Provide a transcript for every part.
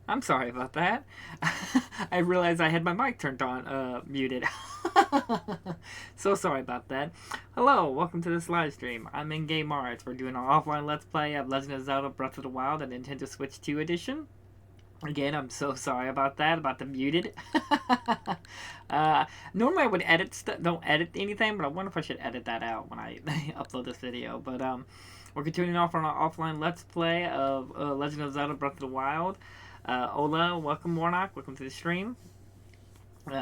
I'm sorry about that. I realized I had my mic turned on, muted. So sorry about that. Hello, welcome to this live stream. I'm in Game Arts. We're doing an offline Let's Play of Legend of Zelda Breath of the Wild, a Nintendo Switch 2 edition. Again, I'm so sorry about that, about the muted. Normally I would don't edit anything, but I wonder if I should edit that out when I upload this video. But we're continuing off on our offline Let's Play of Legend of Zelda Breath of the Wild. Ola, welcome Warnock, welcome to the stream.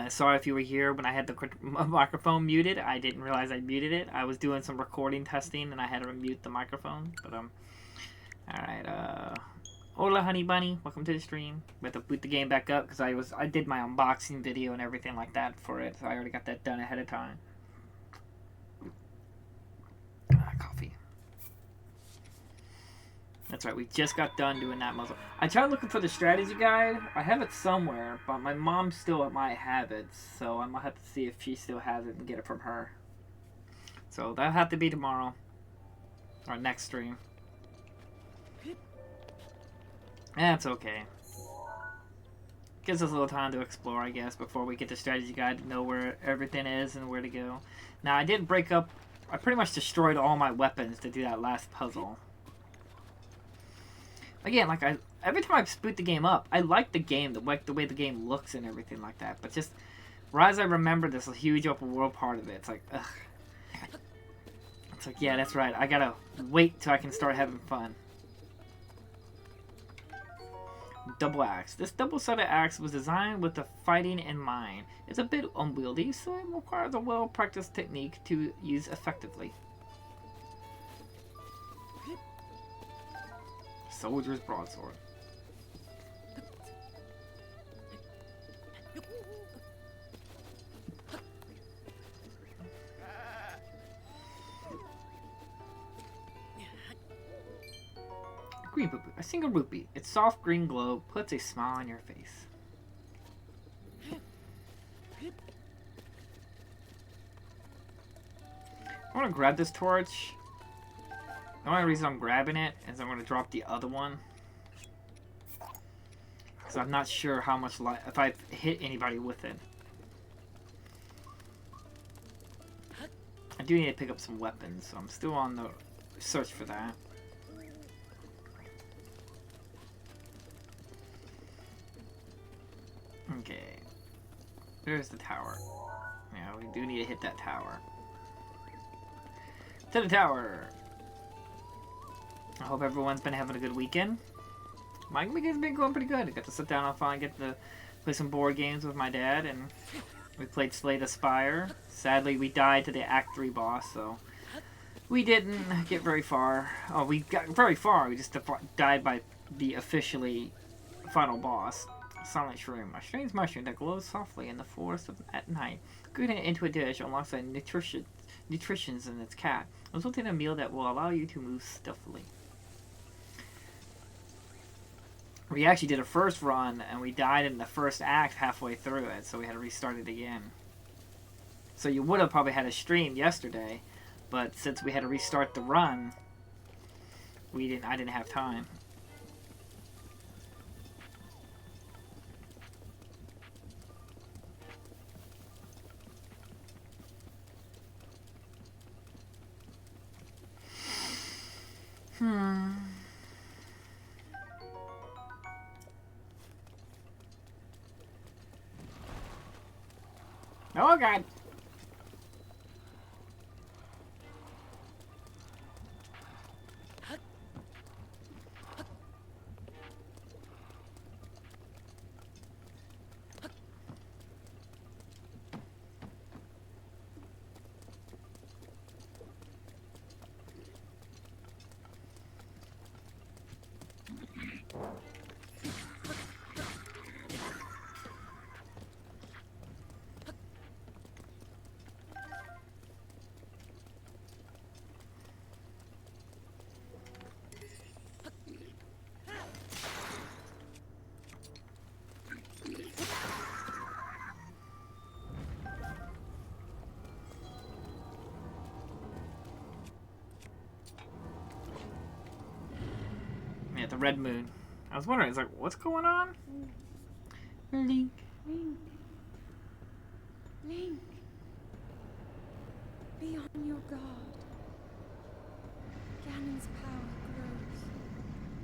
Sorry if you were here when I had the microphone muted. I didn't realize I muted it. I was doing some recording testing and I had to mute the microphone. But alright, Hola, honey bunny. Welcome to the stream. We have to boot the game back up because I did my unboxing video and everything like that for it, so I already got that done ahead of time. Coffee. That's right. We just got done doing that muzzle. I tried looking for the strategy guide. I have it somewhere, but my mom still might have it, so I'm gonna have to see if she still has it and get it from her. So that'll have to be tomorrow, or next stream. That's okay. Gives us a little time to explore, I guess, before we get the strategy guide to know where everything is and where to go. Now, I did break up... I pretty much destroyed all my weapons to do that last puzzle. Again, like, every time I boot the game up, I like the game, the way the game looks and everything like that. But just, right as I remember this huge open world part of it, it's like, ugh. It's like, yeah, that's right. I gotta wait till I can start having fun. Double axe. This double-sided axe was designed with the fighting in mind. It's a bit unwieldy, so it requires a well-practiced technique to use effectively. Soldier's broadsword. Green rupee. A single rupee. Its soft green glow puts a smile on your face. I want to grab this torch. The only reason I'm grabbing it is I'm going to drop the other one. Because I'm not sure how much life, if I've hit anybody with it. I do need to pick up some weapons, so I'm still on the search for that. Okay. There's the tower. Yeah, we do need to hit that tower. To the tower! I hope everyone's been having a good weekend. My weekend's been going pretty good. I got to sit down and finally get to play some board games with my dad, and we played Slay the Spire. Sadly, we died to the Act 3 boss, so we didn't get very far. Oh, we got very far. We just died by the officially final boss. Silent Shroom. A strange mushroom that glows softly in the forest at night. Cooking it into a dish unlocks the nutritions in its cat, resulting in a meal that will allow you to move stealthily. We actually did a first run, and we died in the first act halfway through it, so we had to restart it again. So you would have probably had a stream yesterday, but since we had to restart the run, I didn't have time. Oh god. Yeah, the red moon. I was wondering, it's like, what's going on? Link. Link. Link. Be on your guard. Ganon's power grows.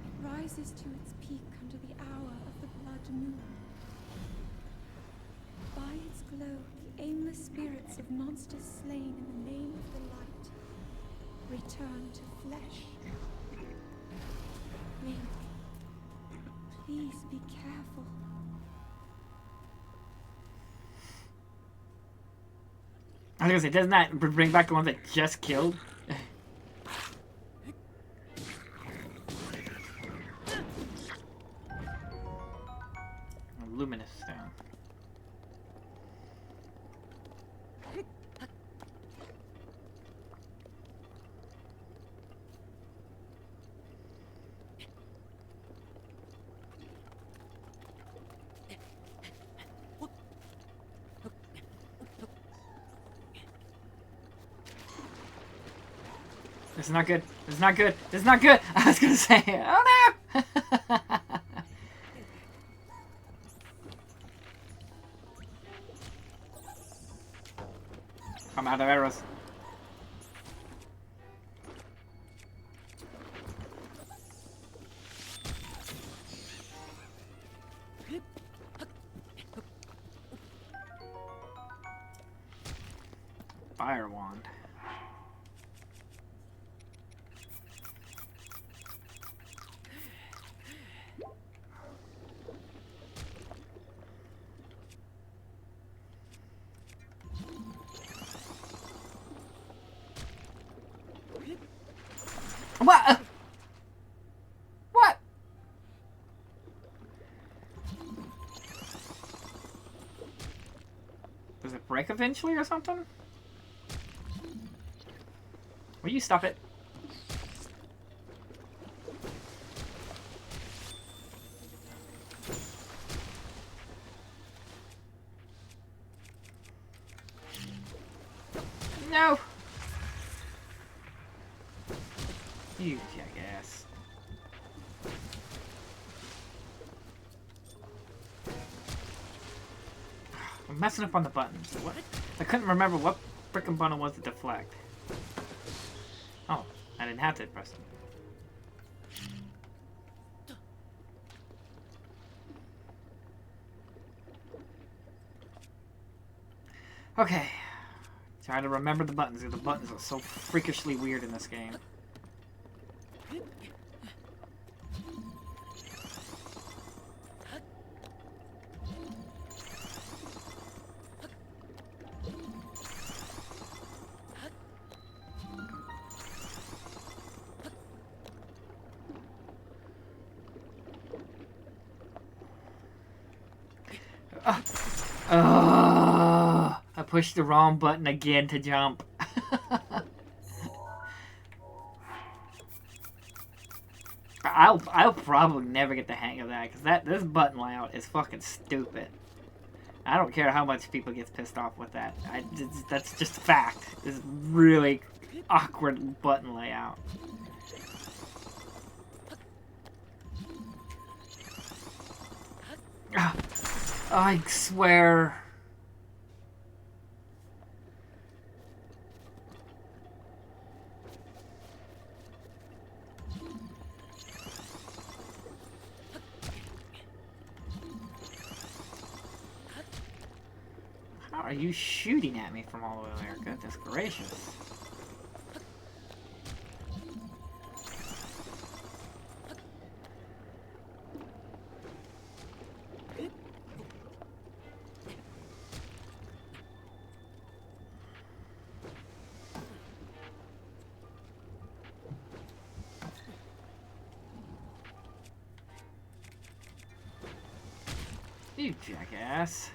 It rises to its peak under the hour of the blood moon. By its glow, the aimless spirits of monsters slain in the name of the light return to flesh. Link, please be careful. I was gonna say, doesn't that bring back the ones that just killed? Luminous stone. This is not good. This is not good. This is not good. I was gonna say, oh no! I'm out of arrows. Fire wand. What? What? Does it break eventually or something? Will you stop it? No! You jackass. I'm messing up on the buttons. What? I couldn't remember what frickin' button was to deflect. Oh, I didn't have to press them. Okay. Trying to remember the buttons. The buttons are so freakishly weird in this game. I pushed the wrong button again to jump. I'll probably never get the hang of that, because this button layout is fucking stupid. I don't care how much people get pissed off with that. That's just fact. This really awkward button layout. I swear. How are you shooting at me from all the way there? Goodness gracious. You jackass.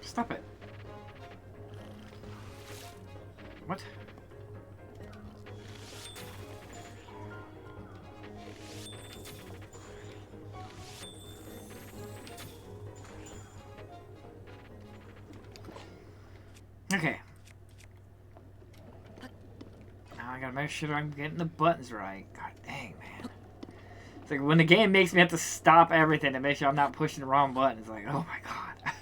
Stop it. What? Gotta make sure I'm getting the buttons right. God dang, man. It's like when the game makes me have to stop everything to make sure I'm not pushing the wrong button. It's like, oh my god.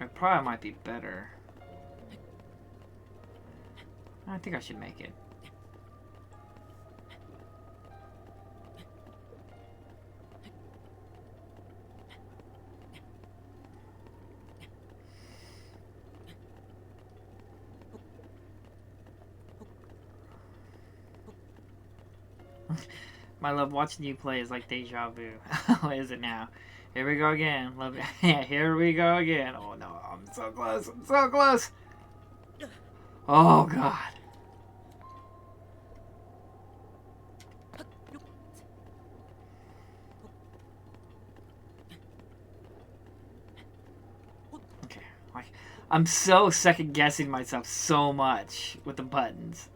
It probably might be better. I think I should make it. My love watching you play is like deja vu. Oh, is it now? Here we go again. Love it. Yeah, here we go again. Oh no, I'm so close. I'm so close. Oh god. Okay, like I'm so second guessing myself so much with the buttons.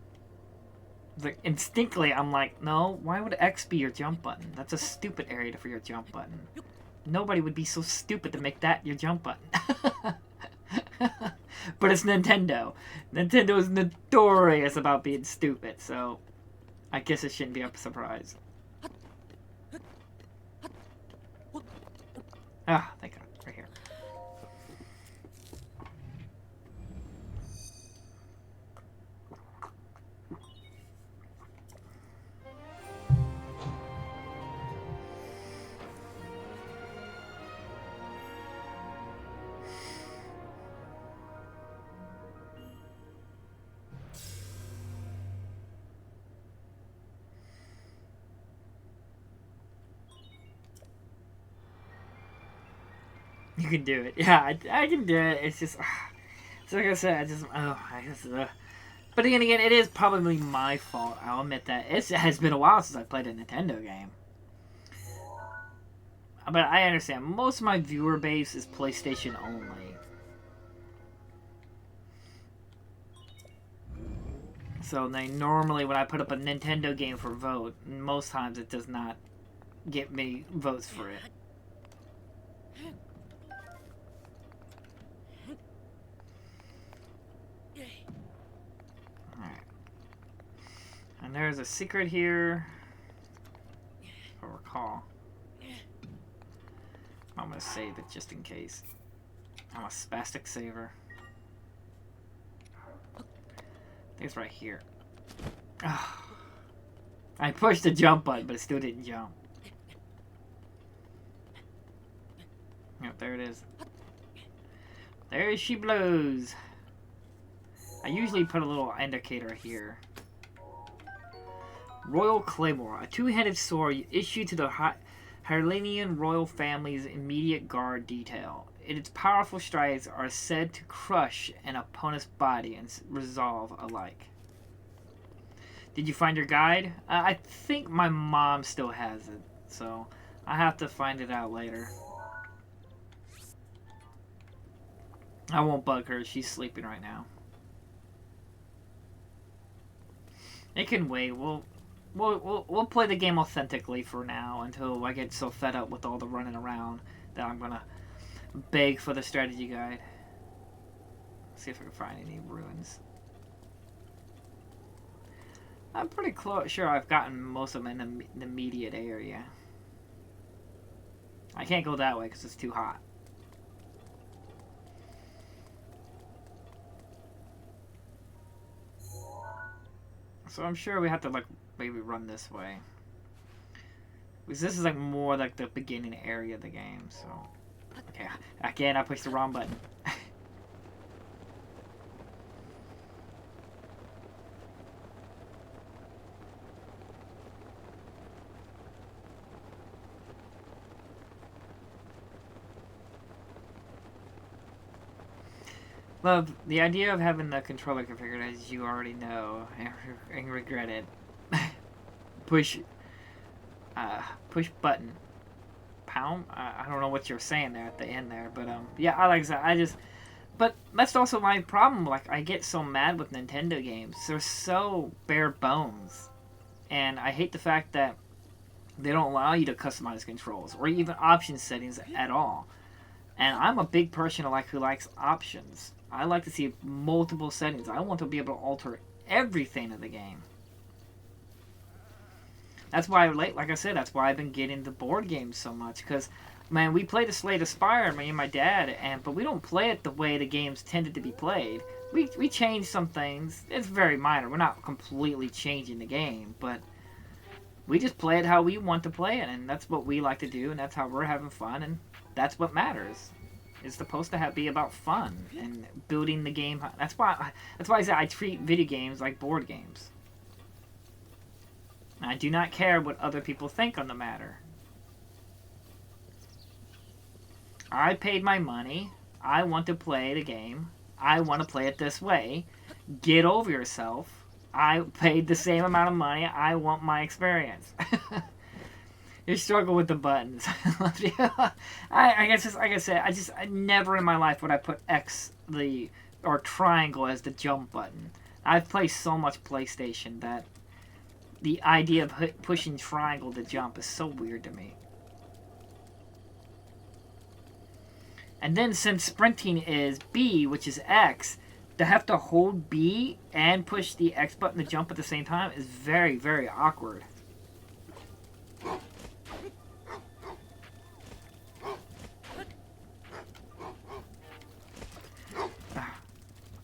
Like instinctively, I'm like, no, why would X be your jump button? That's a stupid area for your jump button. Nobody would be so stupid to make that your jump button. But it's Nintendo. Nintendo is notorious about being stupid, so I guess it shouldn't be a surprise. Ah, thank God, right here. You can do it. Yeah, I can do it. It's just, it's like I said, I just, But again, it is probably my fault. I'll admit that. It has been a while since I played a Nintendo game. But I understand. Most of my viewer base is PlayStation only. So they normally, when I put up a Nintendo game for vote, most times it does not get me votes for it. Alright. And there's a secret here. If I recall. I'm gonna save it just in case. I'm a spastic saver. I think it's right here. Oh. I pushed the jump button, but it still didn't jump. Yep, there it is. There she blows. I usually put a little indicator here. Royal Claymore, a two-headed sword issued to the Hyrlanian royal family's immediate guard detail. Its powerful strikes are said to crush an opponent's body and resolve alike. Did you find your guide? I think my mom still has it, so I have to find it out later. I won't bug her. She's sleeping right now. It can wait. We'll play the game authentically for now until I get so fed up with all the running around that I'm gonna beg for the strategy guide. See if I can find any ruins. I'm pretty sure I've gotten most of them in the immediate area. I can't go that way because it's too hot. So I'm sure we have to, like, maybe run this way. Because this is, like, more like the beginning area of the game, so... Okay, again, I pushed the wrong button. Love, the idea of having the controller configured as you already know and regret it. push button. Pound? I don't know what you're saying there at the end there, but yeah, I like that. But that's also my problem. Like, I get so mad with Nintendo games. They're so bare bones. And I hate the fact that they don't allow you to customize controls or even option settings at all. And I'm a big person who likes options. I like to see multiple settings. I want to be able to alter everything in the game. That's why, like I said, that's why I've been getting the board games so much. Because, man, we play the Slay the Spire, me and my dad, but we don't play it the way the games tended to be played. We change some things. It's very minor. We're not completely changing the game, but we just play it how we want to play it, and that's what we like to do, and that's how we're having fun, and that's what matters. It's supposed to be about fun and building the game. That's why I say I treat video games like board games. I do not care what other people think on the matter. I paid my money. I want to play the game. I want to play it this way. Get over yourself. I paid the same amount of money. I want my experience. You struggle with the buttons. I guess, like I said, I never in my life would I put X or triangle as the jump button. I've played so much PlayStation that the idea of pushing triangle to jump is so weird to me. And then since sprinting is B, which is X, to have to hold B and push the X button to jump at the same time is very, very awkward.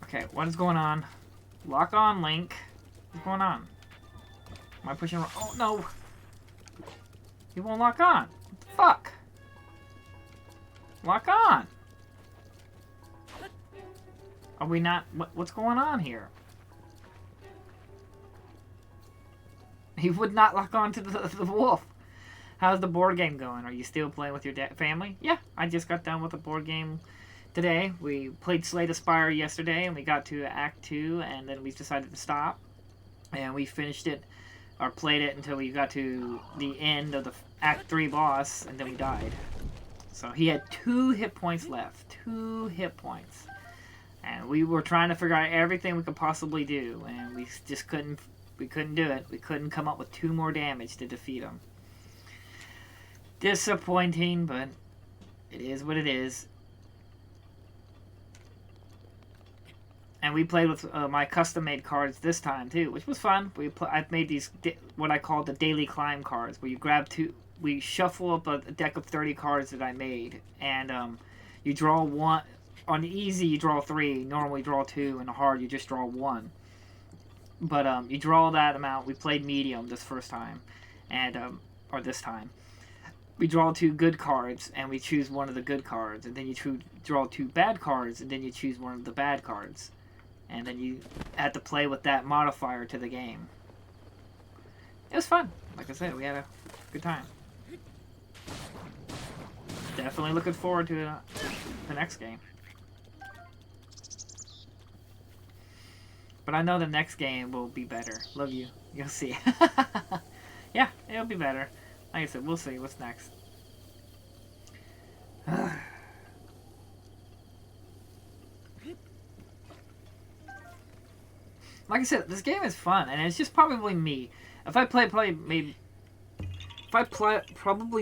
Okay, what is going on? Lock on, Link. What's going on? Am I pushing? Oh, no. He won't lock on. What the fuck? Lock on. Are we not? What's going on here? He would not lock on to the wolf. How's the board game going? Are you still playing with your family? Yeah, I just got done with the board game today. We played Slay the Spire yesterday, and we got to Act 2, and then we decided to stop. And we finished it, or played it until we got to the end of the Act 3 boss, and then we died. So he had 2 hit points left. 2 hit points. And we were trying to figure out everything we could possibly do, and we just couldn't do it. We couldn't come up with 2 more damage to defeat him. Disappointing, but it is what it is. And we played with my custom-made cards this time, too, which was fun. I've made these, what I call the daily climb cards, where you grab 2... We shuffle up a deck of 30 cards that I made, and you draw 1. On the easy, you draw 3. Normally, you draw 2. And the hard, you just draw 1. But you draw that amount. We played medium this first time, and or this time. We draw 2 good cards, and we choose one of the good cards. And then you draw 2 bad cards, and then you choose one of the bad cards. And then you have to play with that modifier to the game. It was fun. Like I said, we had a good time. Definitely looking forward to the next game. But I know the next game will be better. Love you. You'll see. Yeah, it'll be better. Like I said, we'll see what's next. Like I said, this game is fun, and it's just probably me. If I probably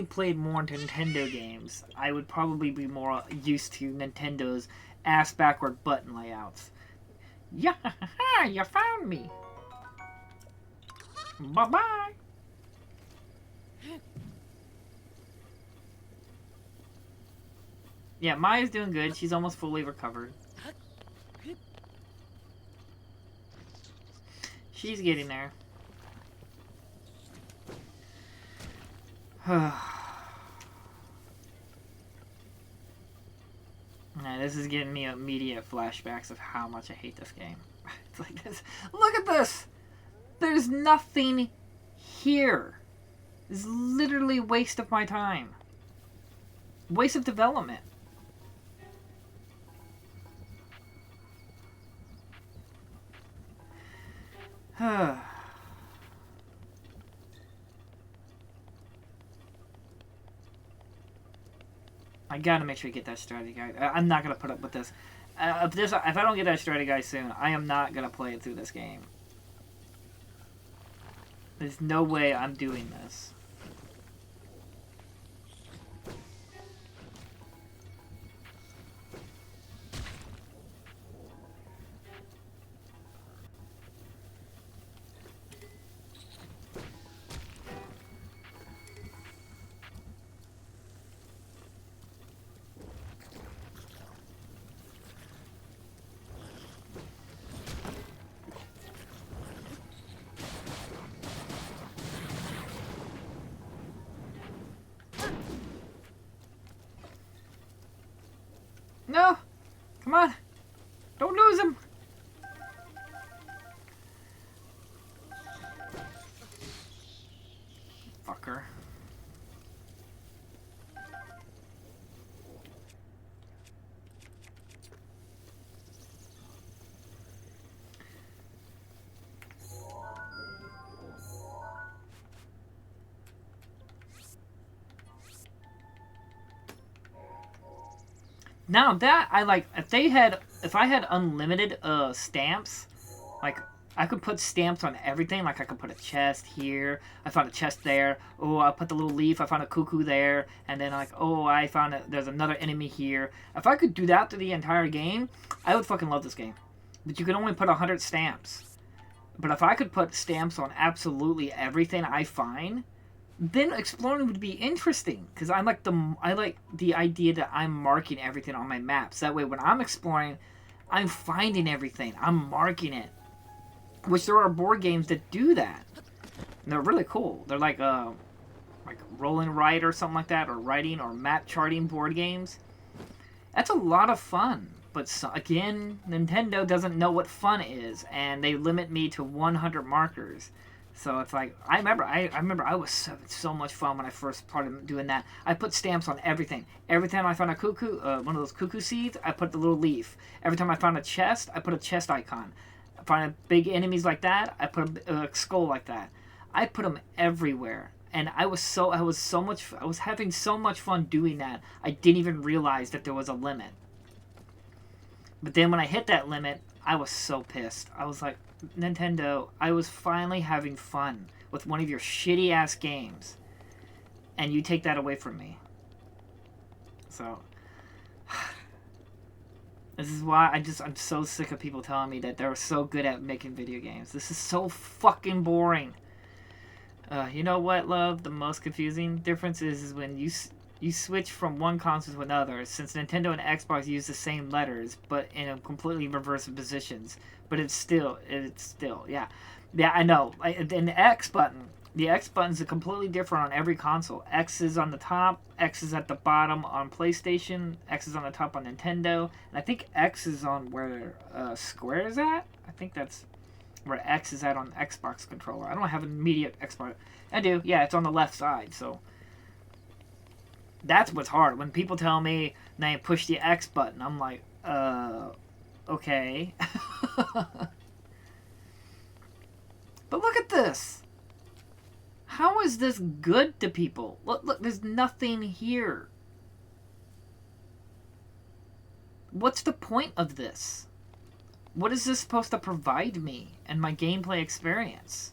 played more Nintendo games, I would probably be more used to Nintendo's ass-backward button layouts. Yeah, you found me. Bye-bye. Yeah, Maya's doing good. She's almost fully recovered. She's getting there. Nah, this is giving me immediate flashbacks of how much I hate this game. It's like this. Look at this! There's nothing here. It's literally a waste of my time. Waste of development. I gotta make sure you get that strategy guide. I'm not gonna put up with this. If I don't get that strategy guide soon, I am not gonna play it through this game. There's no way I'm doing this. Come on. Don't lose him. Fucker. Now that I like, if I had unlimited stamps, like I could put stamps on everything. Like I could put a chest here. I found a chest there. Oh, I put the little leaf. I found a cuckoo there. And then like, oh, I found there's another enemy here. If I could do that to the entire game, I would fucking love this game. But you can only put 100 stamps. But if I could put stamps on absolutely everything I find, then exploring would be interesting, because I like the idea that I'm marking everything on my maps. That way, when I'm exploring, I'm finding everything. I'm marking it. Which there are board games that do that. And they're really cool. They're like Roll and Write or something like that, or writing or map charting board games. That's a lot of fun. But again, Nintendo doesn't know what fun is, and they limit me to 100 markers. So it's like, I remember I was having so much fun when I first started doing that. I put stamps on everything. Every time I found a cuckoo, one of those cuckoo seeds, I put the little leaf. Every time I found a chest, I put a chest icon. I find big enemies like that, I put a skull like that. I put them everywhere. And I was having so much fun doing that, I didn't even realize that there was a limit. But then when I hit that limit, I was so pissed. I was like, Nintendo, I was finally having fun with one of your shitty-ass games. And you take that away from me. So, this is why I'm so sick of people telling me that they're so good at making video games. This is so fucking boring. You know what, love? The most confusing difference is when you switch from one console to another, since Nintendo and Xbox use the same letters, but in a completely reverse positions. But it's still, yeah. Yeah, I know. And the X button is completely different on every console. X is on the top, X is at the bottom on PlayStation, X is on the top on Nintendo, and I think X is on where Square is at. I think that's where X is at on Xbox controller. I don't have an immediate Xbox. I do, yeah, it's on the left side, so that's what's hard. When people tell me they push the X button, I'm like, okay. But look at this. How is this good to people? Look, there's nothing here. What's the point of this? What is this supposed to provide me and my gameplay experience?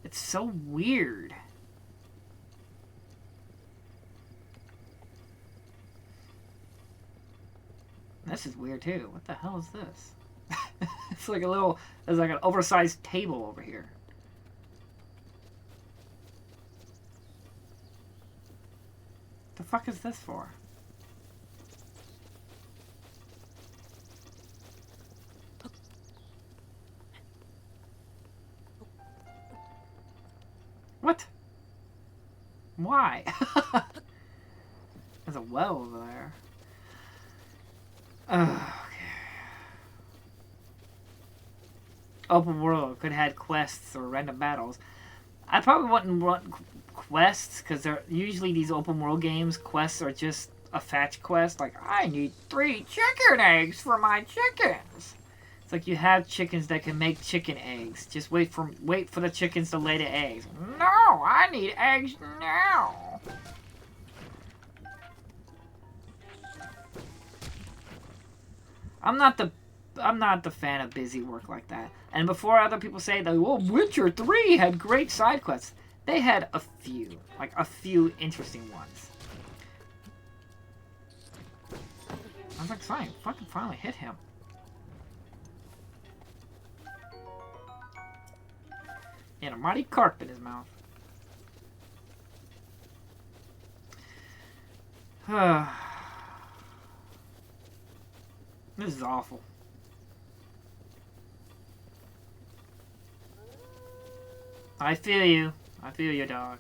It's so weird. This is weird too. What the hell is this? It's like there's like an oversized table over here. The fuck is this for? What? Why? There's a well over there. Okay. Open world could have had quests or random battles. I probably wouldn't want quests, because they're usually these open world games. Quests are just a fetch quest. Like, I need 3 chicken eggs for my chickens. It's like you have chickens that can make chicken eggs. Just wait for the chickens to lay the eggs. No, I need eggs now. I'm not the fan of busy work like that. And before other people say that, well, Witcher 3 had great side quests, they had a few interesting ones. I was like, fine, fucking finally hit him. He had a mighty carp in his mouth. This is awful. I feel you. I feel you, dog.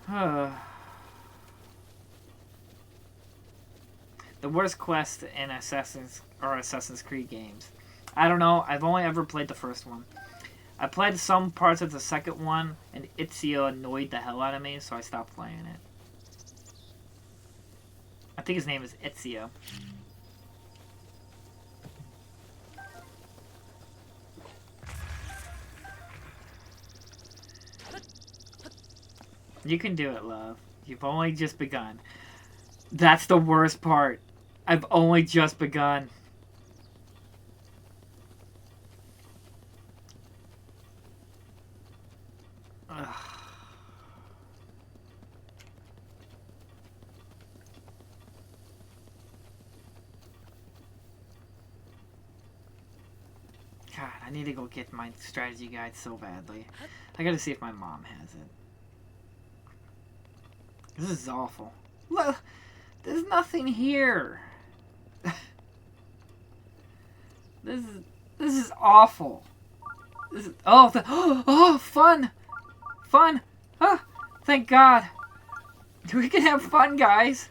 The worst quest in Assassin's Creed games. I don't know. I've only ever played the first one. I played some parts of the second one, and Ezio annoyed the hell out of me, so I stopped playing it. I think his name is Ezio. You can do it, love. You've only just begun. That's the worst part. I've only just begun. Ugh. God, I need to go get my strategy guide so badly. I gotta see if my mom has it. This is awful. Look, there's nothing here. This is awful. This is oh fun, fun. Oh, thank God. We can have fun, guys.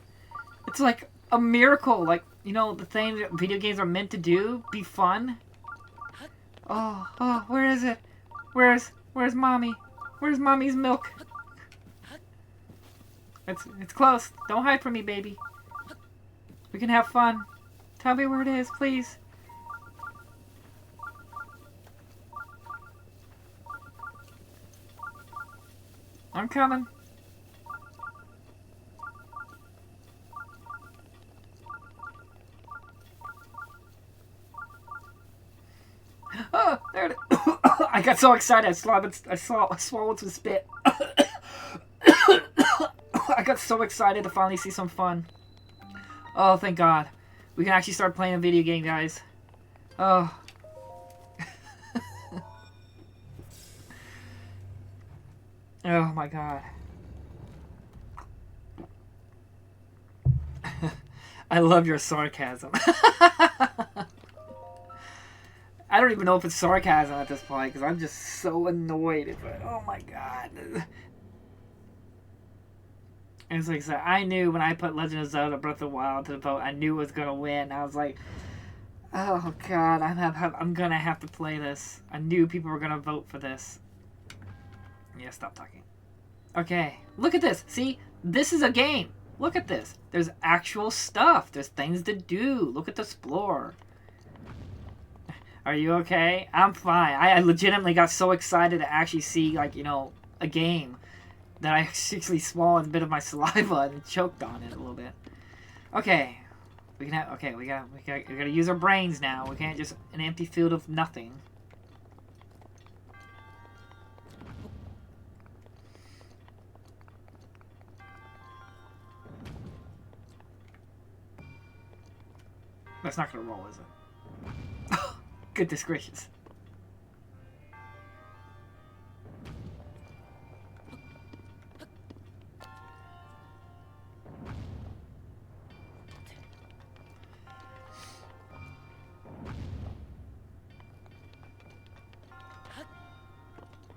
It's like a miracle. Like, you know, the thing that video games are meant to do, be fun. Oh, where is it? Where's mommy? Where's mommy's milk? It's close. Don't hide from me, baby. We can have fun. Tell me where it is, please. I'm coming. Oh, there it is. I got so excited. I swallowed some spit. I got so excited to finally see some fun. Oh, thank God. We can actually start playing a video game, guys. Oh. Oh, my God. I love your sarcasm. I don't even know if it's sarcasm at this point, because I'm just so annoyed. But, oh, my God. And it's like, I knew when I put Legend of Zelda Breath of the Wild to the vote, I knew it was going to win. I was like, oh, God, I'm going to have to play this. I knew people were going to vote for this. Yeah, stop talking. Okay, look at this. See, this is a game. Look at this. There's actual stuff. There's things to do. Look at the explore. Are you okay? I'm fine. I legitimately got so excited to actually see, like, you know, a game that I actually swallowed a bit of my saliva and choked on it a little bit. Okay. We gotta use our brains now. We can't just an empty field of nothing. That's not gonna roll, is it? Goodness gracious.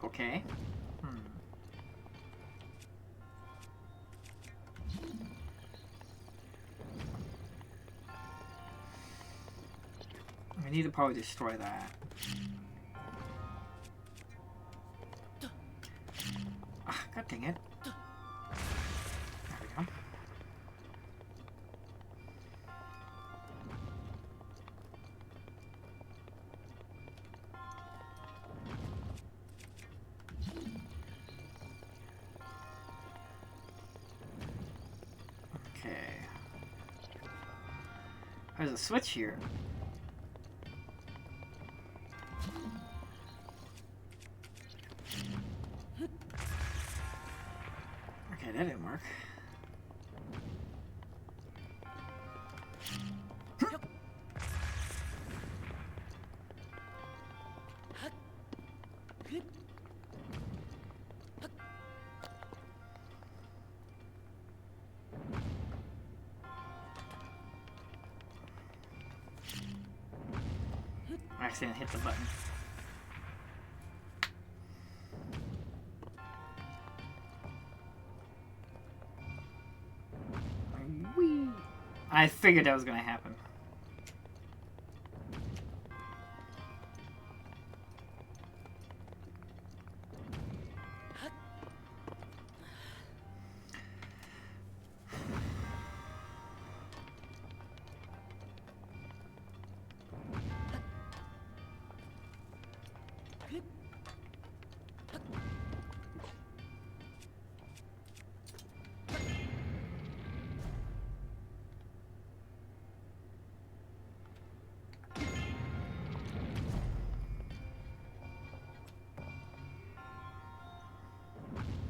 Okay. I need to probably destroy that. Ah, God dang it. There we go. Okay. There's a switch here. Okay, that didn't work. I accidentally hit the button. I figured that was gonna happen.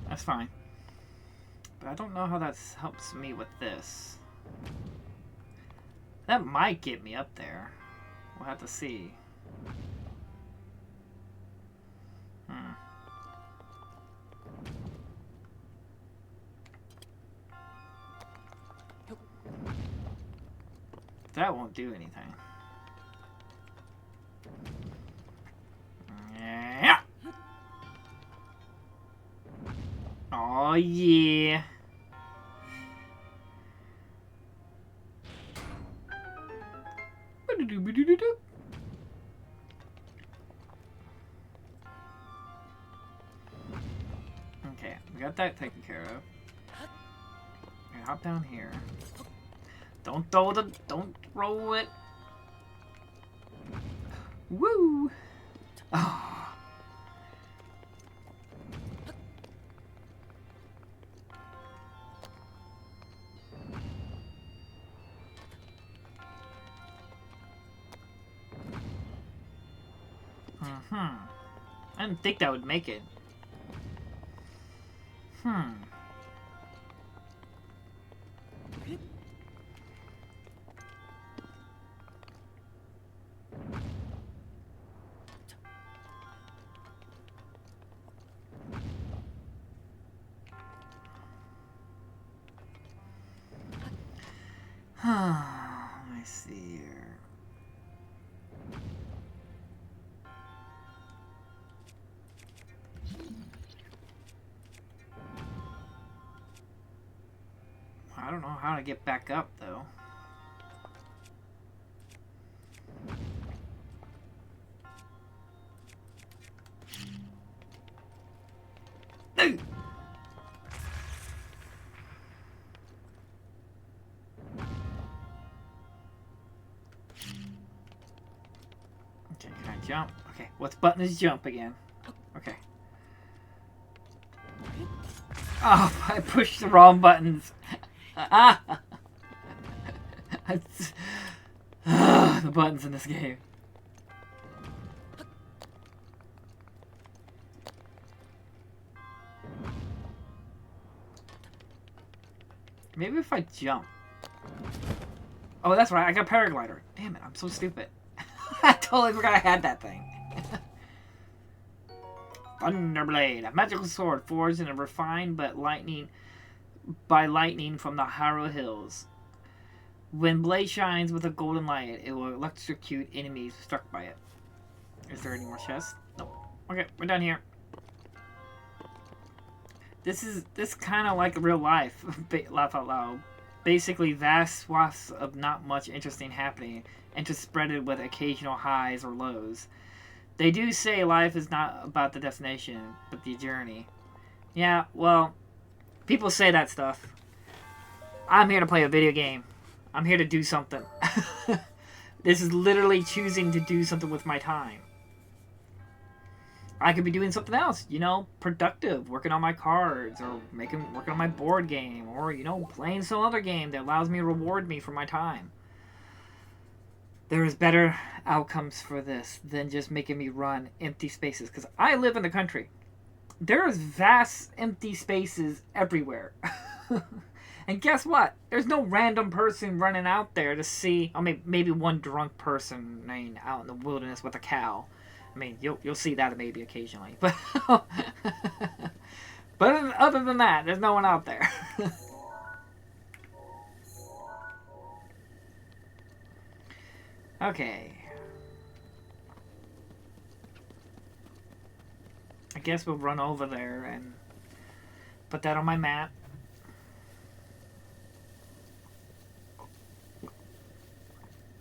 That's fine. But I don't know how that helps me with this. That might get me up there. We'll have to see. That won't do anything. Yeah. Oh yeah. Okay, we got that taken care of. Okay, hop down here. Don't throw it. Woo! Oh. I didn't think that would make it. Let me see here. I don't know how to get back up, though. Okay, can I jump? Okay, what button is jump again? Okay. Oh, I pushed the wrong buttons. The buttons in this game. Maybe if I jump. Oh, that's right. I got paraglider. Damn it, I'm so stupid. I totally forgot I had that thing. Thunderblade, a magical sword forged and refined by lightning from the Haro Hills. When blade shines with a golden light, it will electrocute enemies struck by it. Is there any more chests? Nope. Okay, we're done here. This kind of like real life. Laugh out loud. Basically, vast swaths of not much interesting happening, interspreaded with occasional highs or lows. They do say life is not about the destination, but the journey. Yeah, well, people say that stuff. I'm here to play a video game. I'm here to do something. This is literally choosing to do something with my time. I could be doing something else, you know, productive, working on my cards, or working on my board game, or, you know, playing some other game that allows me to reward me for my time. There is better outcomes for this than just making me run empty spaces, because I live in the country. There is vast empty spaces everywhere. And guess what? There's no random person running out there to see. I mean, maybe one drunk person out in the wilderness with a cow. I mean, you'll see that maybe occasionally, but other than that, there's no one out there. Okay. I guess we'll run over there and put that on my map.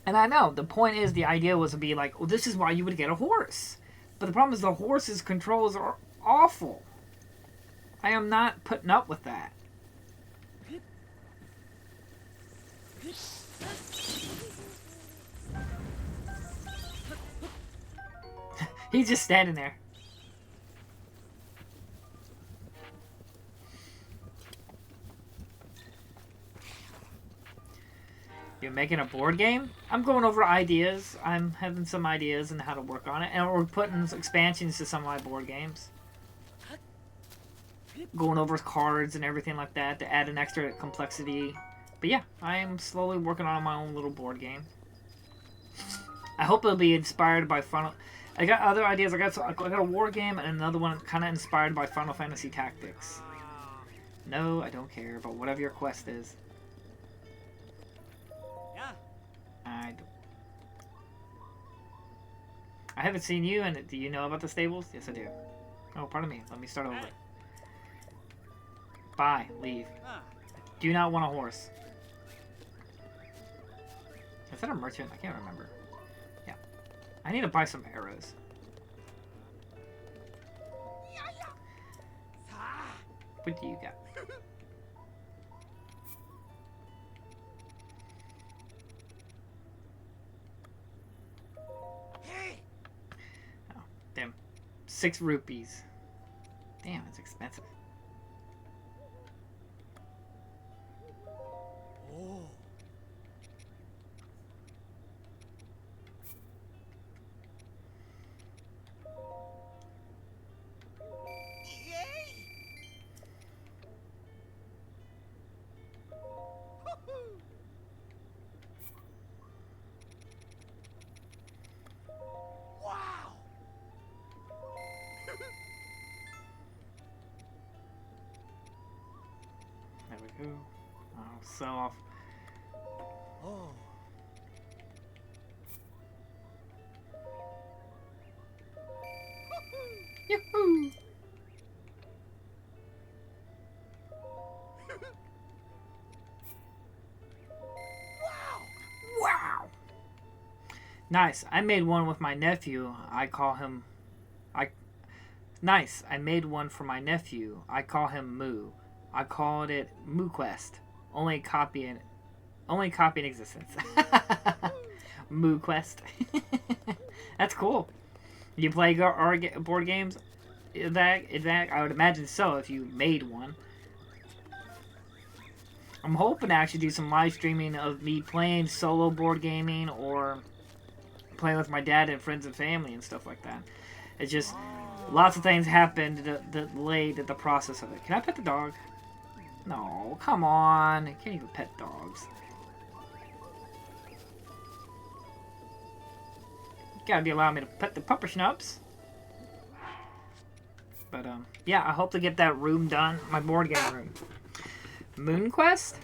And I know, the point is, the idea was to be like, well, this is why you would get a horse. But the problem is the horse's controls are awful. I am not putting up with that. He's just standing there. You're making a board game? I'm going over ideas. I'm having some ideas on how to work on it. And we're putting expansions to some of my board games. Going over cards and everything like that to add an extra complexity. But yeah, I am slowly working on my own little board game. I hope it'll be inspired by Final... I got other ideas. I got a war game and another one kind of inspired by Final Fantasy Tactics. No, I don't care about whatever your quest is. I haven't seen you, and do you know about the stables? Yes, I do. Oh, pardon me. Let me start over. Bye. Leave. Do not want a horse. Is that a merchant? I can't remember. Yeah. I need to buy some arrows. What do you got? Oh, damn. 6 rupees. Damn, it's expensive. Oh. There we go. I'll sell off. Oh. Yahoo! Wow! Nice. I made one with my nephew. I call him... Nice. I made one for my nephew. I call him Moo. I called it Moo Quest. Only copy in existence. Moo Quest. That's cool. You play board games? That I would imagine so if you made one. I'm hoping to actually do some live streaming of me playing solo board gaming or playing with my dad and friends and family and stuff like that. It's just lots of things happened that delayed the process of it. Can I pet the dog? No, come on. I can't even pet dogs. You gotta be allowing me to pet the pupper schnubs. But, yeah, I hope to get that room done. My board game room. Moon Quest?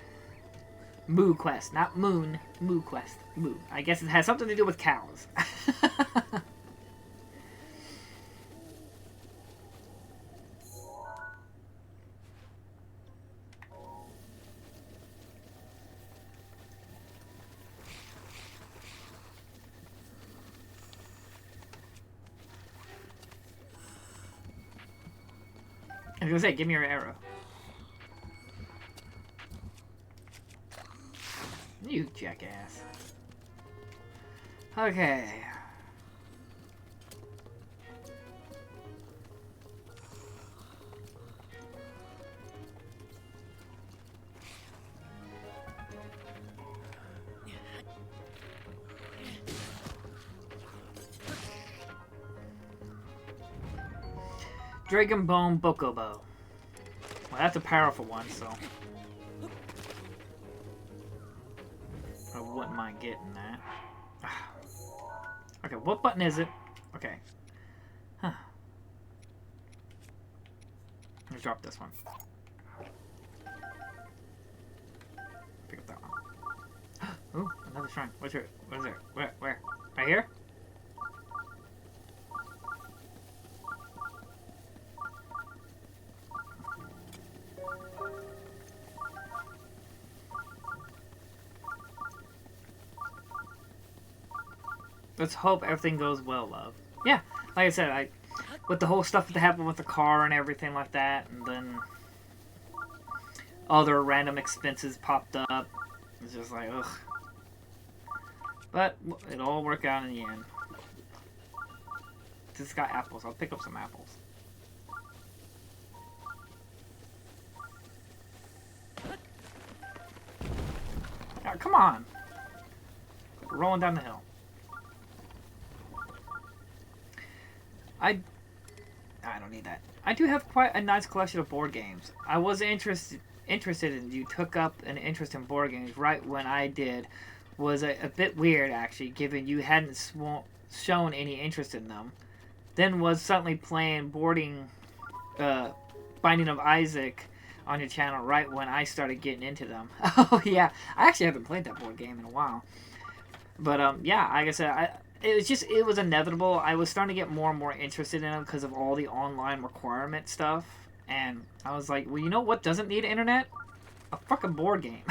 Moo Quest, not Moon. Moo Quest. Moo. I guess it has something to do with cows. I was gonna say, give me your arrow. You jackass. Okay. Dragon Bone Bokobo. Well, that's a powerful one, so I wouldn't mind getting that. Okay, what button is it? Okay. Huh. Let's drop this one. Pick up that one. Ooh, another shrine. What's it? What is it? Where? Right here? Let's hope everything goes well, love. Yeah, like I said, with the whole stuff that happened with the car and everything like that, and then other random expenses popped up. It's just like, ugh. But it'll all work out in the end. This got apples. I'll pick up some apples. Oh, come on. Rolling down the hill. I don't need that. I do have quite a nice collection of board games. I was interested in you took up an interest in board games right when I did. Was a bit weird actually, given you hadn't shown any interest in them. Then was suddenly playing Binding of Isaac on your channel right when I started getting into them. Oh yeah, I actually haven't played that board game in a while. But yeah, like I said, it was inevitable. I was starting to get more and more interested in them because of all the online requirement stuff. And I was like, well, you know what doesn't need internet? A fucking board game.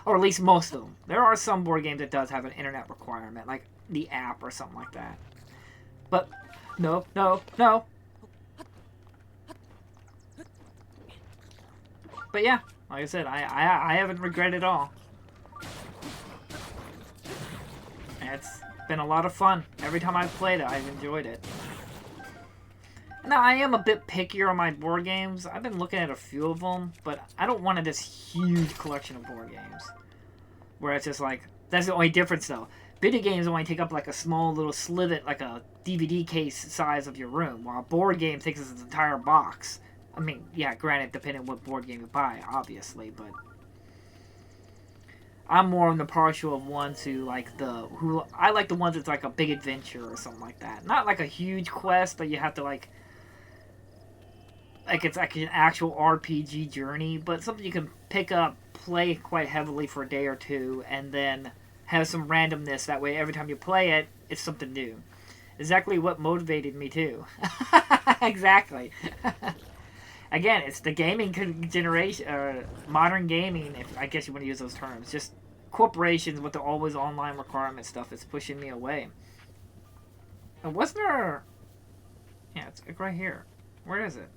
Or at least most of them. There are some board games that does have an internet requirement, like the app or something like that. But, no. But yeah, like I said, I haven't regretted it all. It's been a lot of fun. Every time I've played it, I've enjoyed it. Now, I am a bit pickier on my board games. I've been looking at a few of them, but I don't want this huge collection of board games. Where it's just like, that's the only difference though. Video games only take up like a small little slivet, like a DVD case size of your room, while a board game takes its entire box. I mean, yeah, granted, depending on what board game you buy, obviously, but I'm more on the partial of ones who like I like the ones that's like a big adventure or something like that. Not like a huge quest that you have to like it's like an actual RPG journey, but something you can pick up, play quite heavily for a day or two, and then have some randomness. That way, every time you play it, it's something new. Exactly what motivated me too. Exactly. Again, it's the gaming generation, modern gaming, if I guess you want to use those terms. Just corporations with the always online requirement stuff is pushing me away. And wasn't there... Yeah, it's right here. Where is it?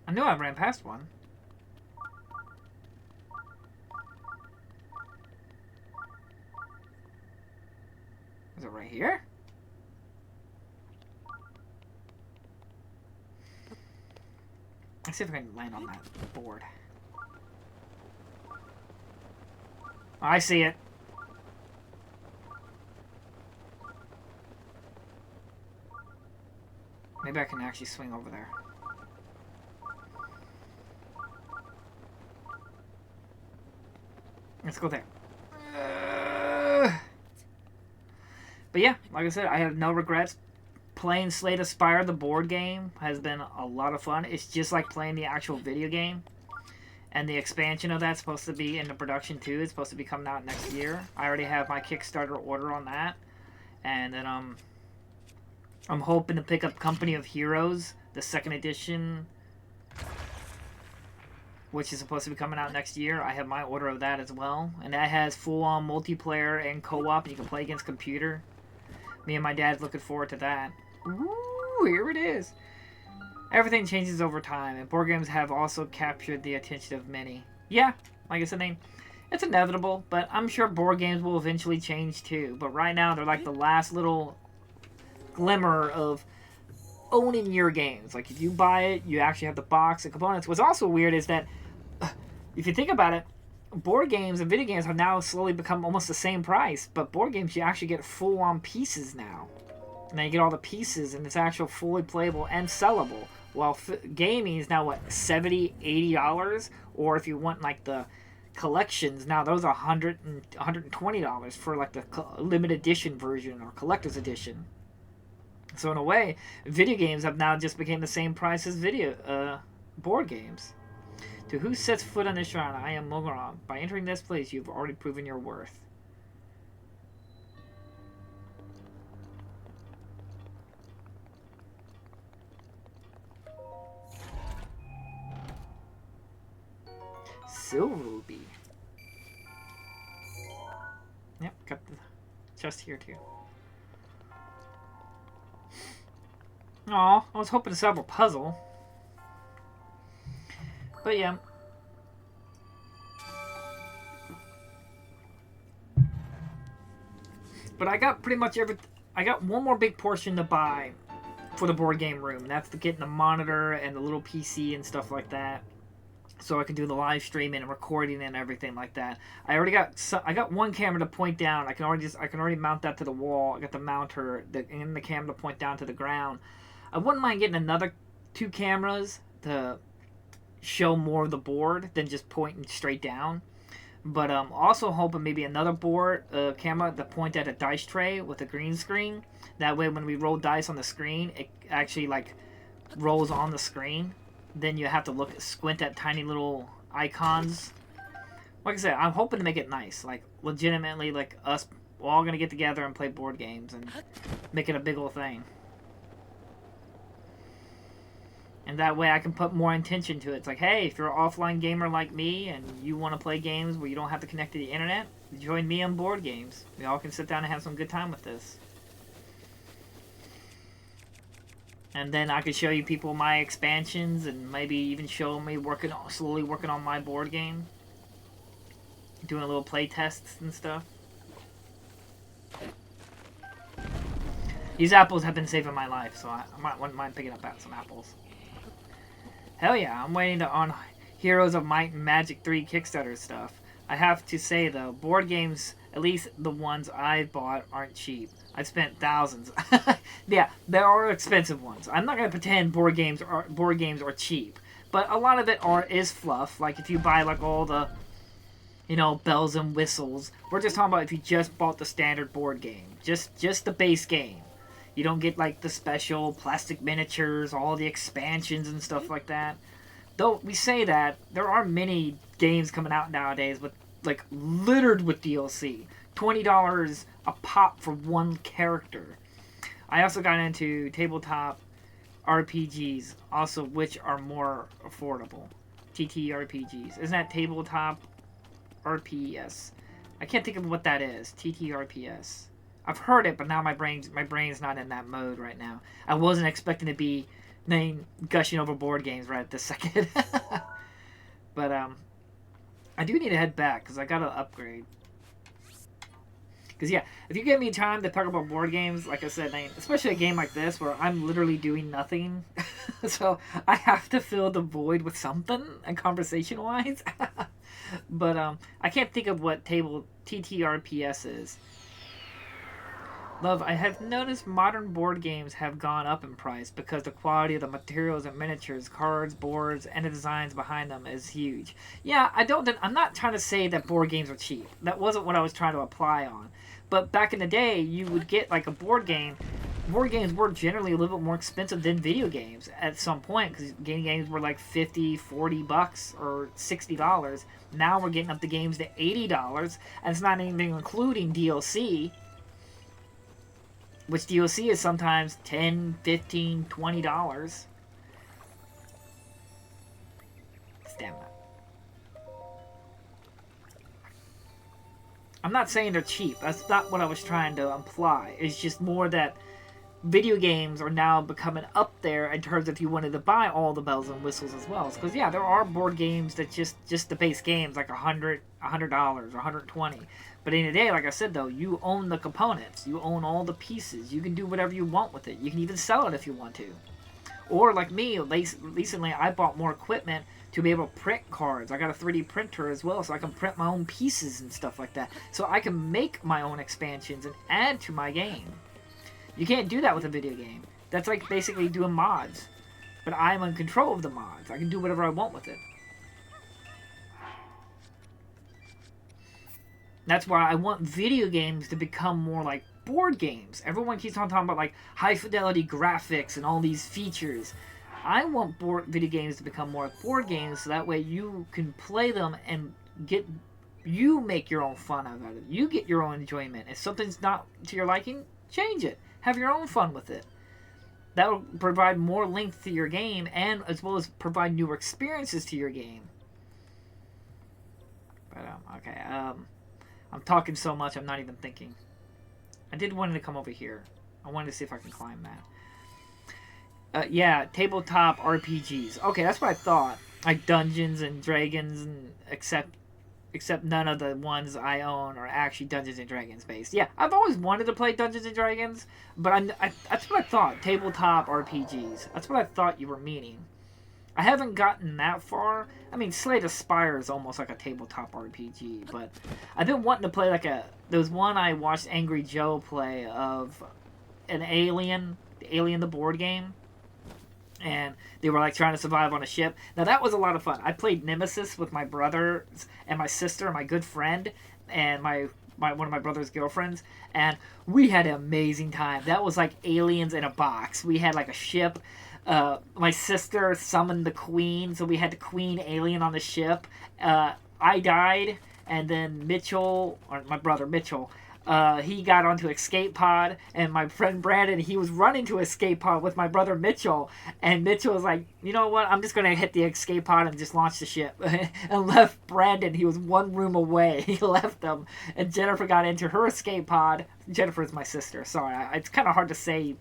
I knew I ran past one. Is it right here? Let's see if I can land on that board. I see it. Maybe I can actually swing over there. Let's go there. But yeah, like I said, I have no regrets. Playing Slay the Spire, the board game, has been a lot of fun. It's just like playing the actual video game. And the expansion of that's supposed to be into production too. It's supposed to be coming out next year. I already have my Kickstarter order on that. And then I'm hoping to pick up Company of Heroes, the second edition, which is supposed to be coming out next year. I have my order of that as well. And that has full-on multiplayer and co-op. You can play against computer. Me and my dad's looking forward to that. Ooh, here it is. Everything changes over time, and board games have also captured the attention of many. Yeah, like I said, it's inevitable, but I'm sure board games will eventually change too. But right now, they're like the last little glimmer of owning your games. Like, if you buy it, you actually have the box and components. What's also weird is that, if you think about it, board games and video games have now slowly become almost the same price, but board games, you actually get full-on pieces now. And then you get all the pieces, and it's actually fully playable and sellable. While gaming is now, what, $70, $80? Or if you want, like, the collections, now those are $100 and $120 for, like, the limited edition version or collector's edition. So, in a way, video games have now just become the same price as board games. To who sets foot on this shrine, I am Mogaram. By entering this place, you've already proven your worth. Silver Ruby. Yep, got the chest here too. Aw, I was hoping to solve a puzzle. But yeah. But I got pretty much everything. I got one more big portion to buy for the board game room. That's getting the monitor and the little PC and stuff like that, so I can do the live streaming and recording and everything like that. I got one camera to point down. I can already mount that to the wall. I got the mounter and the camera to point down to the ground. I wouldn't mind getting another 2 cameras to show more of the board than just pointing straight down. But also hoping maybe another board camera to point at a dice tray with a green screen. That way when we roll dice on the screen, it actually like rolls on the screen. Then you have to squint at tiny little icons. Like I said, I'm hoping to make it nice. Like legitimately like us all going to get together and play board games and make it a big old thing. And that way I can put more intention to it. It's like, hey, if you're an offline gamer like me and you want to play games where you don't have to connect to the internet, join me on board games. We all can sit down and have some good time with this. And then I could show you people my expansions and maybe even show me slowly working on my board game. Doing a little play tests and stuff. These apples have been saving my life, so I wouldn't mind picking up some apples. Hell yeah, I'm waiting on Heroes of Might and Magic 3 Kickstarter stuff. I have to say though, board games, at least the ones I've bought, aren't cheap. I've spent thousands. Yeah, there are expensive ones. I'm not gonna pretend board games are cheap, but a lot of it is fluff. Like if you buy like all the, bells and whistles. We're just talking about if you just bought the standard board game, just the base game. You don't get like the special plastic miniatures, all the expansions and stuff like that. Though we say that, there are many games coming out nowadays with like littered with DLC. $20 a pop for one character. I also got into tabletop RPGs, also which are more affordable. TTRPGs. Isn't that tabletop RPS? I can't think of what that is. TTRPS. I've heard it, but now my brain's not in that mode right now. I wasn't expecting to be gushing over board games right at this second. But I do need to head back because I gotta upgrade. Because yeah, if you give me time to talk about board games, like I said, especially a game like this where I'm literally doing nothing, so I have to fill the void with something and conversation-wise. But I can't think of what TTRPS is. Love, I have noticed modern board games have gone up in price because the quality of the materials and miniatures, cards, boards, and the designs behind them is huge. Yeah, I'm not trying to say that board games are cheap. That wasn't what I was trying to apply on. But back in the day, you would get like a board game. Board games were generally a little bit more expensive than video games at some point because games were like $50, $40 or $60. Now we're getting up the games to $80, and it's not even including DLC. Which DLC is sometimes $10, $15, $20. Stamina. I'm not saying they're cheap. That's not what I was trying to imply. It's just more that video games are now becoming up there in terms of if you wanted to buy all the bells and whistles as well. Because yeah, there are board games that just the base games like $100, or $120. But in the day, like I said though, you own the components. You own all the pieces. You can do whatever you want with it. You can even sell it if you want to. Or like me, recently I bought more equipment to be able to print cards. I got a 3D printer as well, so I can print my own pieces and stuff like that. So I can make my own expansions and add to my game. You can't do that with a video game. That's like basically doing mods. But I'm in control of the mods. I can do whatever I want with it. That's why I want video games to become more like board games. Everyone keeps on talking about like high fidelity graphics and all these features. I want video games to become more like board games so that way you can play them and you make your own fun out of it. You get your own enjoyment. If something's not to your liking, change it. Have your own fun with it. That will provide more length to your game and as well as provide newer experiences to your game. But okay, I'm talking so much, I'm not even thinking. I did want to come over here. I wanted to see if I can climb that. Yeah, tabletop RPGs. Okay, that's what I thought. Like Dungeons and Dragons, and except none of the ones I own are actually Dungeons and Dragons based. Yeah, I've always wanted to play Dungeons and Dragons, but that's what I thought. Tabletop RPGs. That's what I thought you were meaning. I haven't gotten that far. I mean, Slay the Spire is almost like a tabletop RPG, but I've been wanting to play like there was one I watched Angry Joe play of an alien, the board game. And they were like trying to survive on a ship. Now that was a lot of fun. I played Nemesis with my brother and my sister and my good friend and one of my brother's girlfriends, and we had an amazing time. That was like aliens in a box. We had like a ship. My sister summoned the queen, so we had the queen alien on the ship. I died, and then Mitchell, or my brother Mitchell, he got onto escape pod, and my friend Brandon, he was running to escape pod with my brother Mitchell, and Mitchell was like, you know what, I'm just going to hit the escape pod and just launch the ship, and left Brandon. He was one room away. He left them, and Jennifer got into her escape pod. Jennifer is my sister. Sorry, it's kind of hard to say.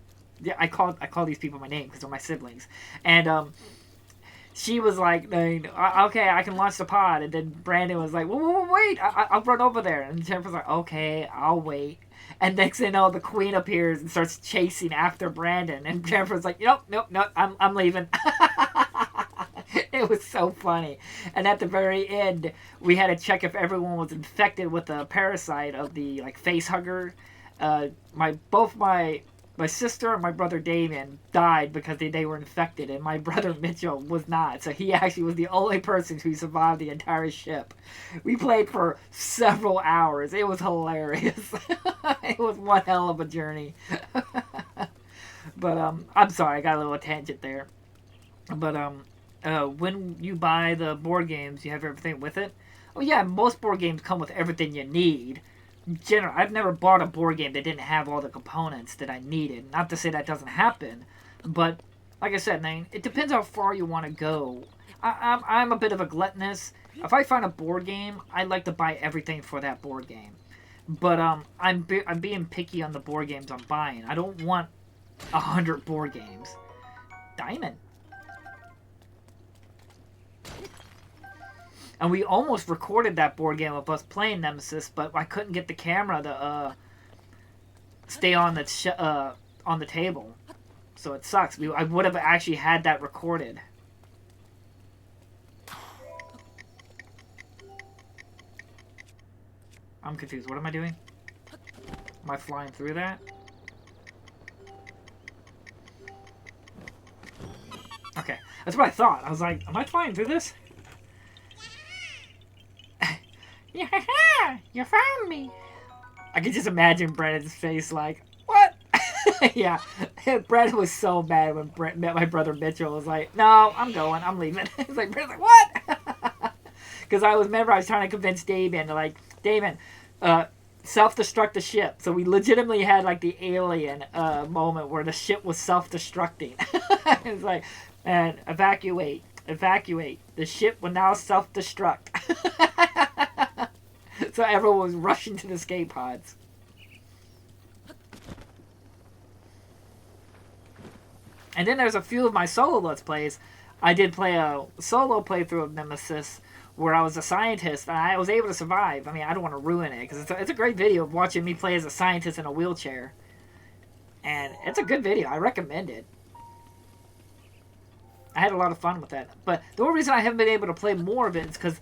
I call these people my name because they're my siblings, and she was like, okay, I can launch the pod. And then Brandon was like, wait, I'll run over there. And Jennifer's like, okay, I'll wait. And next thing you know, the queen appears and starts chasing after Brandon. And Jennifer's like, nope, I'm leaving. It was so funny. And at the very end, we had to check if everyone was infected with the parasite of the like face hugger. My sister and my brother Damien died because they were infected, and my brother Mitchell was not. So he actually was the only person who survived the entire ship. We played for several hours. It was hilarious. It was one hell of a journey. But I'm sorry, I got a little tangent there. But when you buy the board games, you have everything with it. Oh yeah, most board games come with everything you need. I've never bought a board game that didn't have all the components that I needed. Not to say that doesn't happen, but like I said, man, it depends how far you want to go. I'm a bit of a gluttonous. If I find a board game, I like to buy everything for that board game. But I'm being picky on the board games I'm buying. I don't want 100 board games. Diamond. And we almost recorded that board game of us playing Nemesis, but I couldn't get the camera to stay on the table, so it sucks. I would have actually had that recorded. I'm confused. What am I doing? Am I flying through that? Okay, that's what I thought. I was like, am I flying through this? Yeah, you found me. I can just imagine Brandon's face like, what? Yeah, Brandon was so mad when Brent met my brother Mitchell. Was like, no, I'm going, I'm leaving. He's like, Brandon's like, what? Because I was trying to convince Damien to like, Damien, self-destruct the ship. So we legitimately had like the alien moment where the ship was self-destructing. It's like, and evacuate. The ship will now self-destruct. So everyone was rushing to the escape pods. And then there's a few of my solo Let's Plays. I did play a solo playthrough of Nemesis where I was a scientist and I was able to survive. I mean, I don't want to ruin it because it's a great video of watching me play as a scientist in a wheelchair. And it's a good video. I recommend it. I had a lot of fun with that. But the only reason I haven't been able to play more of it is because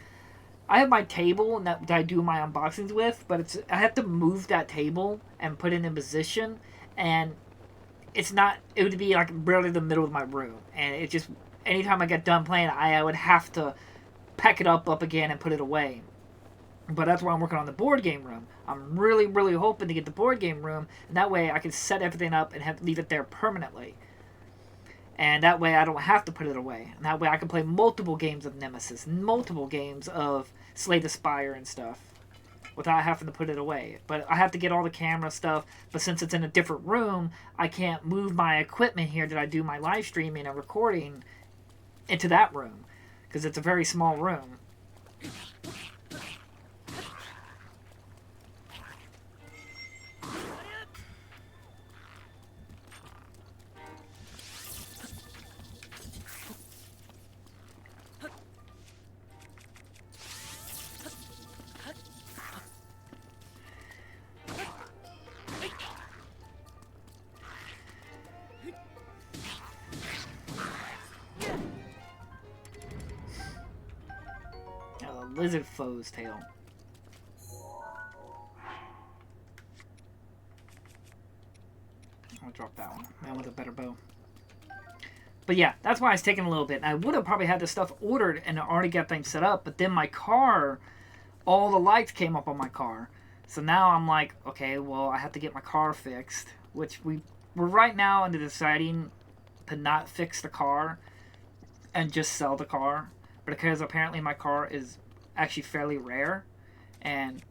I have my table that I do my unboxings with, but I have to move that table and put it in position, and it would be like barely the middle of my room, and it just, anytime I get done playing, I would have to pack it up again and put it away. But that's why I'm working on the board game room. I'm really, really hoping to get the board game room, and that way I can set everything up and leave it there permanently. And that way I don't have to put it away. And that way I can play multiple games of Nemesis, multiple games of Slay the Spire and stuff, without having to put it away. But I have to get all the camera stuff, but since it's in a different room, I can't move my equipment here that I do my live streaming and recording into that room, because it's a very small room. Lizard foe's tail. I'll drop that one. That one's a better bow. But yeah, that's why it's taking a little bit. I would have probably had this stuff ordered and already got things set up, but then my car, all the lights came up on my car. So now I'm like, okay, well, I have to get my car fixed, which we're right now into deciding to not fix the car and just sell the car. Because apparently my car is actually fairly rare and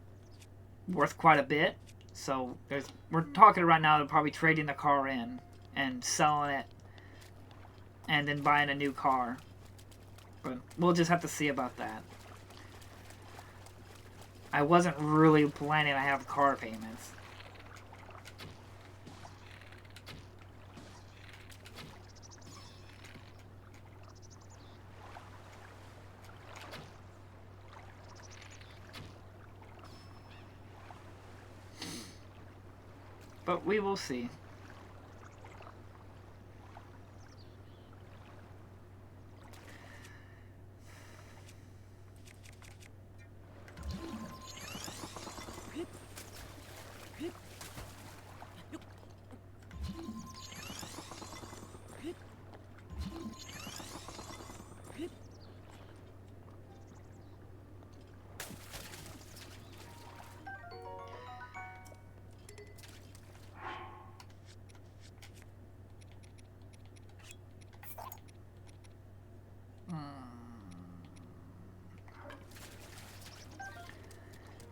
worth quite a bit. So we're talking right now about probably trading the car in and selling it and then buying a new car. But we'll just have to see about that. I wasn't really planning to have car payments. But we will see.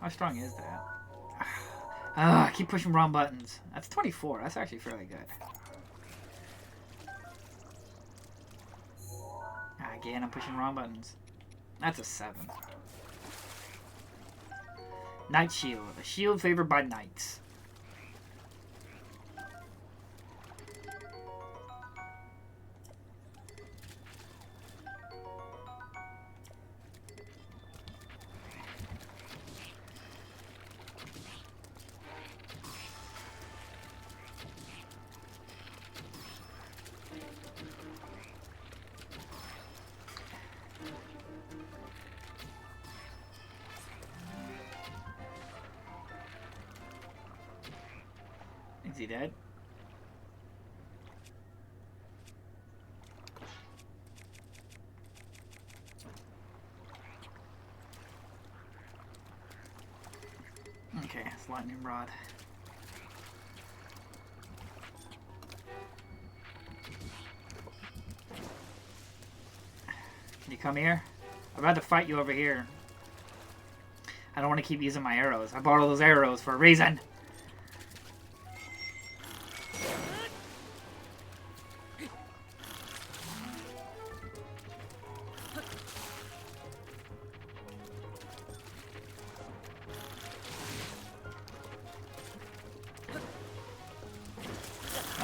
How strong is that? I keep pushing wrong buttons. That's 24. That's actually fairly good. Again, I'm pushing wrong buttons. That's a 7. Knight Shield. A shield favored by knights. Is he dead? Okay, it's lightning rod. Can you come here? I'm about to fight you over here. I don't want to keep using my arrows. I bought all those arrows for a reason.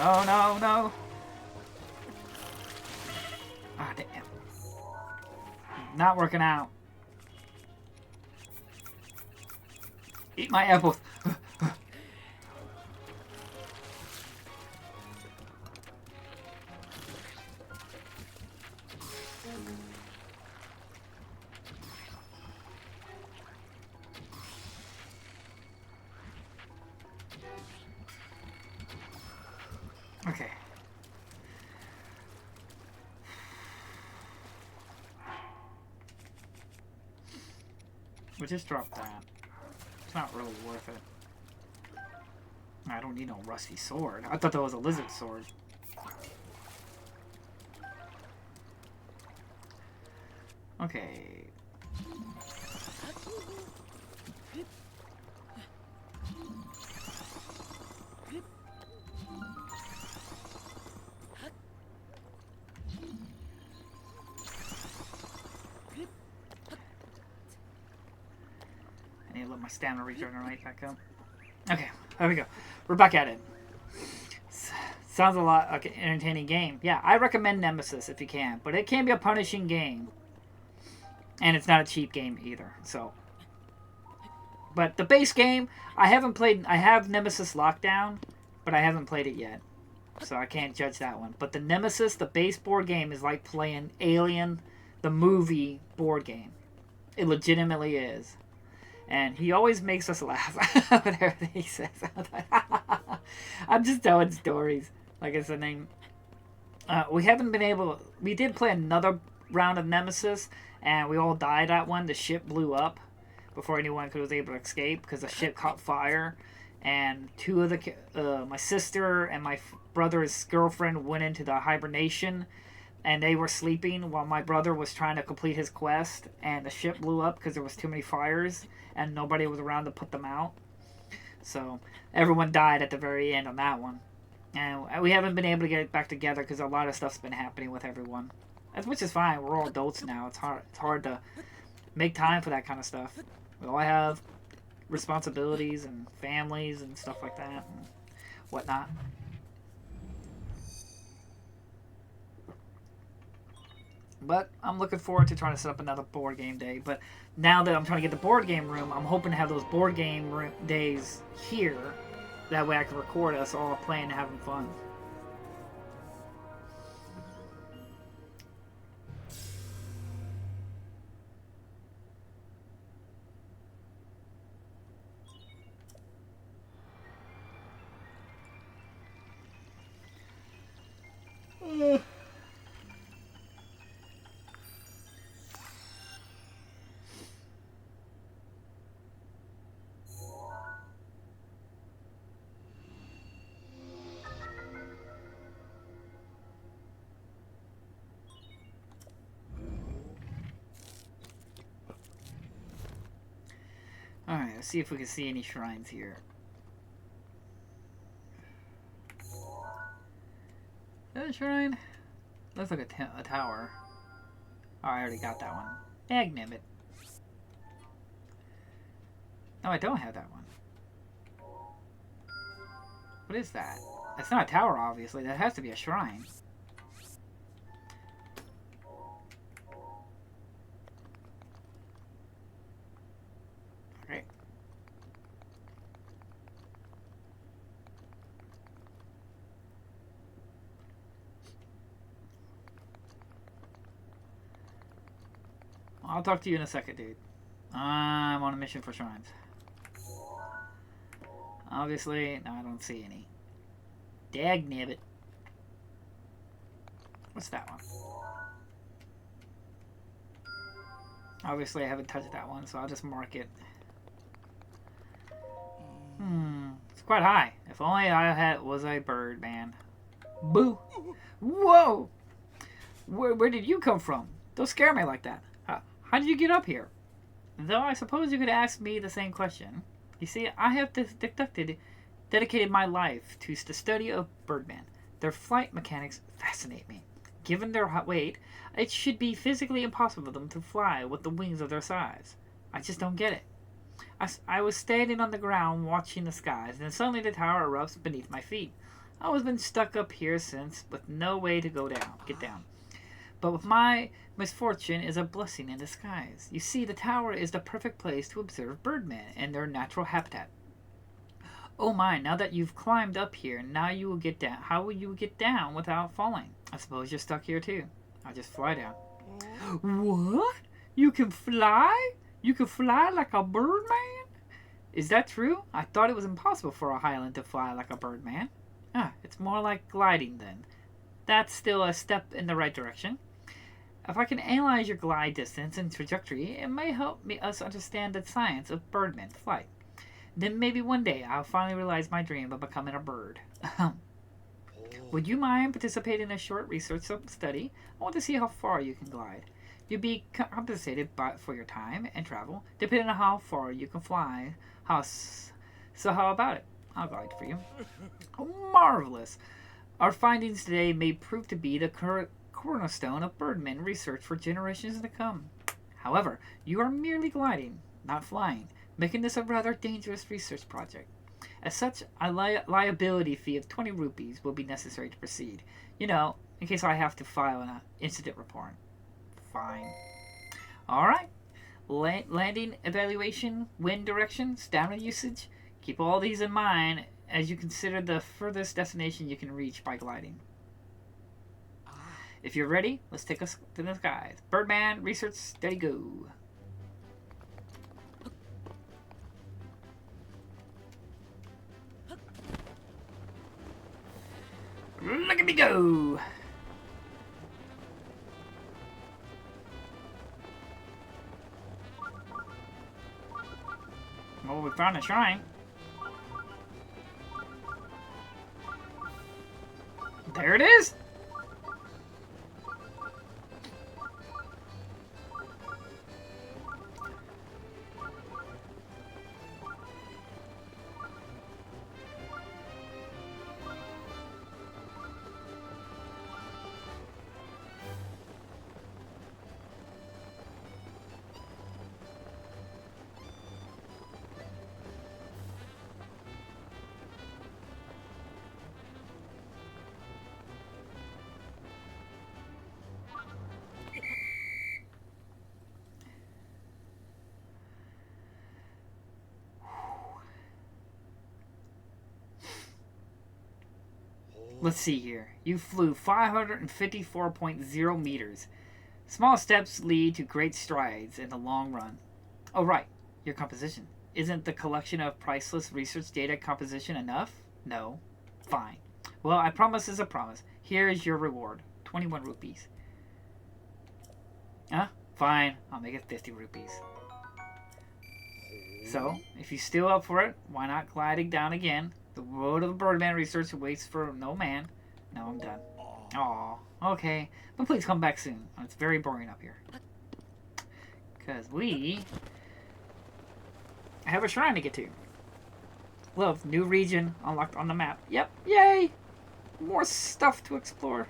Oh, no, no. Ah, damn. Not working out. Eat my apples. Okay. We'll just drop that. It's not really worth it. I don't need no rusty sword. I thought that was a lizard sword. Okay. I need to let my stamina regenerate back up. Okay, there we go. We're back at it. Sounds a lot like an entertaining game. Yeah, I recommend Nemesis if you can, but it can be a punishing game. And it's not a cheap game either, so. But the base game, I haven't played. I have Nemesis Lockdown, but I haven't played it yet. So I can't judge that one. But the Nemesis, the base board game, is like playing Alien, the movie board game. It legitimately is. And he always makes us laugh with everything he says. I'm just telling stories. Like I said, we haven't been able... We did play another round of Nemesis, and we all died at one. The ship blew up before anyone was able to escape because the ship caught fire. And two of the... my sister and my brother's girlfriend went into the hibernation, and they were sleeping while my brother was trying to complete his quest, and the ship blew up because there was too many fires, and nobody was around to put them out. So everyone died at the very end on that one. And we haven't been able to get back together because a lot of stuff's been happening with everyone. Which is fine. We're all adults now. It's hard to make time for that kind of stuff. We all have responsibilities and families and stuff like that and whatnot. But I'm looking forward to trying to set up another board game day. But now that I'm trying to get the board game room, I'm hoping to have those board game days here. That way I can record us all playing and having fun. Alright, let's see if we can see any shrines here. Is that a shrine? Looks like a tower. Oh, I already got that one. Dagnabbit. No, I don't have that one. What is that? That's not a tower, obviously. That has to be a shrine. I'll talk to you in a second, dude. I'm on a mission for shrines. Obviously, no, I don't see any. Dagnabbit. What's that one? Obviously, I haven't touched that one, so I'll just mark it. It's quite high. If only I was a bird, man. Boo! Whoa! Where did you come from? Don't scare me like that. How did you get up here? Though I suppose you could ask me the same question. You see, I have dedicated my life to the study of birdmen. Their flight mechanics fascinate me. Given their weight, it should be physically impossible for them to fly with the wings of their size. I just don't get it. I was standing on the ground watching the skies, and suddenly the tower erupts beneath my feet. I was been stuck up here since, with no way to get down. But with my misfortune is a blessing in disguise. You see, the tower is the perfect place to observe birdmen in their natural habitat. Oh my, now that you've climbed up here, now you will get down. How will you get down without falling? I suppose you're stuck here too. I'll just fly down. What? You can fly? You can fly like a birdman? Is that true? I thought it was impossible for a Highland to fly like a birdman. It's more like gliding then. That's still a step in the right direction. If I can analyze your glide distance and trajectory, it may help us understand the science of birdman flight. Then maybe one day I'll finally realize my dream of becoming a bird. Would you mind participating in a short research study? I want to see how far you can glide. You'll be compensated for your time and travel, depending on how far you can fly. So how about it? I'll glide for you. Marvelous! Our findings today may prove to be the cornerstone of birdman research for generations to come. However, you are merely gliding, not flying, making this a rather dangerous research project. As such, a liability fee of 20 rupees will be necessary to proceed. You know, in case I have to file an incident report. Fine. Alright. Landing evaluation, wind direction, stamina usage. Keep all these in mind as you consider the furthest destination you can reach by gliding. If you're ready, let's take us to the skies. Birdman, research, steady, go. Look at me go! Well, we found a shrine. There it is! Let's see here. You flew 554.0 meters. Small steps lead to great strides in the long run. Oh, right. Your composition. Isn't the collection of priceless research data composition enough? No. Fine. Well, I promise is a promise. Here is your reward. 21 rupees. Huh? Fine. I'll make it 50 rupees. So, if you're still up for it, why not gliding down again? The road of the Birdman research waits for no man. No, I'm done. Aw, okay. But please come back soon. It's very boring up here. Because we have a shrine to get to. Love, new region unlocked on the map. Yep, yay! More stuff to explore.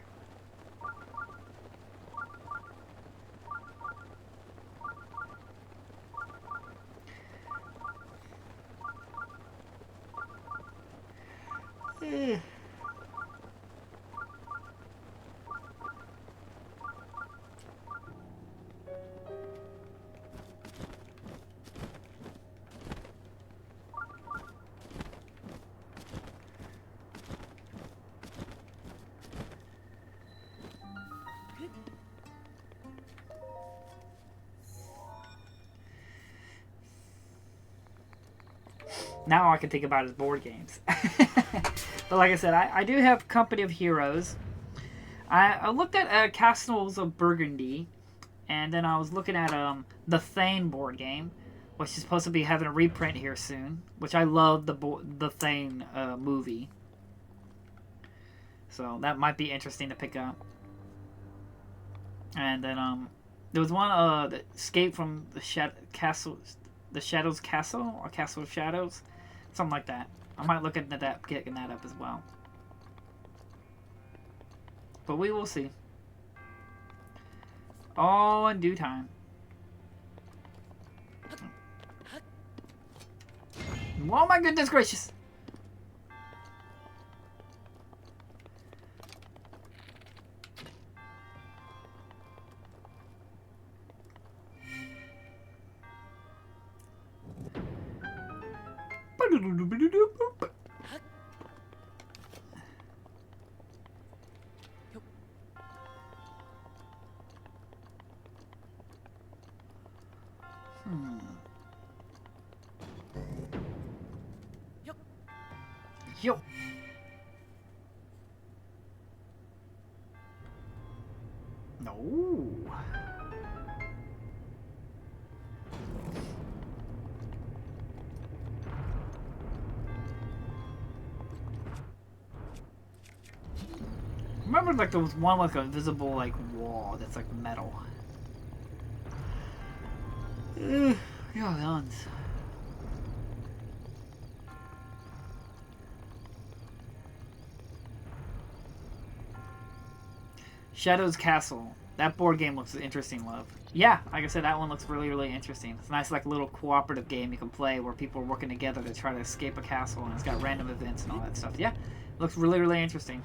Now I can think about his board games. But like I said, I do have Company of Heroes. I looked at Castles of Burgundy, and then I was looking at the Thane board game, which is supposed to be having a reprint here soon. Which I love the Thane movie, so that might be interesting to pick up. And then there was one that Escape from the Shadows Castle, or Castle of Shadows, something like that. I might look into that, getting that up as well. But we will see. All in due time. Oh my goodness gracious! Yo. No. Remember, like, there was one with like, a invisible, like, wall that's like metal. Yeah, guns. Shadow's Castle. That board game looks interesting, love. Yeah, like I said, that one looks really, really interesting. It's a nice, like, little cooperative game you can play where people are working together to try to escape a castle, and it's got random events and all that stuff. Yeah, it looks really, really interesting.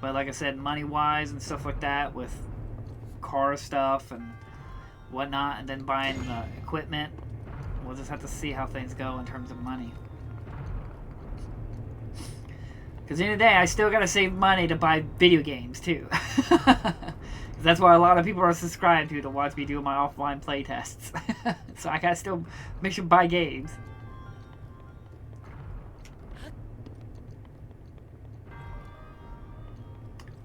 But like I said, money-wise and stuff like that, with car stuff and whatnot, and then buying the equipment, we'll just have to see how things go in terms of money. Because at the end of the day, I still gotta save money to buy video games, too. That's why a lot of people are subscribed to watch me do my offline playtests. So I gotta still make sure to buy games.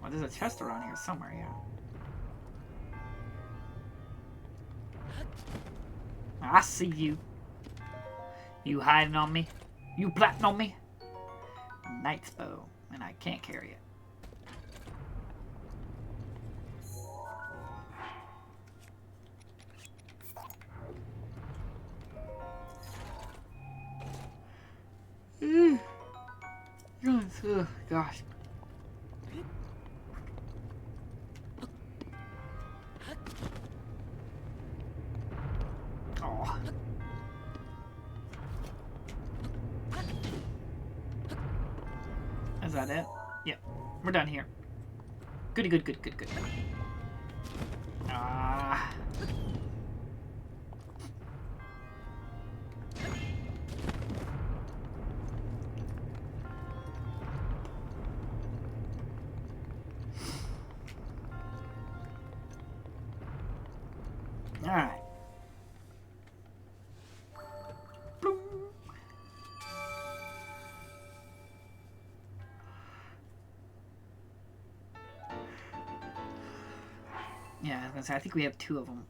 Well, there's a chest around here somewhere, yeah. I see you. You hiding on me? You plotting on me? Knight's bow, and I can't carry it. Oh, gosh. Oh. Is that it? Yep. We're done here. Goody, good, good, good, good. Ah. Alright. Yeah, I was gonna say, I think we have 2 of them.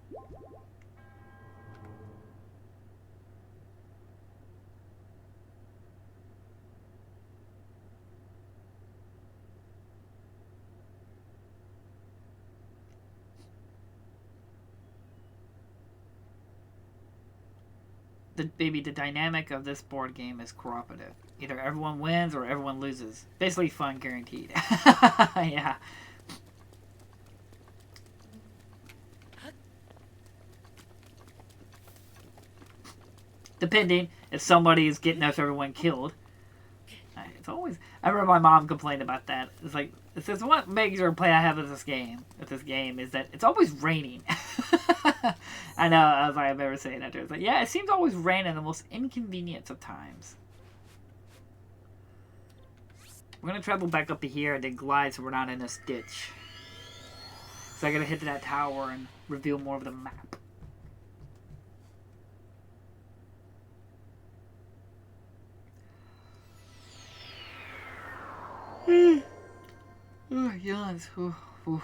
The dynamic of this board game is cooperative. Either everyone wins or everyone loses. Basically fun guaranteed. Yeah. Depending if somebody is getting everyone killed. It's always. I remember my mom complained about that. It's like, it says what major play I have with this game. Is that it's always raining. I know. I was like, I remember saying that to her. It's like, yeah, it seems always raining the most inconvenience of times. We're gonna travel back up to here and then glide so we're not in this ditch. So I gotta hit that tower and reveal more of the map. Oh, yawns. Ooh.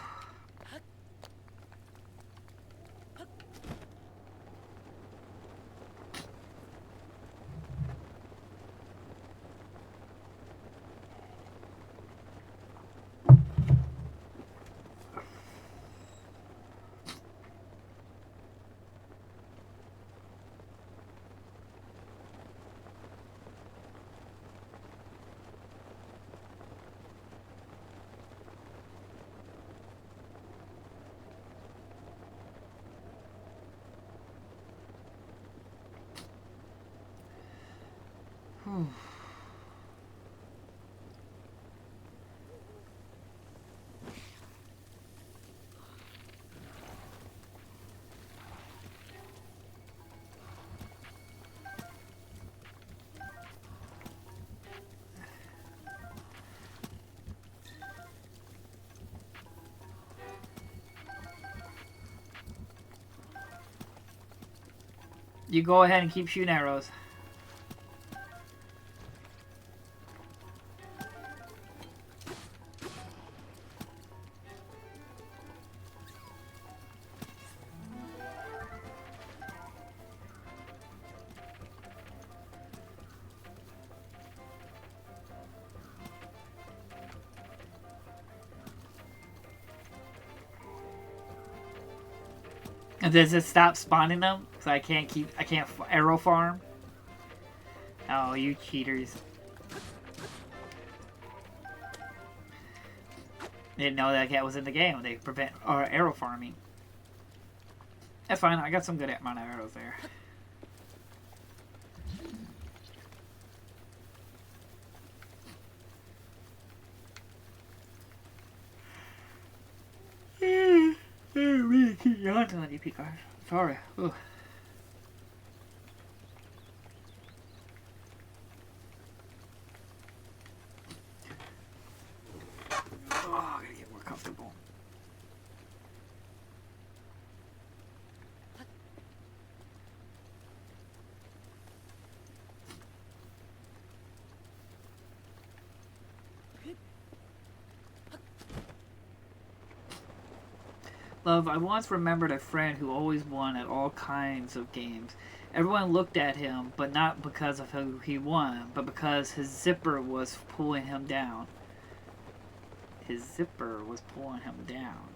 You go ahead and keep shooting arrows. And does it stop spawning them? So I can't arrow farm? Oh, you cheaters. Didn't know that cat was in the game. They prevent arrow farming. That's fine. I got some good amount of arrows there. I really keep yawning on you, Picard. Sorry. Ugh. Oh, I gotta get more comfortable. of I once remembered a friend who always won at all kinds of games. Everyone looked at him, but not because of who he won, but because his zipper was pulling him down. His zipper was pulling him down.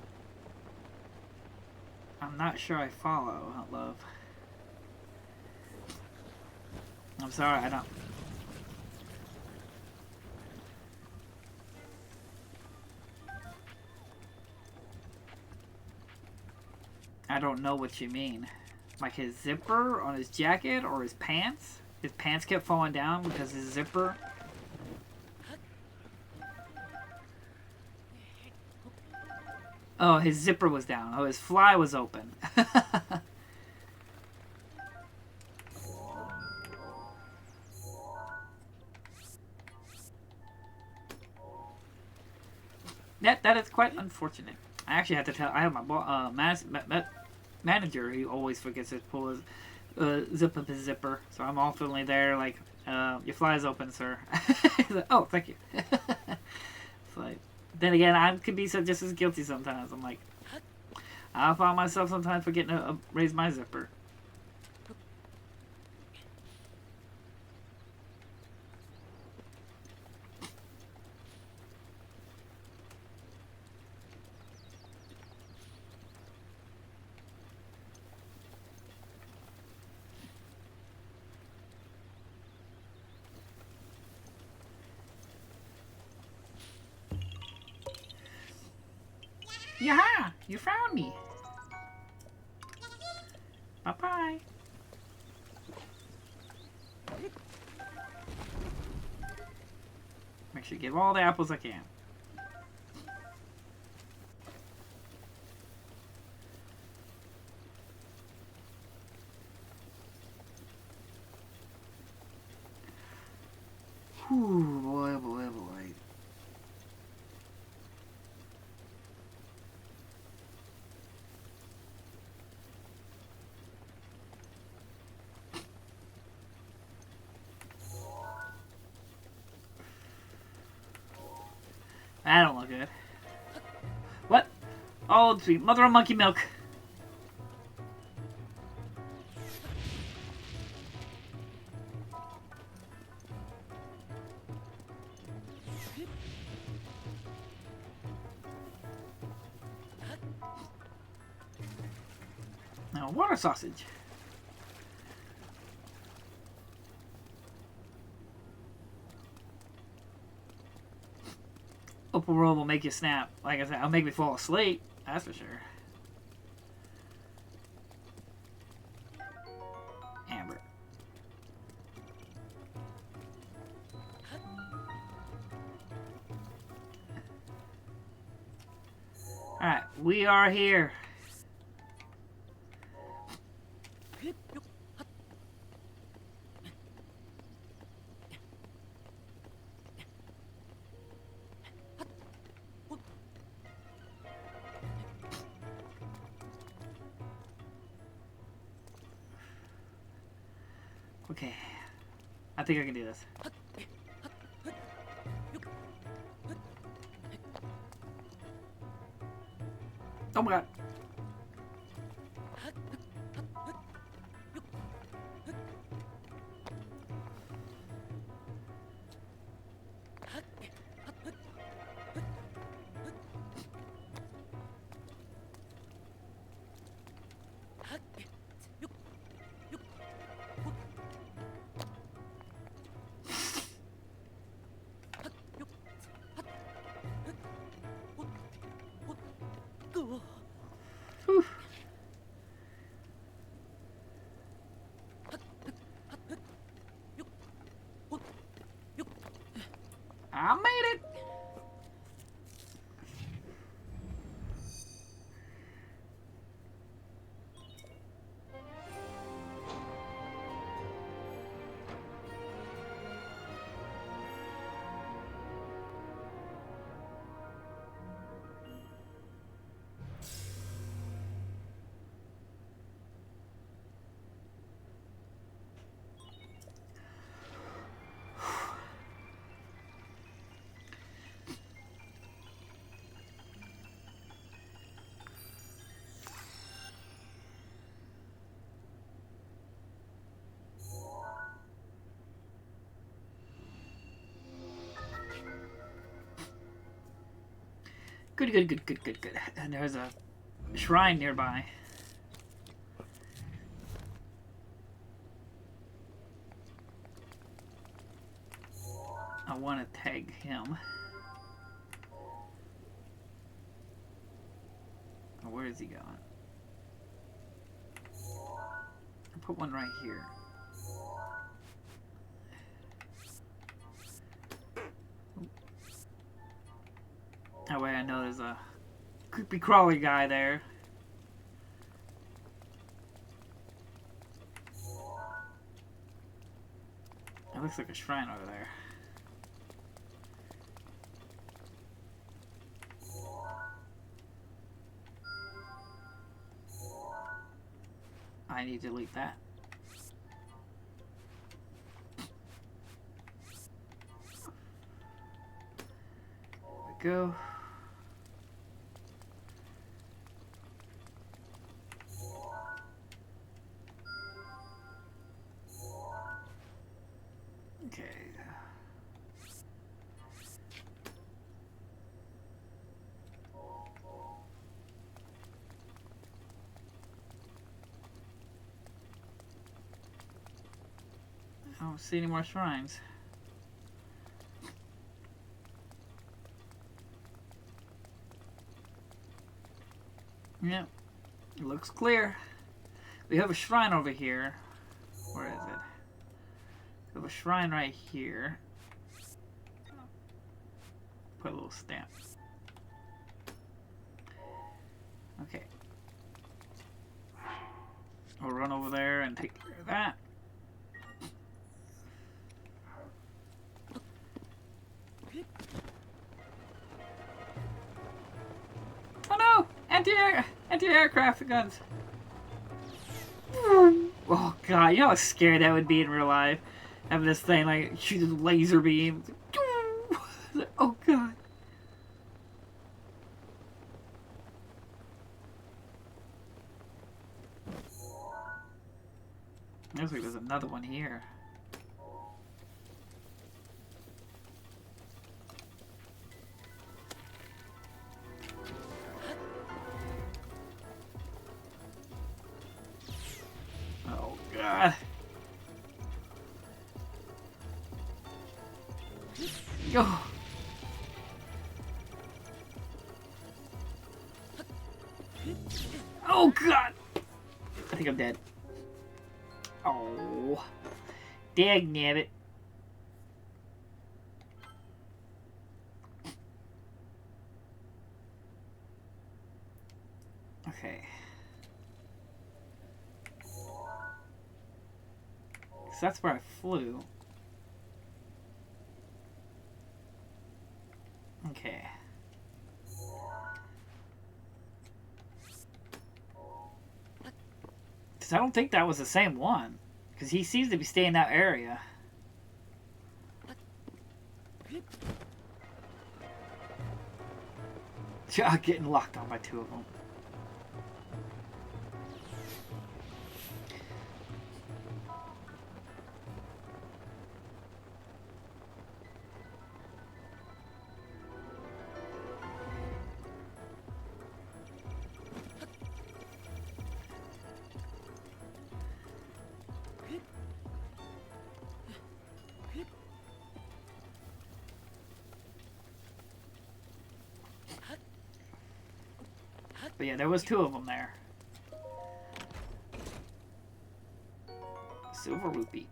I'm not sure I follow, love. I'm sorry, I don't... I don't know what you mean. Like his zipper on his jacket or his pants? His pants kept falling down because his zipper... Oh, his zipper was down. Oh, his fly was open. That is quite unfortunate. I actually have to tell. I have my manager. He always forgets to pull his zip of his zipper. So I'm ultimately there like, your fly is open, sir. Like, oh, thank you. It's like, then again, I could be just as guilty sometimes. I'm like, I find myself sometimes forgetting to raise my zipper. Yaha! You found me! Bye-bye! Make sure you give all the apples I can. Whew, boy, boy, boy. That don't look good. What? Oh, sweet mother of monkey milk. Now, water sausage. Opal roll will make you snap. Like I said, it'll make me fall asleep. That's for sure. Amber. Alright, we are here. Okay. I think I can do this. Oh my god. Whew. I made it. Good, good, good, good, good, good. And there's a shrine nearby. I want to tag him. Where is he going? I'll put one right here. That way I know there's a creepy crawly guy there. It looks like a shrine over there. I need to delete that. There we go. Okay. I don't see any more shrines. Yep, it looks clear. We have a shrine over here. Where is it? We have a shrine right here. Put a little stamp. Okay. We'll run over there and take care of that. Oh no! Anti-aircraft guns! Oh god, you know how scary that would be in real life? Having this thing like shoot a laser beam. Oh god. Looks like there's another one here. Oh god. Go. Oh god. I think I'm dead. Oh. Dagnabbit. Okay. So that's where I flew. Okay. Because I don't think that was the same one. Because he seems to be staying in that area. Yeah, getting locked on by two of them. But yeah, there was two of them there. Silver rupee.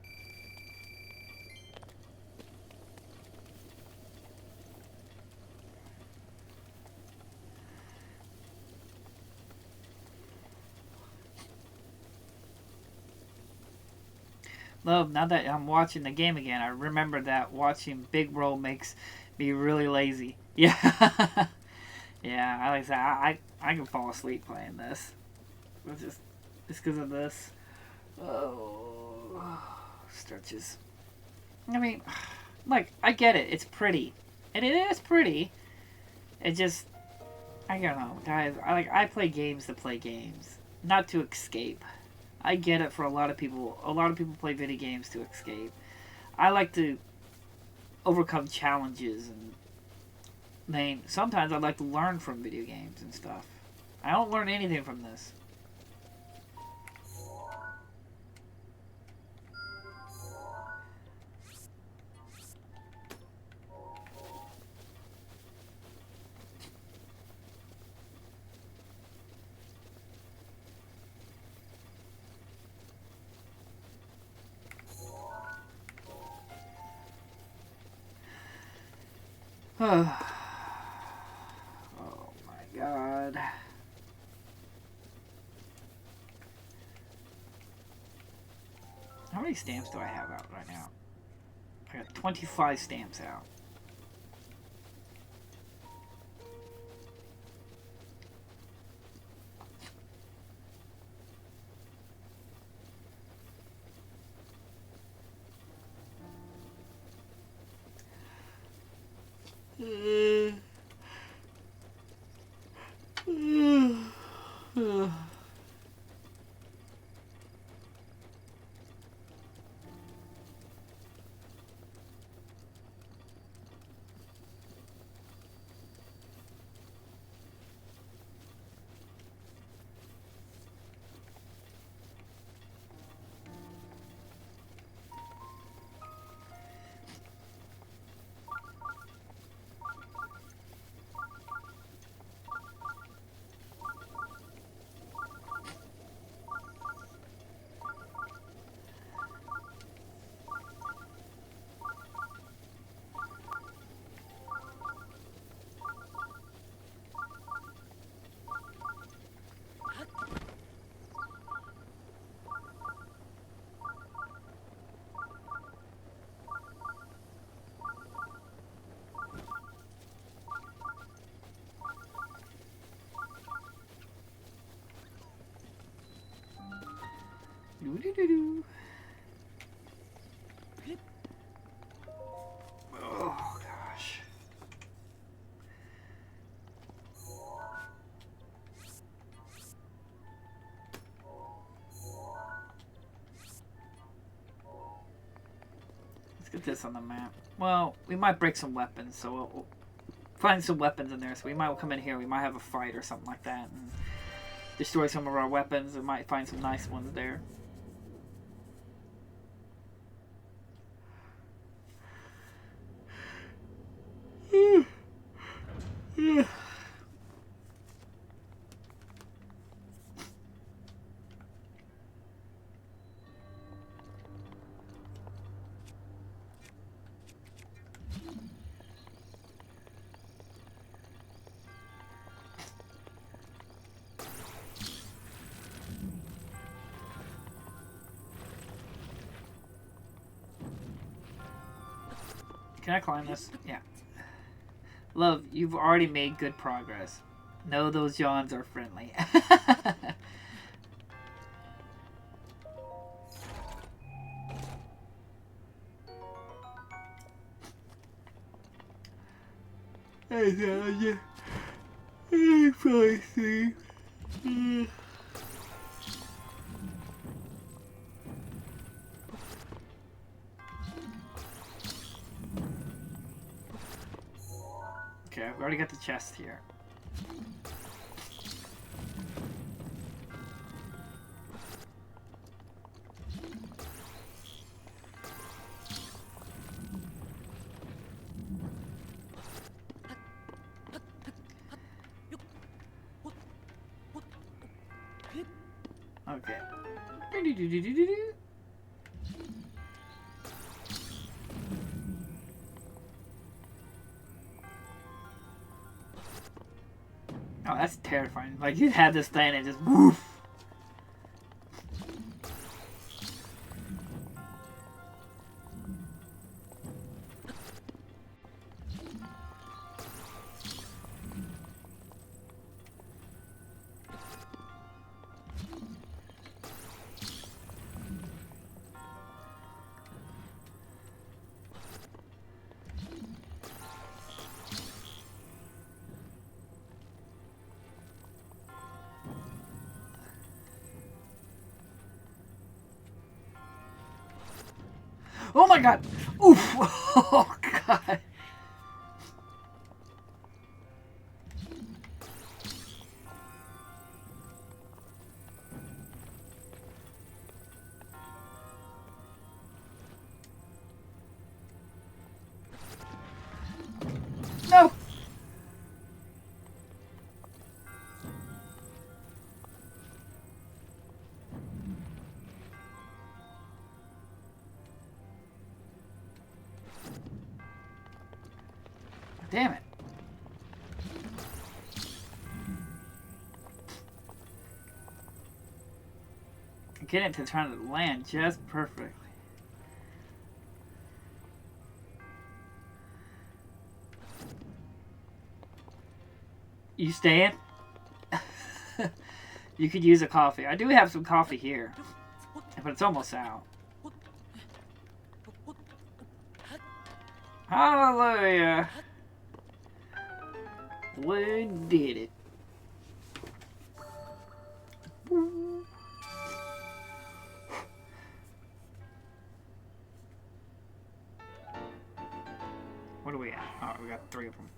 Love, now that I'm watching the game again, I remember that watching Big Bro makes me really lazy. Yeah. Yeah, like I said, I can fall asleep playing this. It's just because of this. Oh, stretches. I mean, like, I get it. It's pretty. And it is pretty. It just, I don't know, guys. I play games to play games, not to escape. I get it for a lot of people. A lot of people play video games to escape. I like to overcome challenges and I mean, sometimes I'd like to learn from video games and stuff. I don't learn anything from this. Oh my god. How many stamps do I have out right now? I got 25 stamps out. Doo-doo-doo-doo. Oh gosh. Let's get this on the map. Well, we might break some weapons, so we'll find some weapons in there. So we might come in here, we might have a fight or something like that, and destroy some of our weapons. We might find some nice ones there. Can I climb this? Yeah. Love, you've already made good progress. No, those yawns are friendly. Okay, I've already got the chest here. Okay. Oh, that's terrifying. Like, you had this thing and just woof. Oh my god! Oof! Oh god! Damn it. Get it to trying to land just perfectly. You staying? You could use a coffee. I do have some coffee here, but it's almost out. Hallelujah. We did it. What do we have? Oh, we got 3 of them.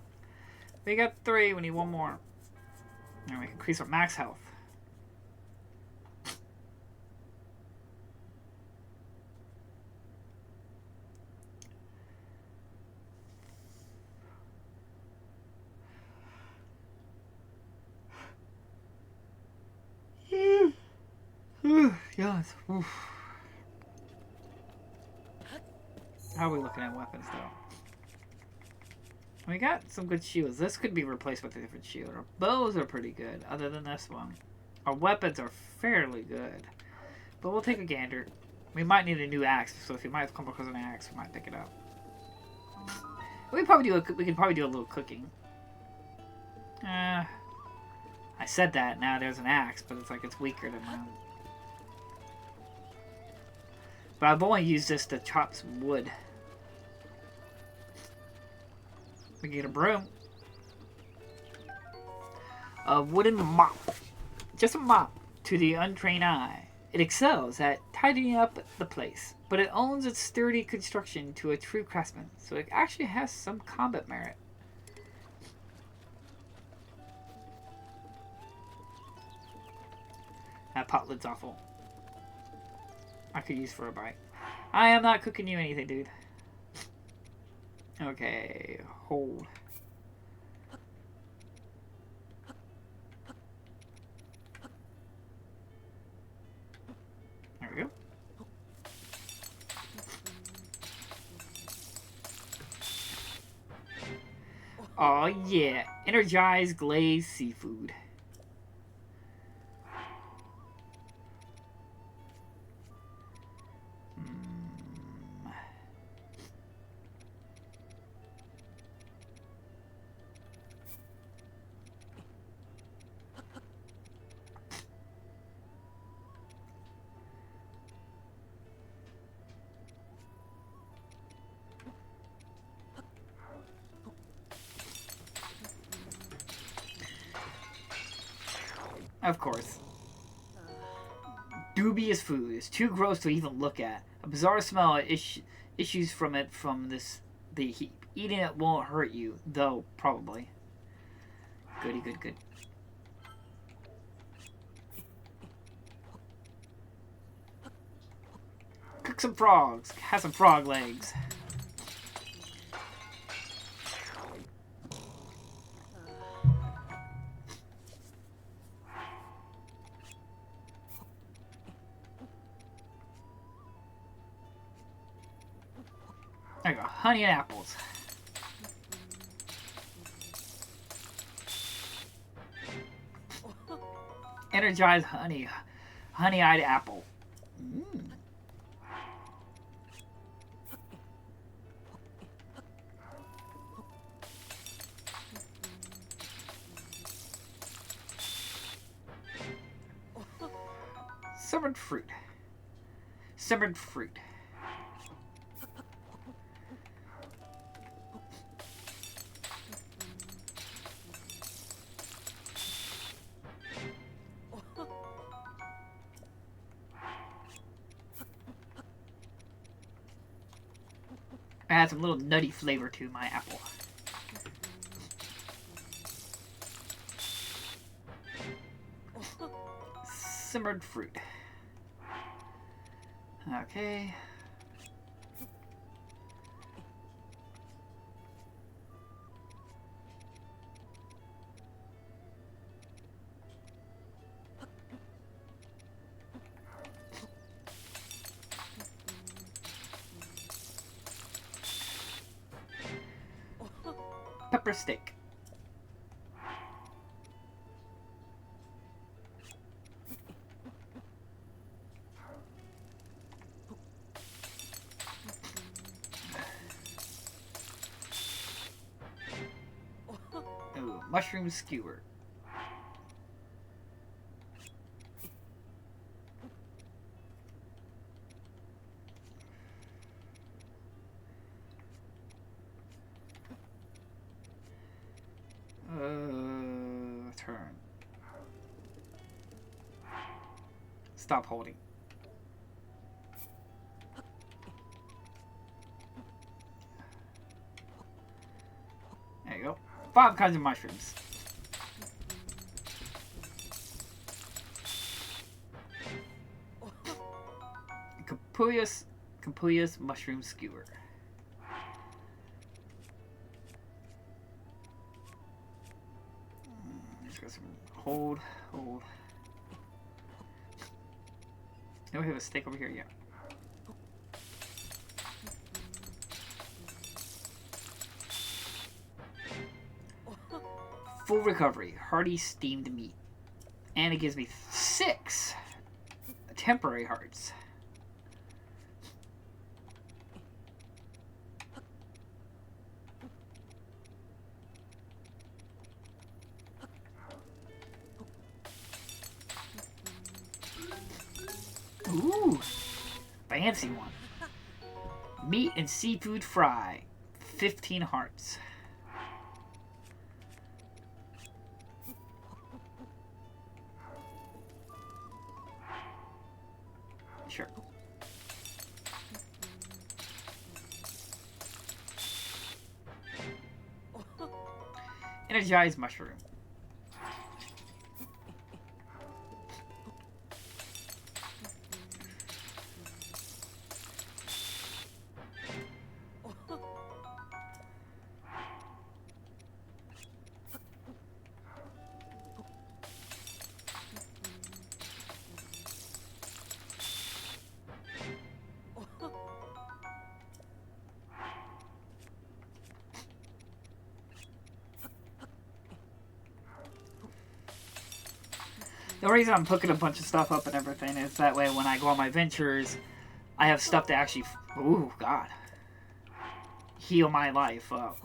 We got 3. We need 1 more. And we can increase our max health. Yes. Oof. How are we looking at weapons, though? We got some good shields. This could be replaced with a different shield. Our bows are pretty good, other than this one. Our weapons are fairly good. But we'll take a gander. We might need a new axe, so if you might come across an axe, we might pick it up. We could probably do a little cooking. I said that, now there's an axe, but it's like it's weaker than mine. But I've only used this to chop some wood. We get a broom. A wooden mop. Just a mop to the untrained eye. It excels at tidying up the place, but it owns its sturdy construction to a true craftsman, so it actually has some combat merit. That pot lid's awful. I could use for a bite. I am not cooking you anything, dude. Okay, hold. There we go. Oh yeah, energized glazed seafood. Of course. Dubious food. It's too gross to even look at. A bizarre smell issues from it from the heap. Eating it won't hurt you, though, probably. Goody, good, good. Cook some frogs. Have some frog legs. There you go, honey and apples. Energized honey-eyed apple. Mm. Simmered fruit. Simmered fruit. Add some little nutty flavor to my apple. Simmered fruit. Okay. pepper steak. Ooh, mushroom skewer. Turn. Stop holding. There you go. 5 kinds of mushrooms. Capulus mushroom skewer. Just got some hold. No, we have a steak over here, yeah. Full recovery, hearty steamed meat. And it gives me 6 temporary hearts. Ooh, fancy one. Meat and seafood fry, 15 hearts. Sure. Energized mushroom. The reason I'm hooking a bunch of stuff up and everything is that way when I go on my ventures, I have stuff to actually, ooh, God, heal my life up.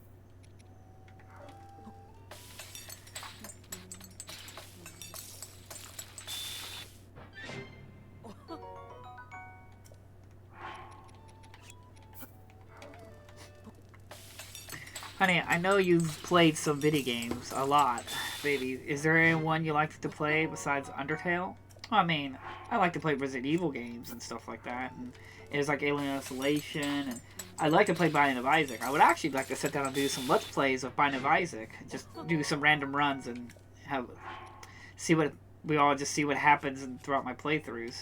Honey, I know you've played some video games a lot, baby. Is there anyone you like to play besides Undertale? I mean, I like to play Resident Evil games and stuff like that. And it's like Alien Isolation, and I'd like to play Binding of Isaac. I would actually like to sit down and do some Let's Plays of Binding of Isaac. Just do some random runs and see what happens throughout my playthroughs.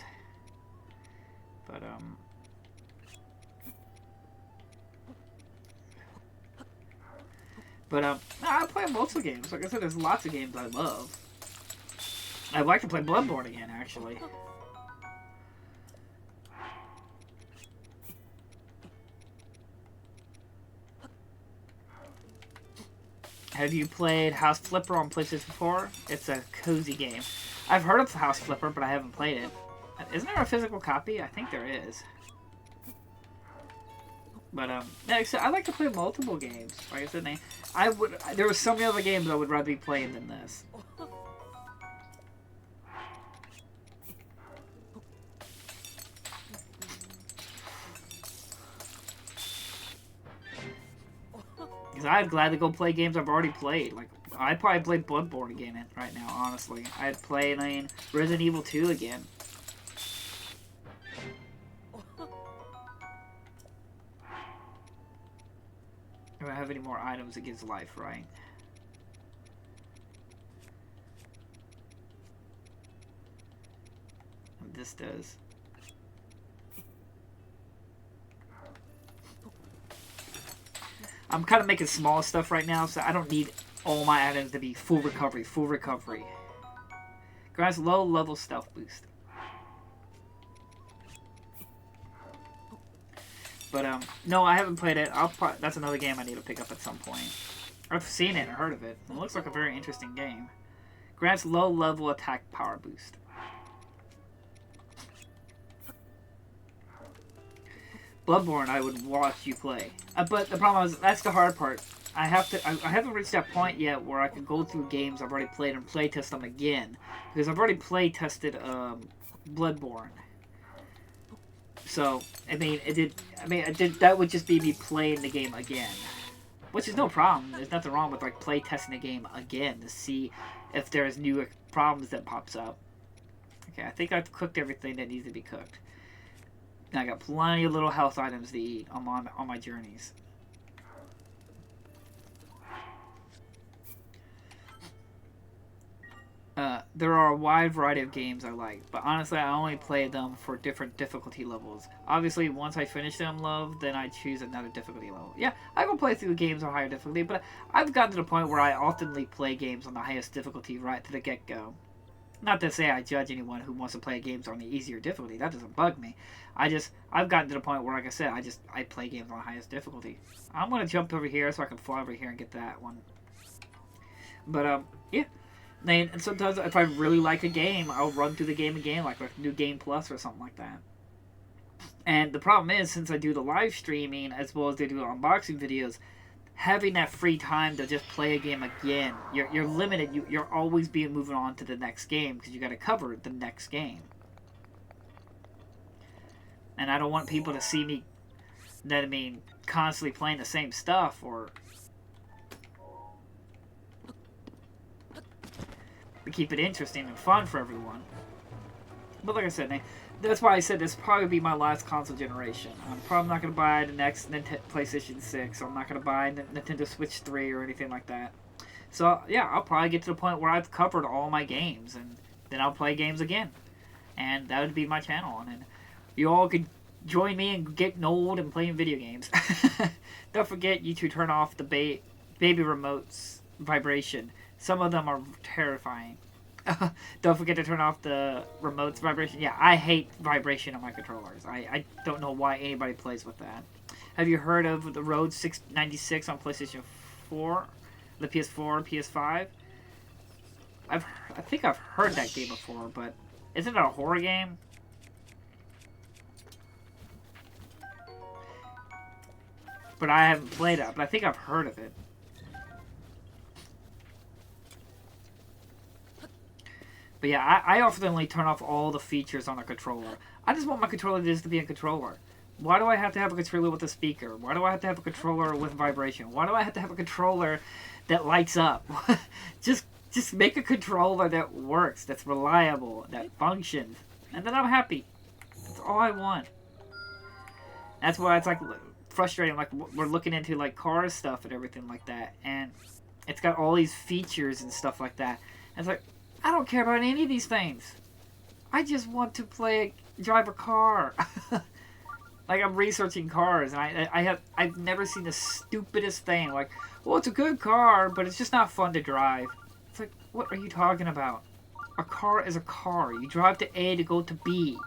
But I play most of the games. Like I said, there's lots of games I love. I'd like to play Bloodborne again, actually. Have you played House Flipper on PlayStation 4? It's a cozy game. I've heard of House Flipper, but I haven't played it. Isn't there a physical copy? I think there is. But I like to play multiple games. Like I said, there were so many other games I would rather be playing than this. Because I'd gladly go play games I've already played. Like I'd probably play Bloodborne again right now. Honestly, I'd play Resident Evil 2 again. I don't have any more items that gives life, right? And this does. I'm kind of making small stuff right now, so I don't need all my items to be full recovery, full recovery. Grants low level stealth boost. But no, I haven't played it. That's another game I need to pick up at some point. I've seen it and heard of it. It looks like a very interesting game. Grants low-level attack power boost. Bloodborne, I would watch you play. But the problem is, that's the hard part. I haven't reached that point yet where I can go through games I've already played and play test them again. Because I've already play tested Bloodborne. So, that would just be me playing the game again. Which is no problem. There's nothing wrong with like play testing the game again to see if there's new problems that pops up. Okay, I think I've cooked everything that needs to be cooked. And I got plenty of little health items to eat on my journeys. There are a wide variety of games I like, but honestly I only play them for different difficulty levels. Obviously, once I finish them, then I choose another difficulty level. Yeah, I can play through games on higher difficulty, but I've gotten to the point where I oftenly play games on the highest difficulty right to the get-go. Not to say I judge anyone who wants to play games on the easier difficulty. That doesn't bug me. I've gotten to the point where, like I said, I play games on the highest difficulty. I'm going to jump over here so I can fly over here and get that one. But, yeah. And sometimes if I really like a game, I'll run through the game again, like New Game Plus or something like that. And the problem is, since I do the live streaming as well as they do the unboxing videos, having that free time to just play a game again, you're limited. You're always being moving on to the next game because you got to cover the next game. And I don't want people to see me, constantly playing the same stuff or to keep it interesting and fun for everyone. But like I said, that's why I said this will probably be my last console generation. I'm probably not going to buy the next PlayStation 6. I'm not going to buy Nintendo Switch 3 or anything like that. So, yeah, I'll probably get to the point where I've covered all my games, and then I'll play games again. And that would be my channel. And then you all could join me in getting old and playing video games. Don't forget you to turn off the baby remote's vibration. Some of them are terrifying. Don't forget to turn off the remote's vibration. Yeah, I hate vibration on my controllers. I don't know why anybody plays with that. Have you heard of the Road 696 on PlayStation 4? The PS4, PS5? I think I've heard that game before, but isn't it a horror game? But I haven't played it, but I think I've heard of it. But yeah, I often turn off all the features on a controller. I just want my controller just to be a controller. Why do I have to have a controller with a speaker? Why do I have to have a controller with vibration? Why do I have to have a controller that lights up? just make a controller that works, that's reliable, that functions. And then I'm happy. That's all I want. That's why it's like frustrating. Like we're looking into like car stuff and everything like that. And it's got all these features and stuff like that. And it's like, I don't care about any of these things. I just want to drive a car. Like I'm researching cars, and I've never seen the stupidest thing. Like, well, it's a good car, but it's just not fun to drive. It's like, what are you talking about? A car is a car. You drive to A to go to B.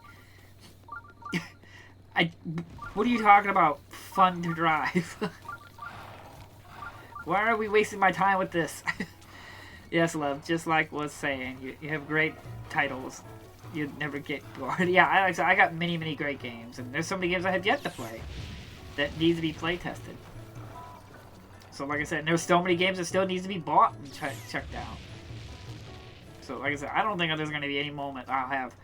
What are you talking about? Fun to drive. Why are we wasting my time with this? Yes, love, just like was saying, you have great titles. You'd never get bored. Yeah, I got many great games, and there's so many games I have yet to play that need to be play tested. So like I said, there's so many games that still needs to be bought and checked out. So like I said, I don't think there's going to be any moment I'll have.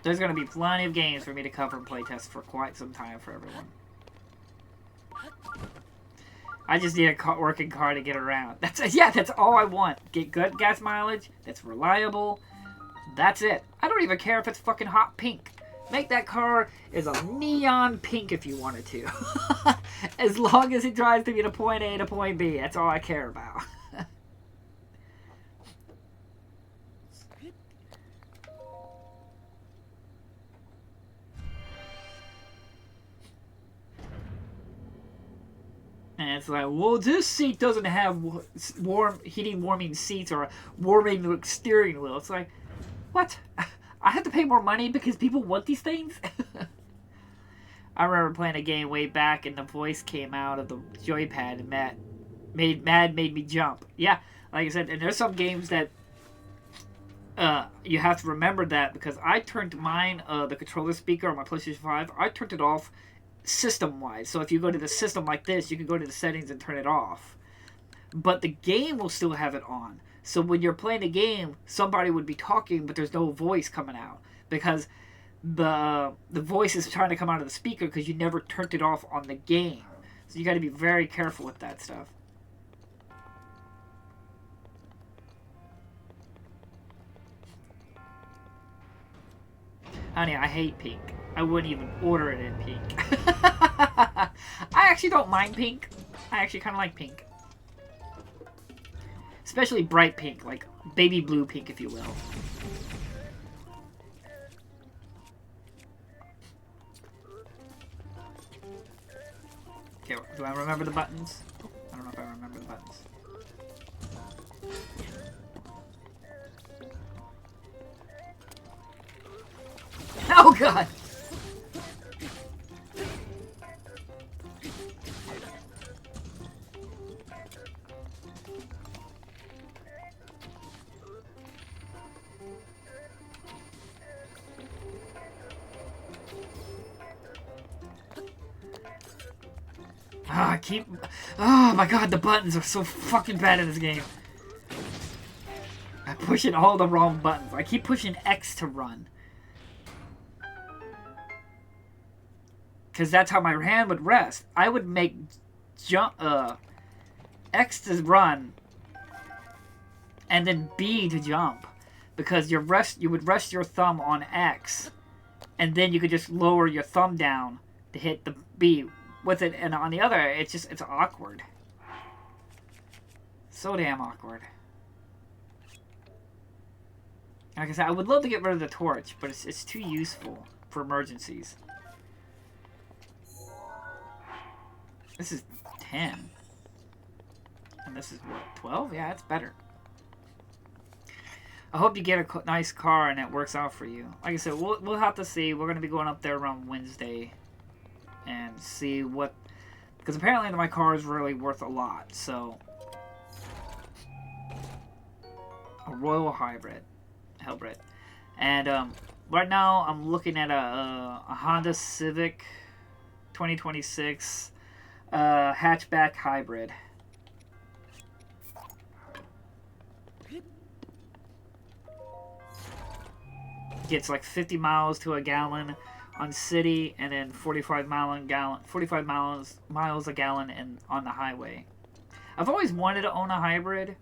There's going to be plenty of games for me to cover and play test for quite some time for everyone. I just need a working car to get around. That's all I want. Get good gas mileage. That's reliable. That's it. I don't even care if it's fucking hot pink. Make that car as a neon pink if you wanted to. As long as it drives to me to point A to point B. That's all I care about. And it's like, well, this seat doesn't have warming seats or a warming steering wheel. It's like, what? I have to pay more money because people want these things? I remember playing a game way back, and the voice came out of the joypad, and made me jump. Yeah, like I said, and there's some games that you have to remember that, because I turned mine, the controller speaker on my PlayStation 5, I turned it off system-wide. So if you go to the system like this, you can go to the settings and turn it off. But the game will still have it on. So when you're playing a game, somebody would be talking, but there's no voice coming out, because the voice is trying to come out of the speaker because you never turned it off on the game. So you got to be very careful with that stuff. Honey, I hate pink. I wouldn't even order it in pink. I actually don't mind pink. I actually kind of like pink. Especially bright pink, like baby blue pink, if you will. Okay, do I remember the buttons? I don't know if I remember the buttons. Oh god! Oh my god, the buttons are so fucking bad in this game. I'm pushing all the wrong buttons. I keep pushing X to run. Because that's how my hand would rest. I would make X to run, and then B to jump. Because you would rest your thumb on X, and then you could just lower your thumb down to hit the B with it, and on the other, it's awkward. So damn awkward. Like I said, I would love to get rid of the torch, but it's too useful for emergencies. This is 10. And this is what, 12? Yeah, that's better. I hope you get a nice car and it works out for you. Like I said, we'll have to see. We're going to be going up there around Wednesday and see what... Because apparently my car is really worth a lot, so... A Royal Hybrid. Hellbred. And right now I'm looking at a Honda Civic 2026 hatchback hybrid. Gets like 50 miles to a gallon on city, and then 45 miles a gallon on the highway. I've always wanted to own a hybrid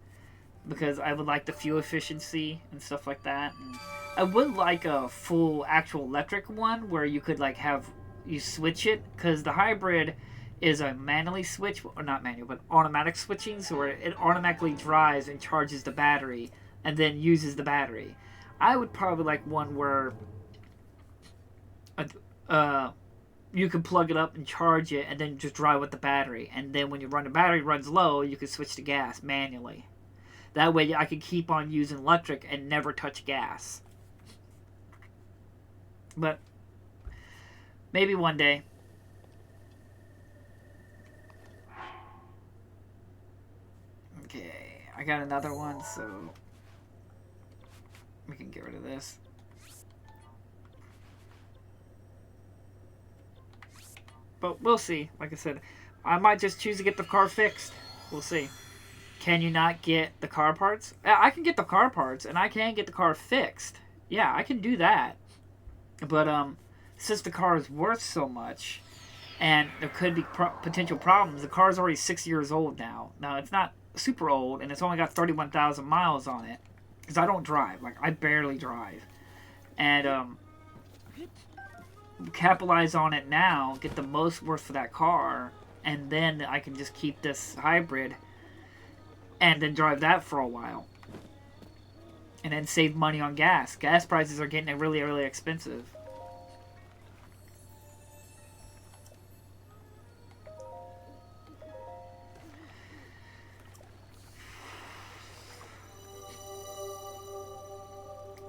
because I would like the fuel efficiency and stuff like that. And I would like a full actual electric one where you could like you switch it, because the hybrid is a manually switch, or not manual, but automatic switching, so where it automatically drives and charges the battery and then uses the battery. I would probably like one where you can plug it up and charge it and then just drive with the battery, and then when the battery runs low, you can switch to gas manually. That way I can keep on using electric and never touch gas. But maybe one day. Okay, I got another one, so we can get rid of this. But we'll see. Like I said, I might just choose to get the car fixed. We'll see. Can you not get the car parts? I can get the car parts, and I can get the car fixed. Yeah, I can do that. But since the car is worth so much, and there could be potential problems, the car is already 6 years old now. Now, it's not super old, and it's only got 31,000 miles on it. Because I don't drive. Like, I barely drive. And capitalize on it now, get the most worth for that car, and then I can just keep this hybrid and then drive that for a while. And then save money on gas. Gas prices are getting really, really expensive.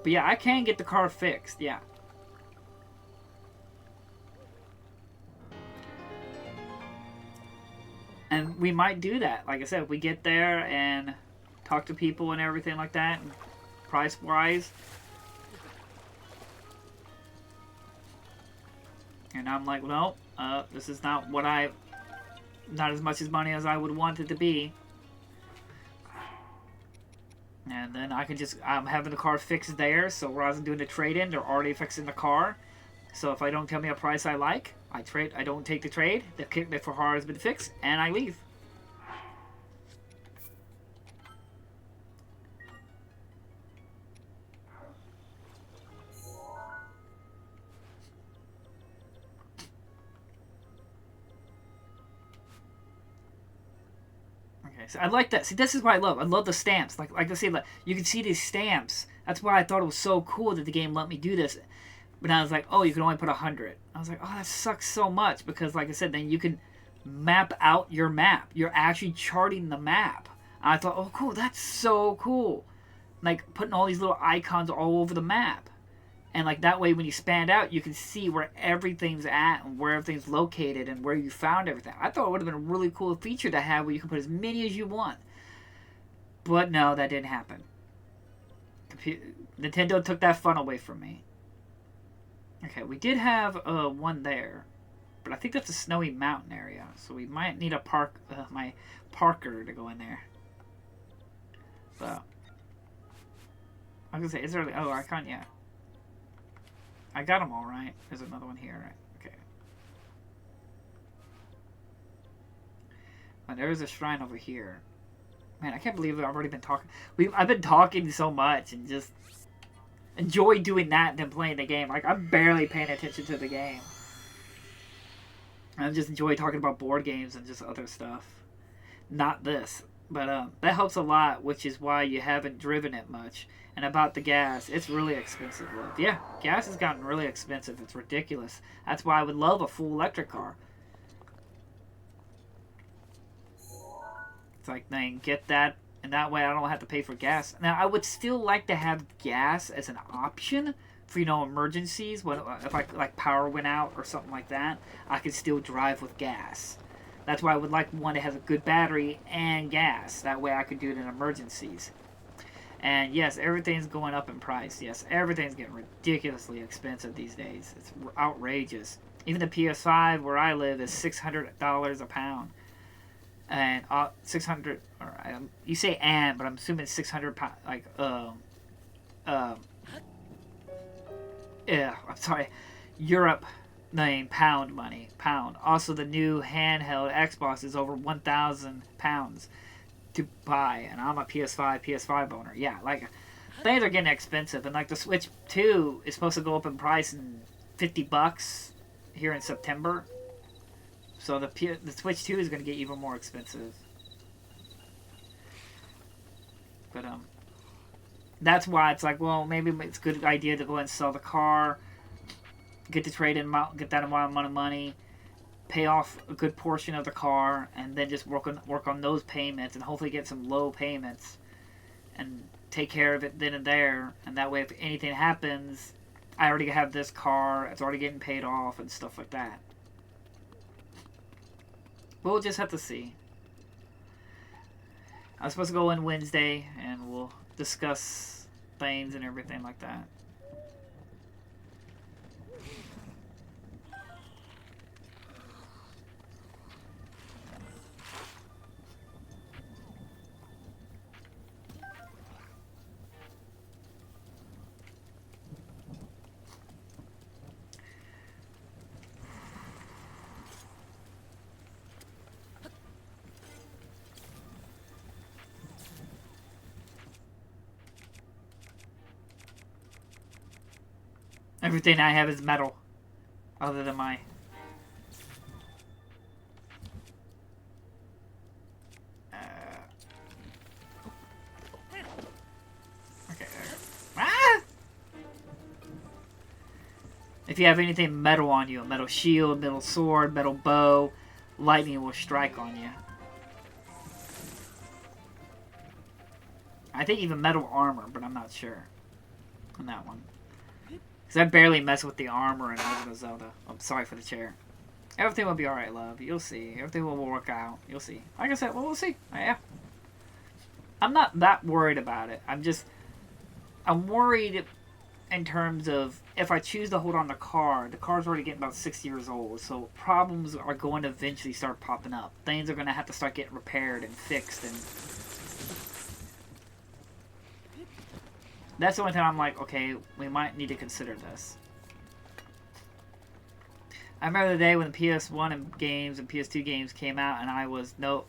But yeah, I can get the car fixed, yeah. And we might do that. Like I said, if we get there and talk to people and everything like that, and price-wise. And I'm like, well, this is not what not as much as money as I would want it to be. And then I can just, I'm having the car fixed there, so rather than doing the trade-in, they're already fixing the car. So if I don't tell me a price I like, I don't take the trade, the car has been fixed, and I leave. So I like that. See, this is what I love. I love the stamps. Like I say, like, you can see these stamps. That's why I thought it was so cool that the game let me do this. But I was like, oh, you can only put 100. I was like, oh, that sucks so much. Because, like I said, then you can map out your map. You're actually charting the map. And I thought, oh, cool. That's so cool. Like, putting all these little icons all over the map. And, like, that way when you span out, you can see where everything's at and where everything's located and where you found everything. I thought it would have been a really cool feature to have where you can put as many as you want. But no, that didn't happen. Nintendo took that fun away from me. Okay, we did have one there. But I think that's a snowy mountain area. So we might need a my Parker to go in there. So, I was going to say, is there... Oh, I can't yet. I got them all right. There's another one here. Right? Okay. And there's a shrine over here. Man, I can't believe I've already been talking. I've been talking so much and just enjoy doing that than playing the game. Like, I'm barely paying attention to the game. I just enjoy talking about board games and just other stuff. Not this. But that helps a lot, which is why you haven't driven it much. And about the gas, it's really expensive. Yeah, gas has gotten really expensive. It's ridiculous. That's why I would love a full electric car. It's like, then get that, and that way I don't have to pay for gas. Now, I would still like to have gas as an option for, you know, emergencies. If like power went out or something like that, I could still drive with gas. That's why I would like one that has a good battery and gas. That way I could do it in emergencies. And yes, everything's going up in price. Yes, everything's getting ridiculously expensive these days. It's outrageous. Even the PS5 where I live is $600 a pound. And 600, or you say and, but I'm assuming it's 600 pound, like, yeah, I'm sorry, Europe name pound money, pound. Also, the new handheld Xbox is over 1,000 pounds to buy, and I'm a PS5 owner. Yeah, like, things are getting expensive, and like the Switch 2 is supposed to go up in price in $50 here in September. So the Switch 2 is going to get even more expensive. But that's why it's like, well, maybe it's a good idea to go ahead and sell the car, get the trade-in amount, get that amount of money, pay off a good portion of the car, and then just work on those payments, and hopefully get some low payments, and take care of it then and there. And that way, if anything happens, I already have this car, it's already getting paid off, and stuff like that. But we'll just have to see. I was supposed to go in Wednesday, and we'll discuss things and everything like that. Everything I have is metal, other than my... Okay. Ah! If you have anything metal on you, a metal shield, metal sword, metal bow, lightning will strike on you. I think even metal armor, but I'm not sure on that one. Because I barely mess with the armor in Legend of Zelda. I'm sorry for the chair. Everything will be alright, love. You'll see. Everything will work out. You'll see. Like I said, well, we'll see. Yeah. I'm not that worried about it. I'm worried in terms of if I choose to hold on the car's already getting about 6 years old, so problems are going to eventually start popping up. Things are going to have to start getting repaired and fixed, and that's the only time I'm like, okay, we might need to consider this. I remember the day when the PS1 and games and PS2 games came out, and I was no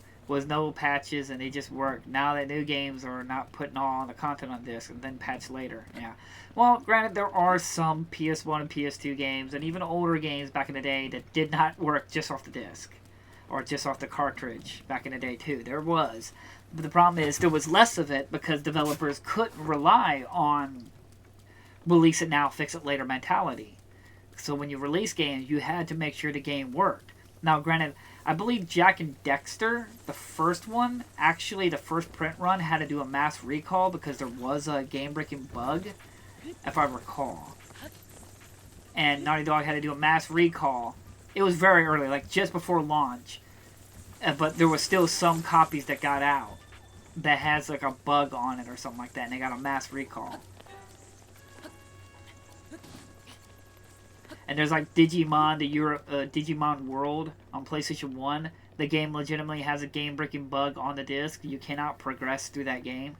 patches, and they just worked. Now that new games are not putting all the content on disc and then patch later. Yeah. Well, granted, there are some PS1 and PS2 games, and even older games back in the day that did not work just off the disc or just off the cartridge back in the day too. There was. But the problem is there was less of it because developers couldn't rely on release it now, fix it later mentality. So when you release games, you had to make sure the game worked. Now, granted, I believe Jack and Dexter, the first one, actually the first print run had to do a mass recall because there was a game-breaking bug, if I recall. And Naughty Dog had to do a mass recall. It was very early, like just before launch. But there was still some copies that got out that has like a bug on it or something like that, and they got a mass recall. And there's like Digimon, Digimon World on PlayStation 1. The game legitimately has a game-breaking bug on the disc. You cannot progress through that game.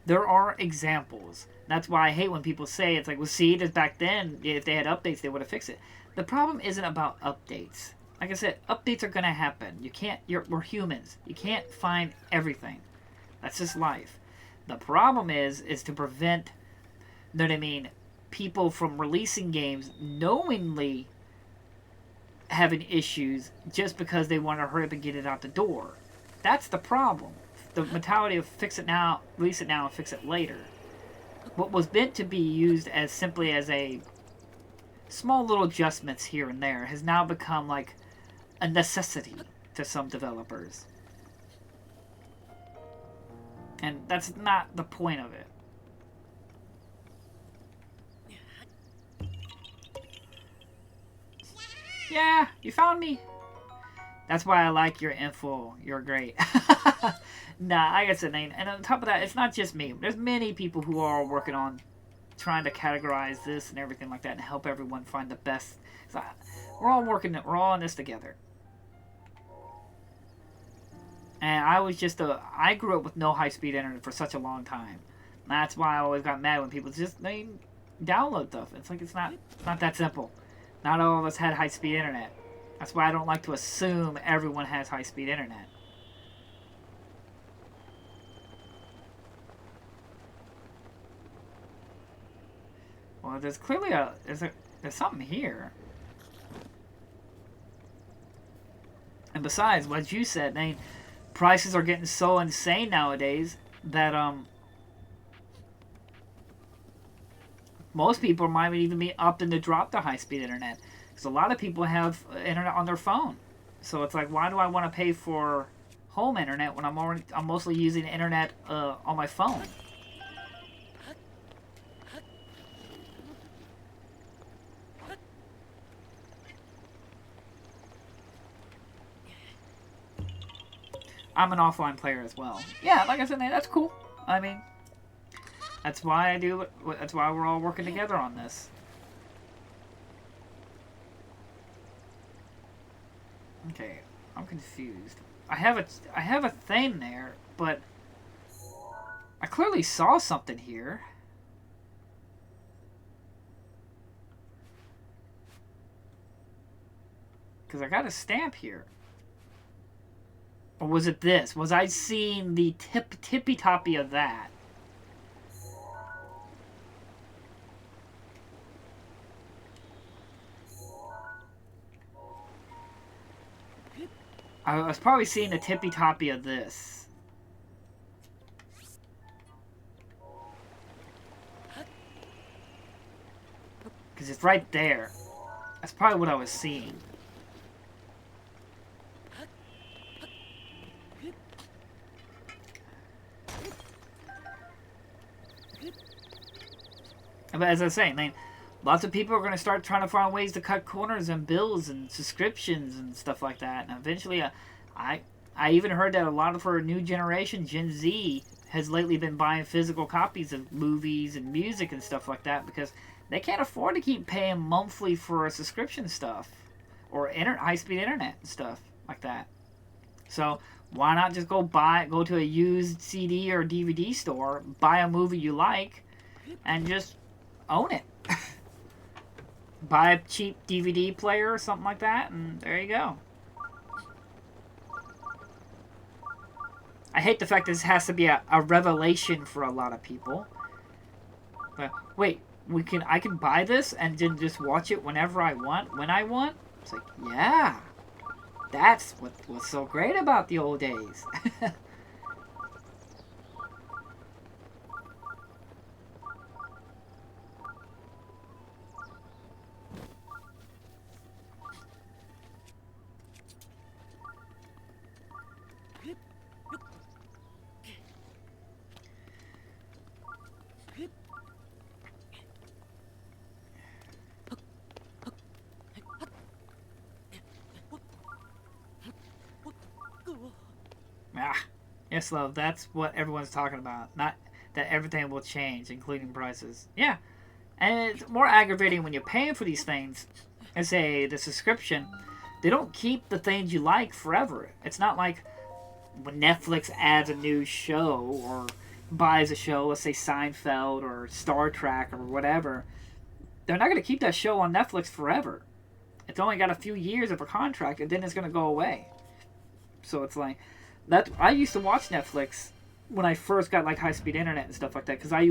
There are examples. That's why I hate when people say, it's like, well, see, just back then, if they had updates, they would have fixed it. The problem isn't about updates. Like I said, updates are going to happen. We're humans. You can't find everything. That's just life. The problem is to prevent, you know what I mean, people from releasing games knowingly having issues just because they want to hurry up and get it out the door. That's the problem. The mentality of fix it now, release it now, and fix it later. What was meant to be used as simply as a small little adjustments here and there has now become like a necessity to some developers. And that's not the point of it. Yeah, you found me. That's why I like your info. You're great. Nah, I guess it ain't. And on top of that, it's not just me. There's many people who are working on trying to categorize this and everything like that and help everyone find the best. So we're all in this together. And I grew up with no high-speed internet for such a long time. That's why I always got mad when people they download stuff. It's like it's not that simple. Not all of us had high-speed internet. That's why I don't like to assume everyone has high-speed internet. Well, there's clearly there's something here. And besides, what you said, prices are getting so insane nowadays that most people might even be opting to drop their high-speed internet. Because a lot of people have internet on their phone. So it's like, why do I want to pay for home internet when I'm mostly using internet on my phone? I'm an offline player as well. Yeah, like I said, that's cool. I mean, that's why I do it. That's why we're all working together on this. Okay, I'm confused. I have a thing there, but I clearly saw something here. Because I got a stamp here. Or was it this? Was I seeing the tippy-toppy of that? I was probably seeing the tippy-toppy of this. Because it's right there. That's probably what I was seeing. But as I was saying, lots of people are going to start trying to find ways to cut corners and bills and subscriptions and stuff like that. And eventually, I even heard that a lot of our new generation, Gen Z, has lately been buying physical copies of movies and music and stuff like that because they can't afford to keep paying monthly for subscription stuff or high-speed internet and stuff like that. So why not just go to a used CD or DVD store, buy a movie you like, and just own it. Buy a cheap DVD player or something like that, and there you go. I hate the fact this has to be a revelation for a lot of people. But wait, I can buy this and then just watch it whenever I want, when I want? It's like, yeah. That's what's so great about the old days. Yes, love, that's what everyone's talking about. Not that everything will change, including prices. Yeah, and it's more aggravating when you're paying for these things. And say the subscription, they don't keep the things you like forever. It's not like when Netflix adds a new show or buys a show, let's say Seinfeld or Star Trek or whatever. They're not going to keep that show on Netflix forever. It's only got a few years of a contract, and then it's going to go away. So it's like... I used to watch Netflix when I first got like high-speed internet and stuff like that because I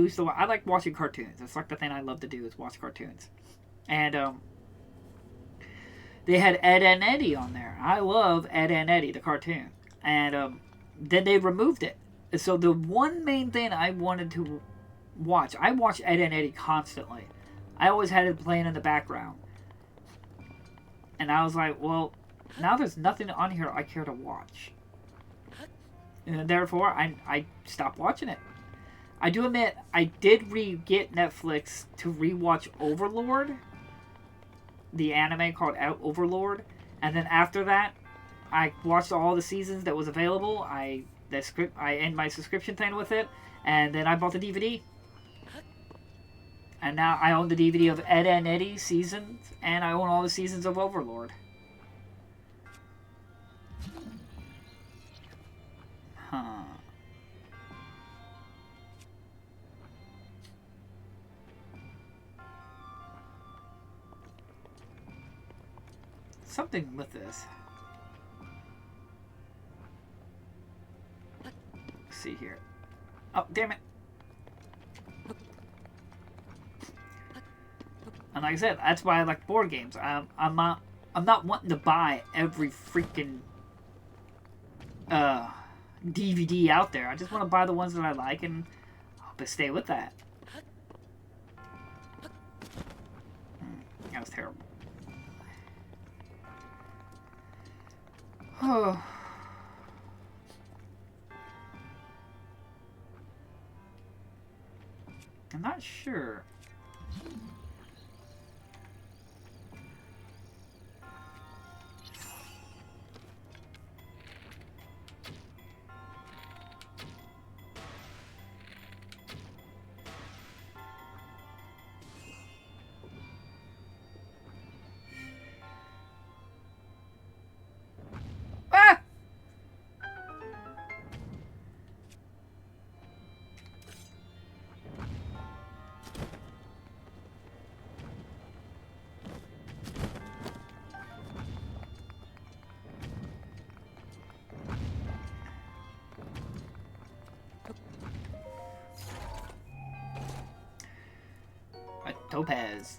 like watching cartoons. That's like the thing I love to do is watch cartoons. And they had Ed and Eddie on there. I love Ed and Eddie, the cartoon. And then they removed it. So the one main thing I wanted to watch, I watched Ed and Eddie constantly. I always had it playing in the background. And I was like, well, now there's nothing on here I care to watch. And therefore, I stopped watching it. I do admit, I did get Netflix to rewatch Overlord. The anime called Overlord. And then after that, I watched all the seasons that was available. I ended my subscription thing with it. And then I bought the DVD. And now I own the DVD of Ed and Eddie seasons. And I own all the seasons of Overlord. Huh. Something with this. Let's see here. Oh, damn it. And like I said, that's why I like board games. I'm not wanting to buy every freaking DVD out there. I just want to buy the ones that I like and hope I stay with that. That was terrible. Oh. I'm not sure. Topaz.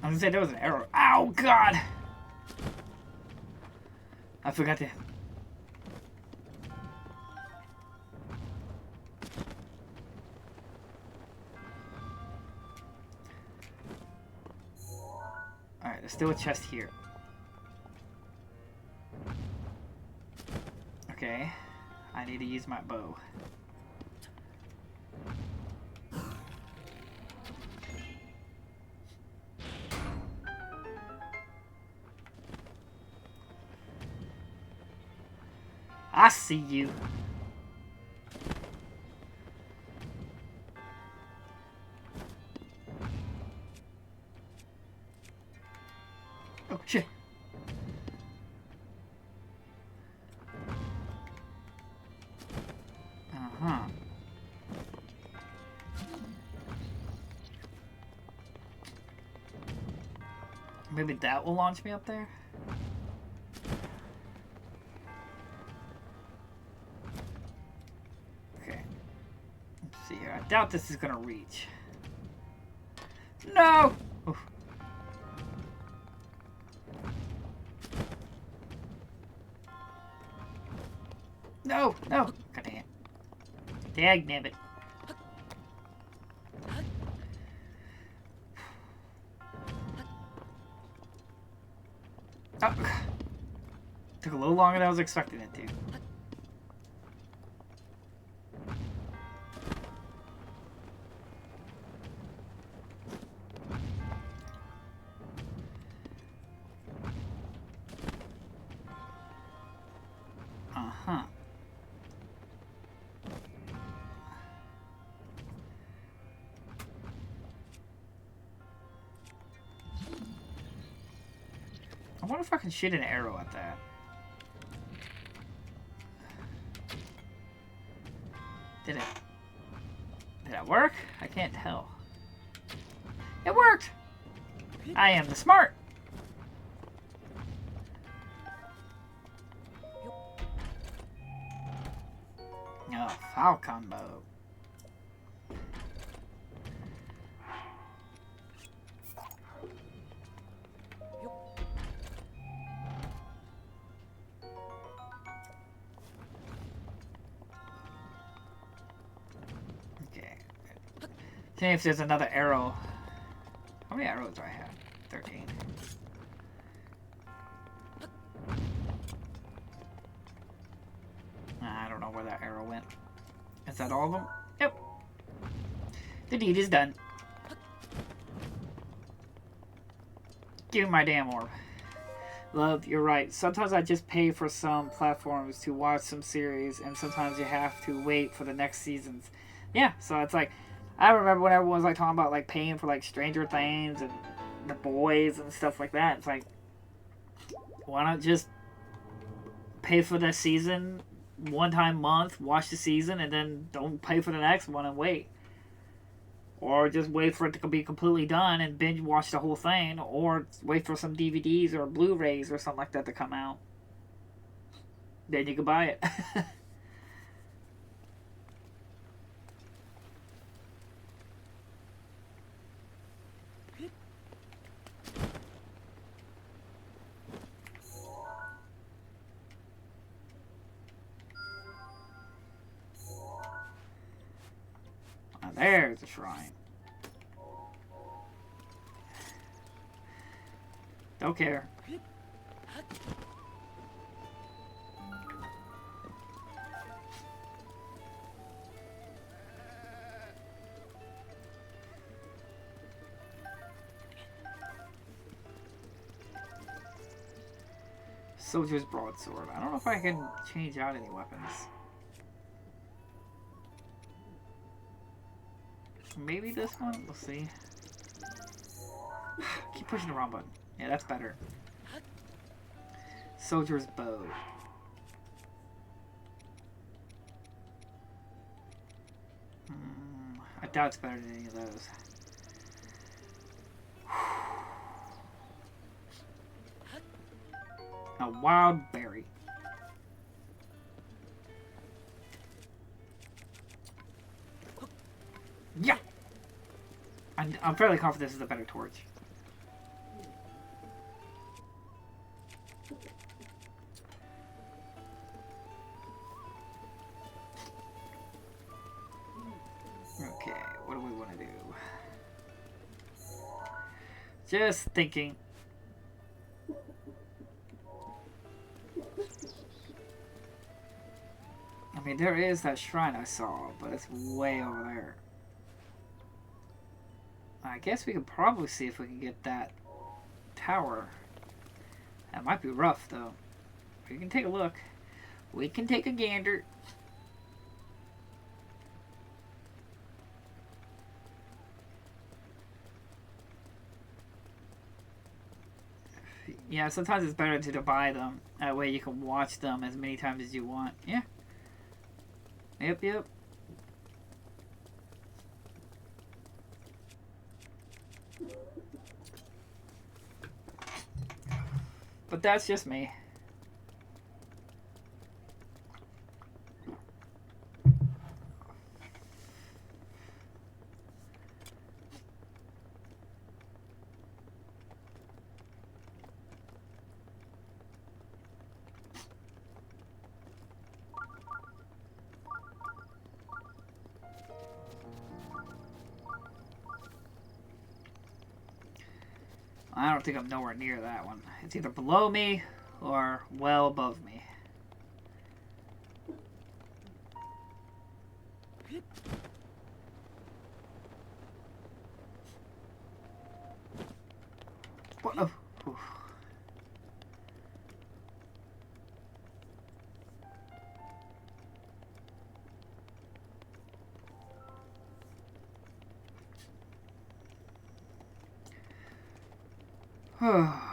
I was gonna say there was an error. Ow, God! I forgot to... Alright, there's still a chest here. Okay. I need to use my bow. I see you. Oh, shit. Uh-huh. Maybe that will launch me up there? Okay. Let's see here. I doubt this is gonna reach. No! Oof. No! No! God damn. Dagnabbit. Oh. Took a little longer than I was expecting it to. Uh-huh. I wonder if I can shoot an arrow at that. Did it work? I can't tell. It worked! I am the smart! Oh, foul combo. Okay. See if there's another arrow. How many arrows do I have? 13. I don't know where that arrow went. Is that all of them? Yep. The deed is done. Give me my damn orb. Love, you're right. Sometimes I just pay for some platforms to watch some series, and sometimes you have to wait for the next seasons. Yeah, so it's like, I remember when everyone was like talking about like paying for like Stranger Things and The Boys and stuff like that. It's like, why not just pay for the season one time a month, watch the season, and then don't pay for the next one and wait. Or just wait for it to be completely done and binge watch the whole thing, or wait for some DVDs or Blu-rays or something like that to come out. Then you can buy it. Now there's a shrine. Don't care. Soldier's broadsword. I don't know if I can change out any weapons. Maybe this one? We'll see. Keep pushing the wrong button. Yeah, that's better. Soldier's bow. I doubt it's better than any of those. A wild berry. Yeah! I'm fairly confident this is a better torch. Okay, what do we want to do? Just thinking. I mean, there is that shrine I saw, but it's way over there. I guess we could probably see if we can get that tower. That might be rough, though. We can take a look. We can take a gander. Yeah, sometimes it's better to buy them. That way you can watch them as many times as you want. Yeah. Yep, yep. But that's just me. I don't think I'm nowhere near that one. It's either below me or well above me. What? Oh.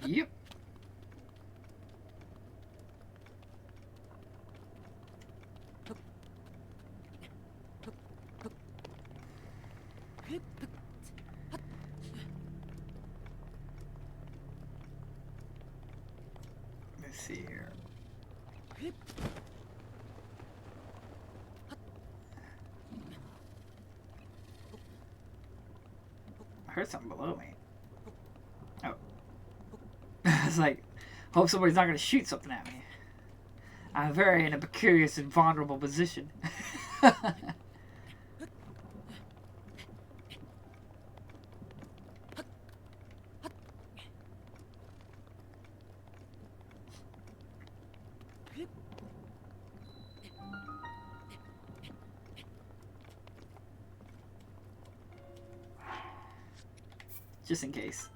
Yep. Let's see here. I heard something below me. Oh. It's like, hope somebody's not going to shoot something at me. I'm very in a precarious and vulnerable position. Just in case.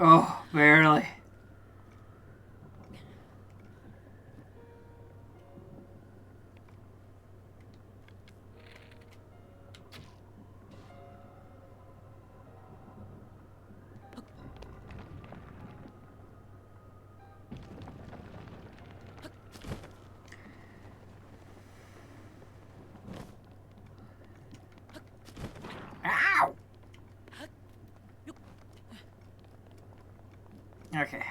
Oh, barely. Ow! Okay.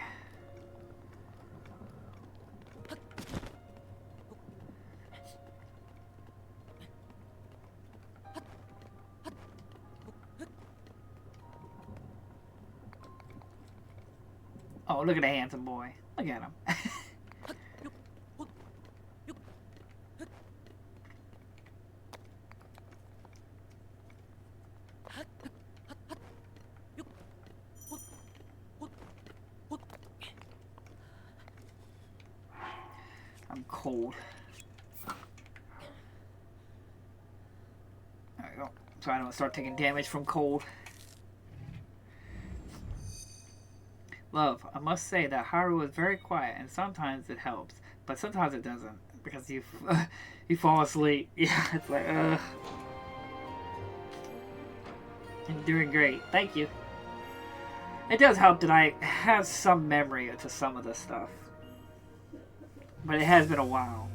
Oh, look at the handsome boy. Look at him. I'm cold. There we go. So I don't start taking damage from cold. Love, I must say that Haru is very quiet and sometimes it helps, but sometimes it doesn't because you you fall asleep. Yeah, it's like ugh. You're doing great. Thank you. It does help that I have some memory to some of this stuff, but it has been a while.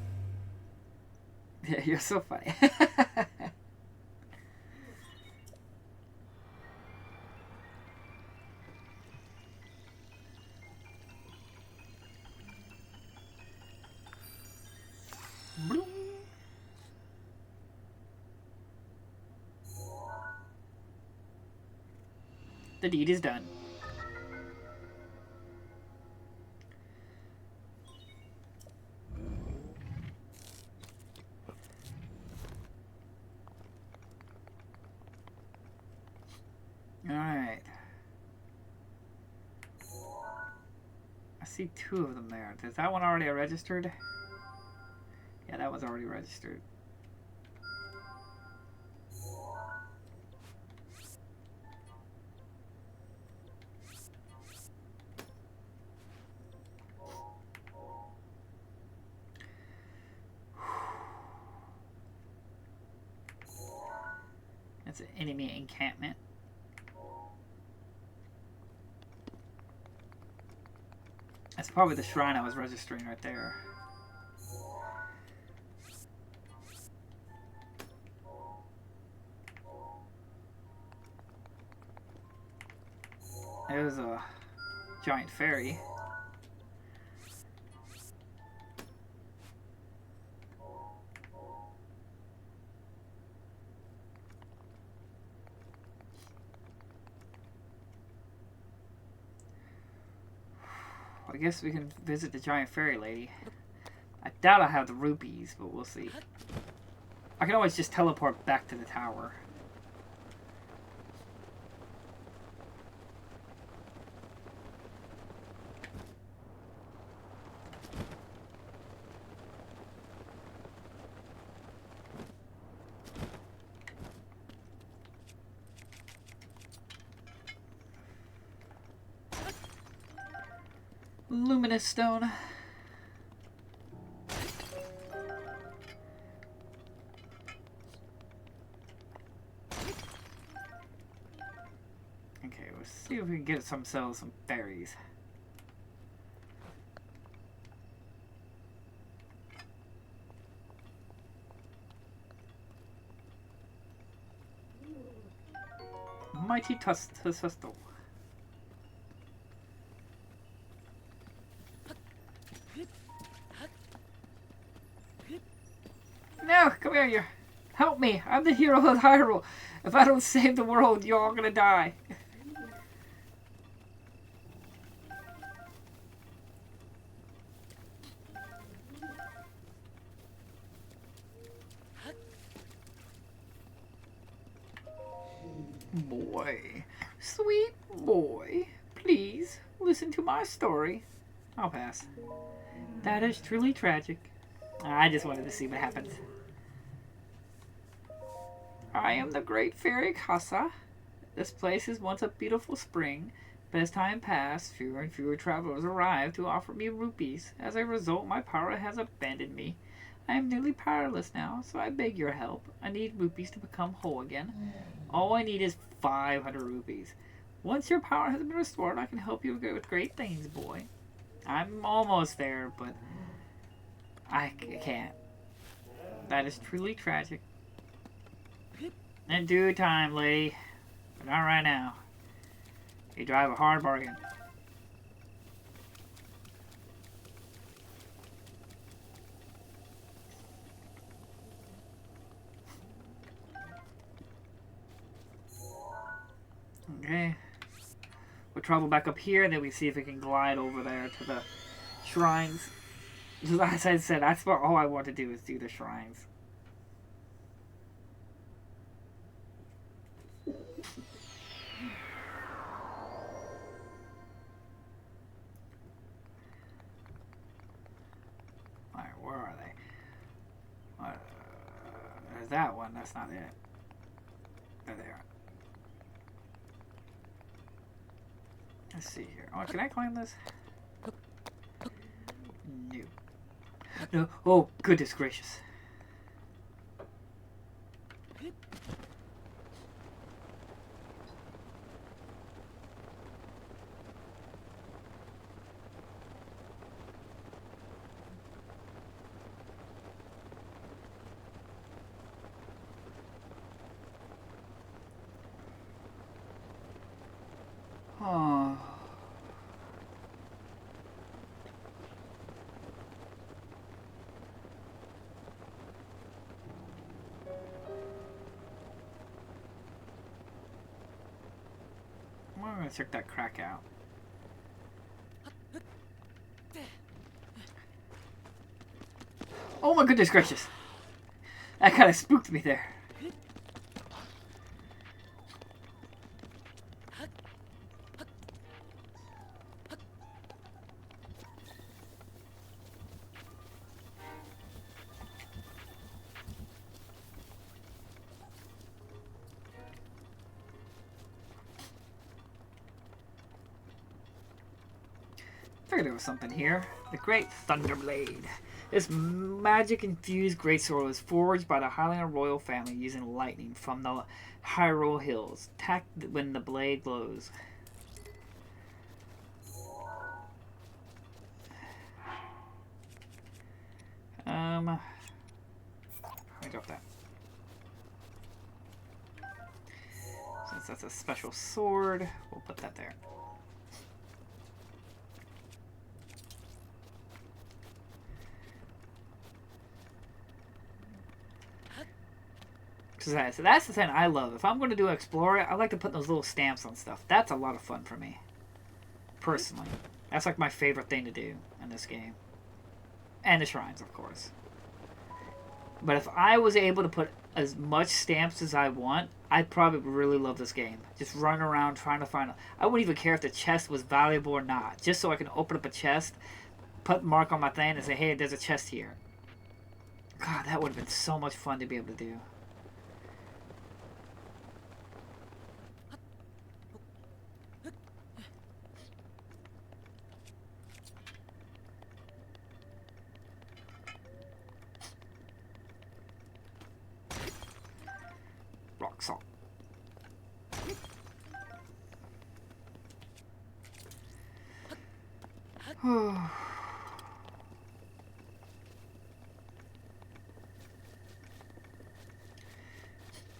Yeah, you're so funny. The deed is done. Alright. I see 2 of them there. Is that one already registered? Yeah, that one's already registered. That's an enemy encampment. That's probably the shrine I was registering right there. There's a giant fairy. I guess we can visit the giant fairy lady. I doubt I have the rupees, but we'll see. I can always just teleport back to the tower. Luminous stone. Okay, let's see if we can get some berries. Mighty Tusto. No, come here, you. Help me. I'm the hero of Hyrule. If I don't save the world, you're all gonna die. Boy. Sweet boy. Please, listen to my story. I'll pass. That is truly tragic. I just wanted to see what happens. I am the great fairy Kasa. This place is once a beautiful spring, but as time passed, fewer and fewer travelers arrived to offer me rupees. As a result, my power has abandoned me. I am nearly powerless now, so I beg your help. I need rupees to become whole again. All I need is 500 rupees. Once your power has been restored, I can help you with great things, boy. I'm almost there, but I can't. That is truly tragic. In due time, lady. But not right now. You drive a hard bargain. Okay. We'll travel back up here, and then we see if we can glide over there to the shrines. As I said, that's what all I want to do is do the shrines. Alright, where are they? There's that one, that's not it. There they are. Let's see here. Oh, can I climb this? No. No. Oh, goodness gracious. Oh. I'm gonna check that crack out. Oh my goodness gracious. That kind of spooked me there. I figured there was something here. The Great Thunderblade. This magic-infused greatsword was forged by the Highlander royal family using lightning from the Hyrule Hills. Attack when the blade glows. Let me drop that. Since that's a special sword, we'll put that there. So that's the thing I love. If I'm going to do Explorer, I like to put those little stamps on stuff. That's a lot of fun for me. Personally. That's like my favorite thing to do in this game. And the shrines, of course. But if I was able to put as much stamps as I want, I'd probably really love this game. Just run around trying to find... I wouldn't even care if the chest was valuable or not. Just so I can open up a chest, put mark on my thing, and say, hey, there's a chest here. God, that would have been so much fun to be able to do. Rock salt.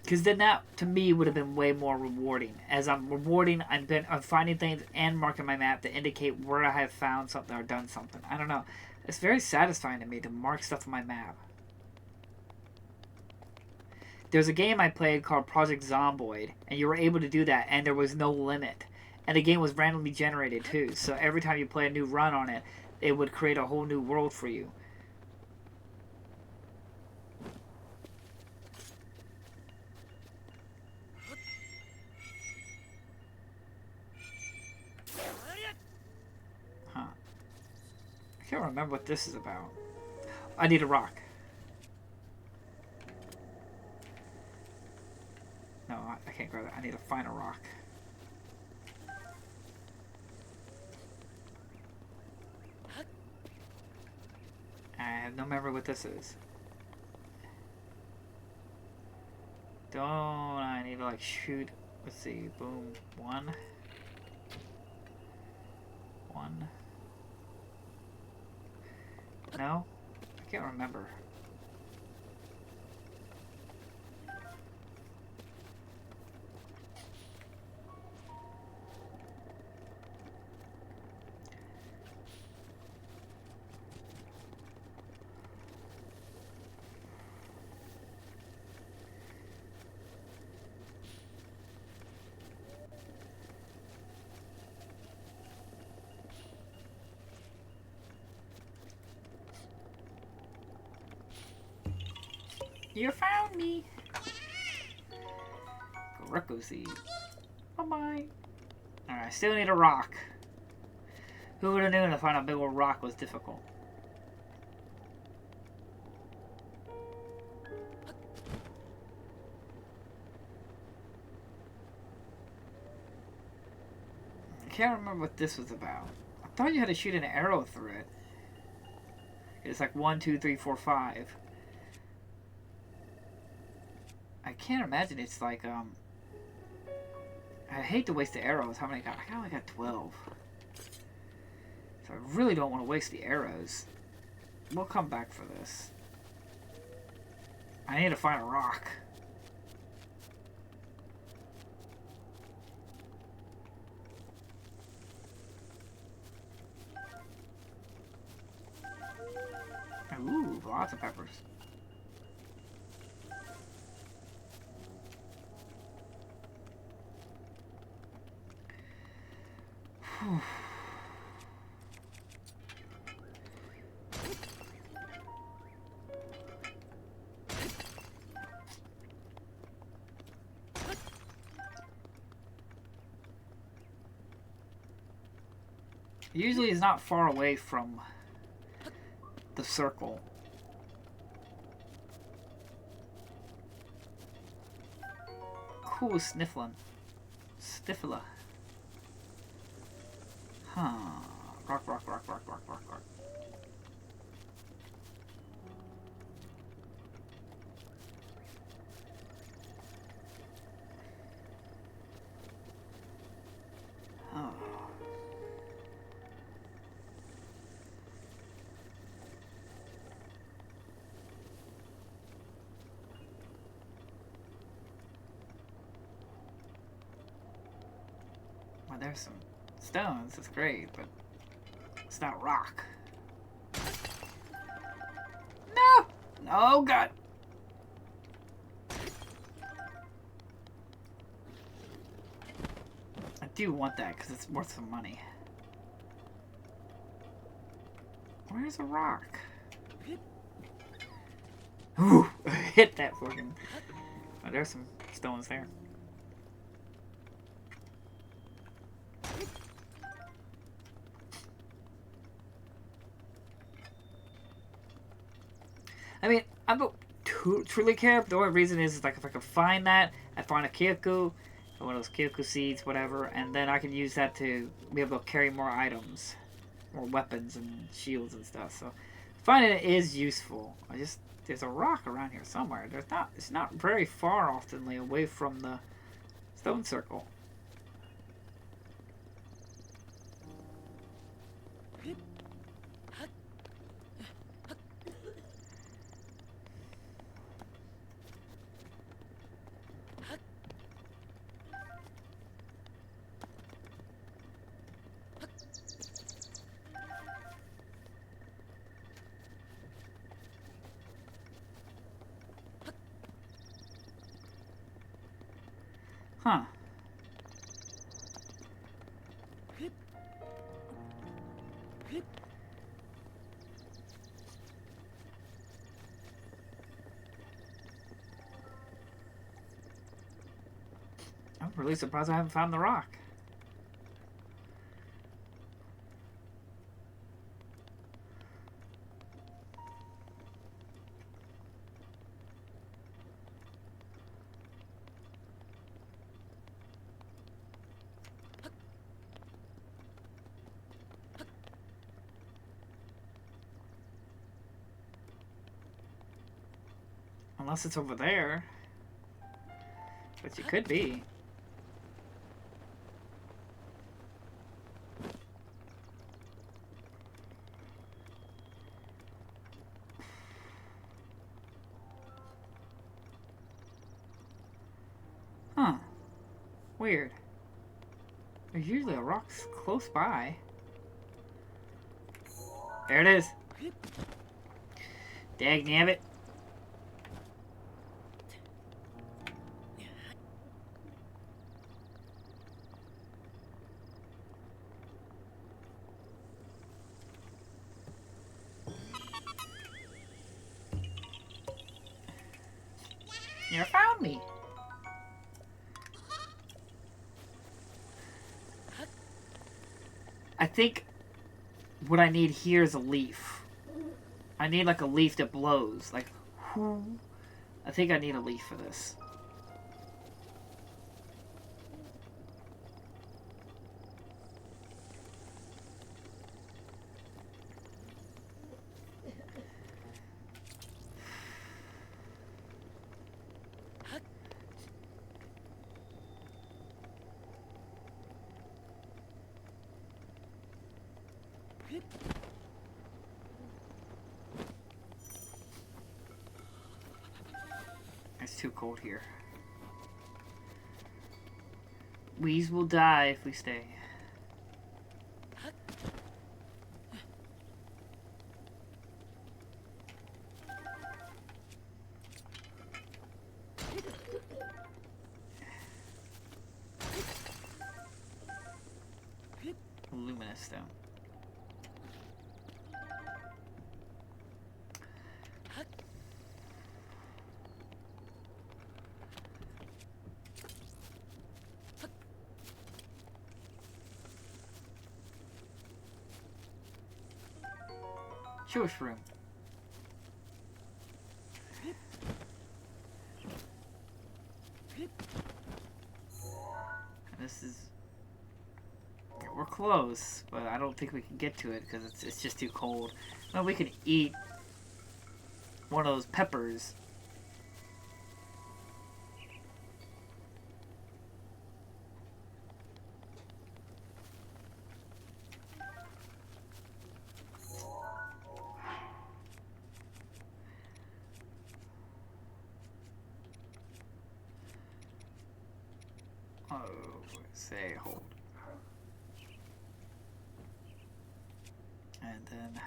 Because then that, to me, would have been way more rewarding. As I'm rewarding, I'm finding things and marking my map to indicate where I have found something or done something. I don't know. It's very satisfying to me to mark stuff on my map. There's a game I played called Project Zomboid, and you were able to do that, and there was no limit. And the game was randomly generated, too. So every time you play a new run on it, it would create a whole new world for you. Huh. I can't remember what this is about. I need a rock. No, I can't grab it. I need to find a rock. I have no memory what this is. Don't I need to like shoot? Let's see. Boom. One. No? I can't remember. You found me! Greco seed. Bye-bye. Alright, still need a rock. Who would have known to find a big old rock was difficult? I can't remember what this was about. I thought you had to shoot an arrow through it. It's like 1, 2, 3, 4, 5. I can't imagine it's like, I hate to waste the arrows. How many I got? I only got 12. So I really don't want to waste the arrows. We'll come back for this. I need to find a rock. Ooh, lots of peppers. Whew. Usually it's not far away from the circle. Cool sniffling. Sniffler. Huh. Rock, rock, rock, rock, rock, rock, rock. Oh. Well, there's some stones. That's great, but it's not rock. No! Oh, God. I do want that because it's worth some money. Where's a rock? Ooh, hit that fucking... Oh, there's some stones there. I mean, I don't truly care, but the only reason is like if I can find that, I find a Kyoku, one of those Kyoku seeds, whatever, and then I can use that to be able to carry more items, more weapons and shields and stuff. So finding it is useful. There's a rock around here somewhere. It's not very far oftenly away from the stone circle. Huh. I'm really surprised I haven't found the rock. Unless it's over there. But you could be. Huh. Weird. There's usually a rock close by. There it is. Dagnabbit. You found me. I think what I need here is a leaf. I need like a leaf that blows. Like, whoo. I think I need a leaf for this. It's too cold here. Weez will die if we stay. Luminous stone. Jewish room. This is... We're close, but I don't think we can get to it because it's just too cold. Well, we can eat one of those peppers. Oh, say hold. And then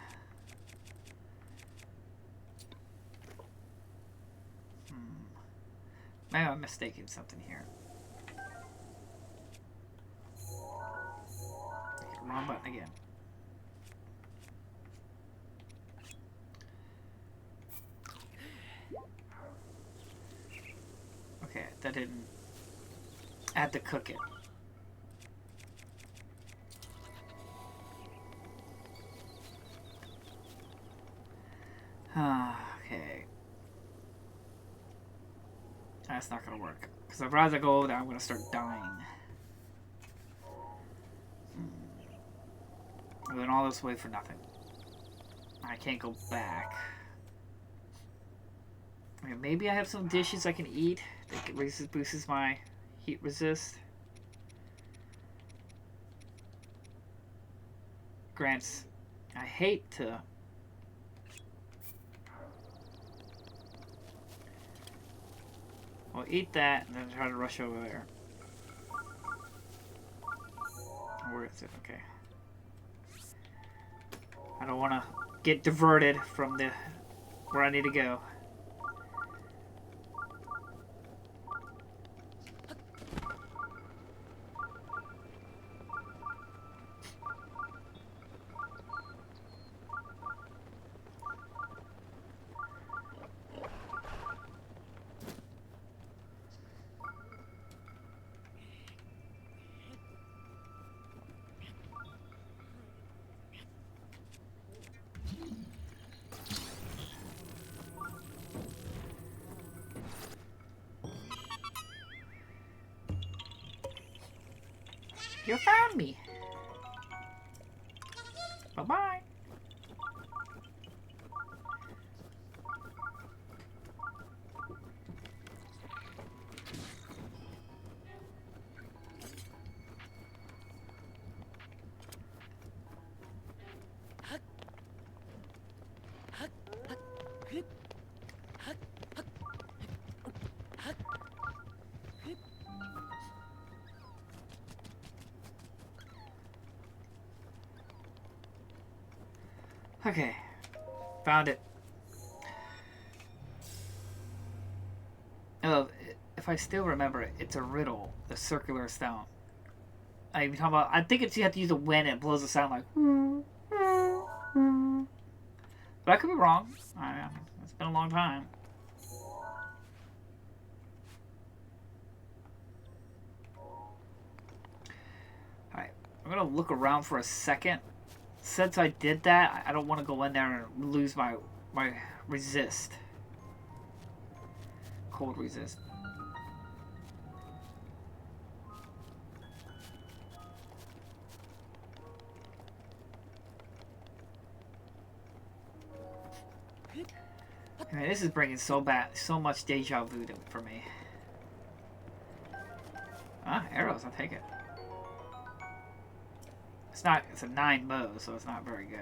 maybe I'm mistaking something here. Wrong button again. Okay, that didn't. I had to cook it. Okay. That's not gonna work. Because if I go over there, I'm gonna start dying. I went all this way for nothing. I can't go back. Okay, maybe I have some dishes I can eat that boosts my heat resist. Grants, I hate to... I'll eat that and then try to rush over there. Where is it? Okay. I don't want to get diverted from the where I need to go. You found me. Bye-bye. Okay, found it. Oh, if I still remember it, it's a riddle, the circular stone. I talking about. I think it's you have to use a wind and it blows a sound like. But I could be wrong. It's been a long time. All right, I'm gonna look around for a second. Since I did that, I don't want to go in there and lose my resist. Cold resist. I mean, this is bringing so much deja vu for me. Ah, arrows, I'll take it. It's not. It's a 9 bow, so it's not very good.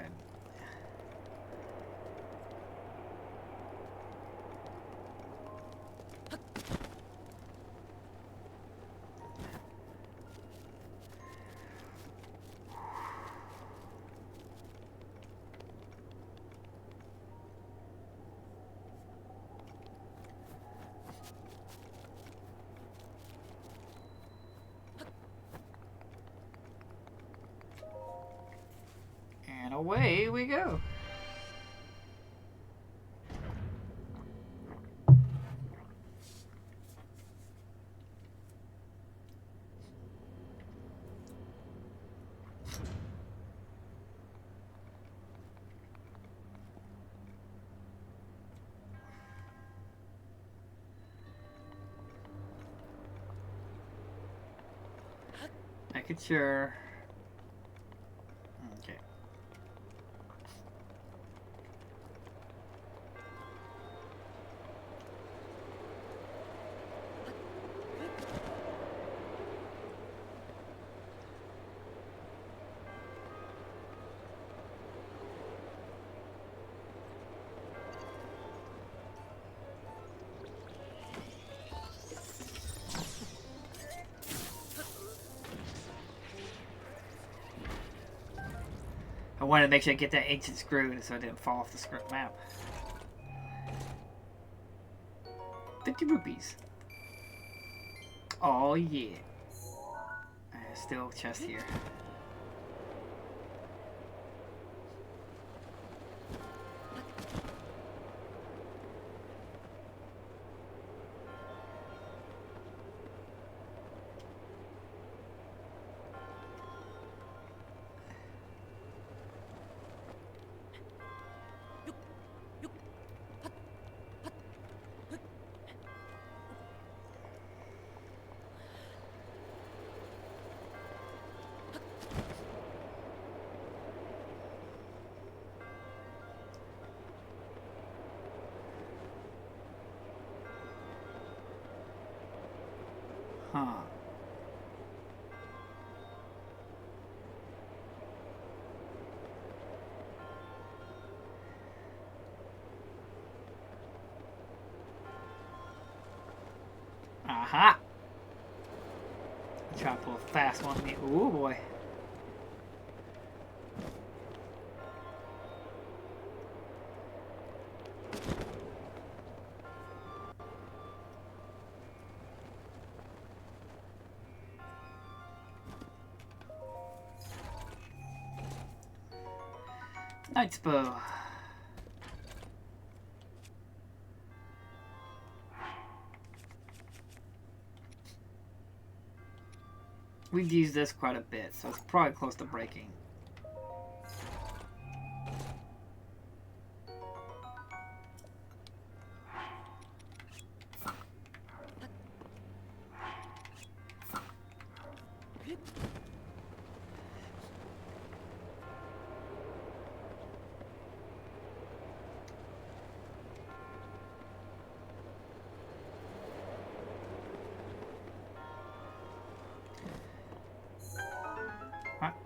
And away we go. Making sure. Okay. I wanted to make sure I get that ancient screw so it didn't fall off the script map. 50 rupees. Oh yeah. Still chest here. Huh. Aha! Try to pull a fast one on me. Ooh boy. Knight's bow. We've used this quite a bit, so it's probably close to breaking.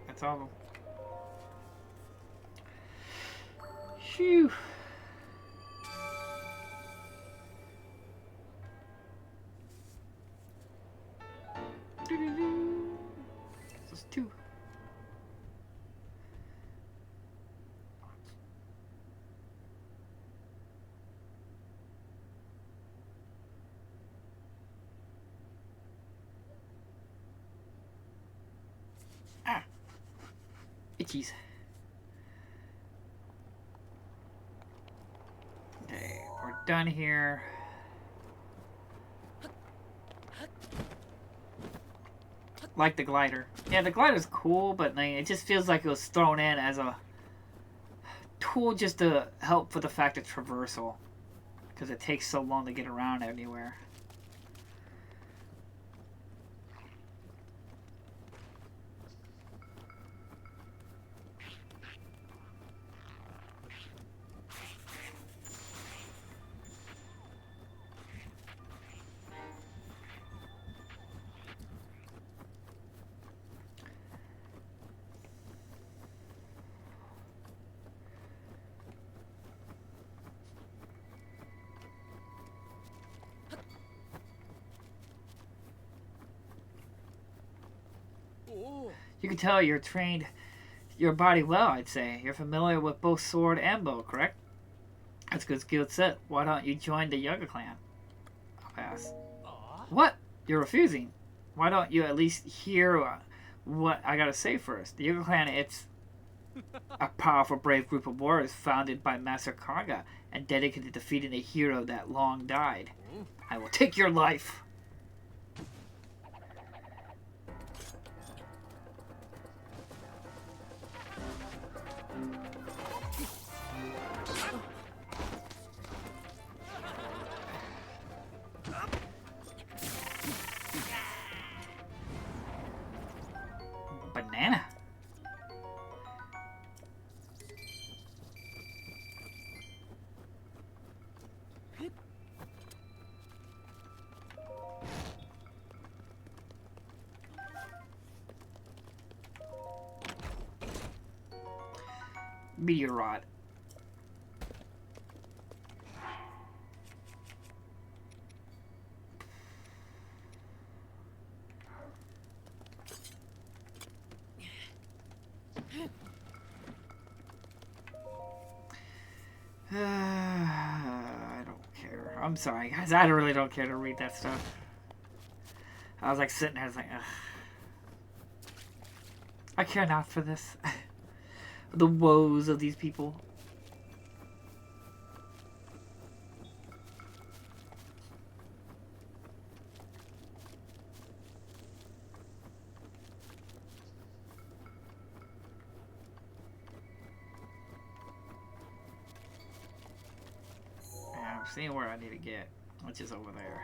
That's all of them. Phew. This is 2. Ah. Itchies. Okay, we're done here. Like the glider. Yeah, the glider's cool, but like, it just feels like it was thrown in as a tool just to help for the fact of traversal. Because it takes so long to get around anywhere. Oh. You can tell you're trained your body well, I'd say. You're familiar with both sword and bow, correct? That's a good skill set. Why don't you join the Yoga clan? I'll pass. What? You're refusing? Why don't you at least hear what I gotta say first? The Yoga clan, it's a powerful, brave group of warriors founded by Master Karga and dedicated to defeating a hero that long died. I will take your life. Banana. Meteor rod. I don't care. I'm sorry, guys. I really don't care to read that stuff. I was like sitting there, I was like, ugh. I care not for this. The woes of these people. Yeah, I'm seeing where I need to get, which is over there.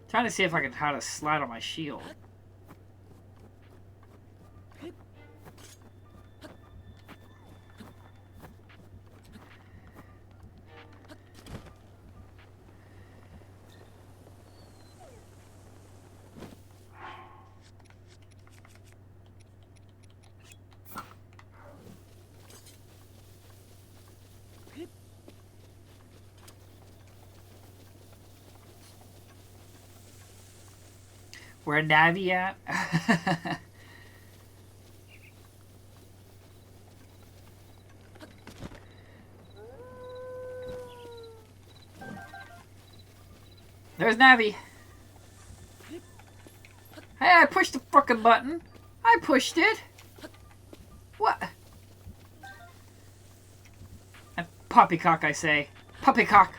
Trying to see if I can how to slide on my shield. Where Navi at? There's Navi. Hey, I pushed the frickin' button. I pushed it. What? Poppycock, I say. Poppycock.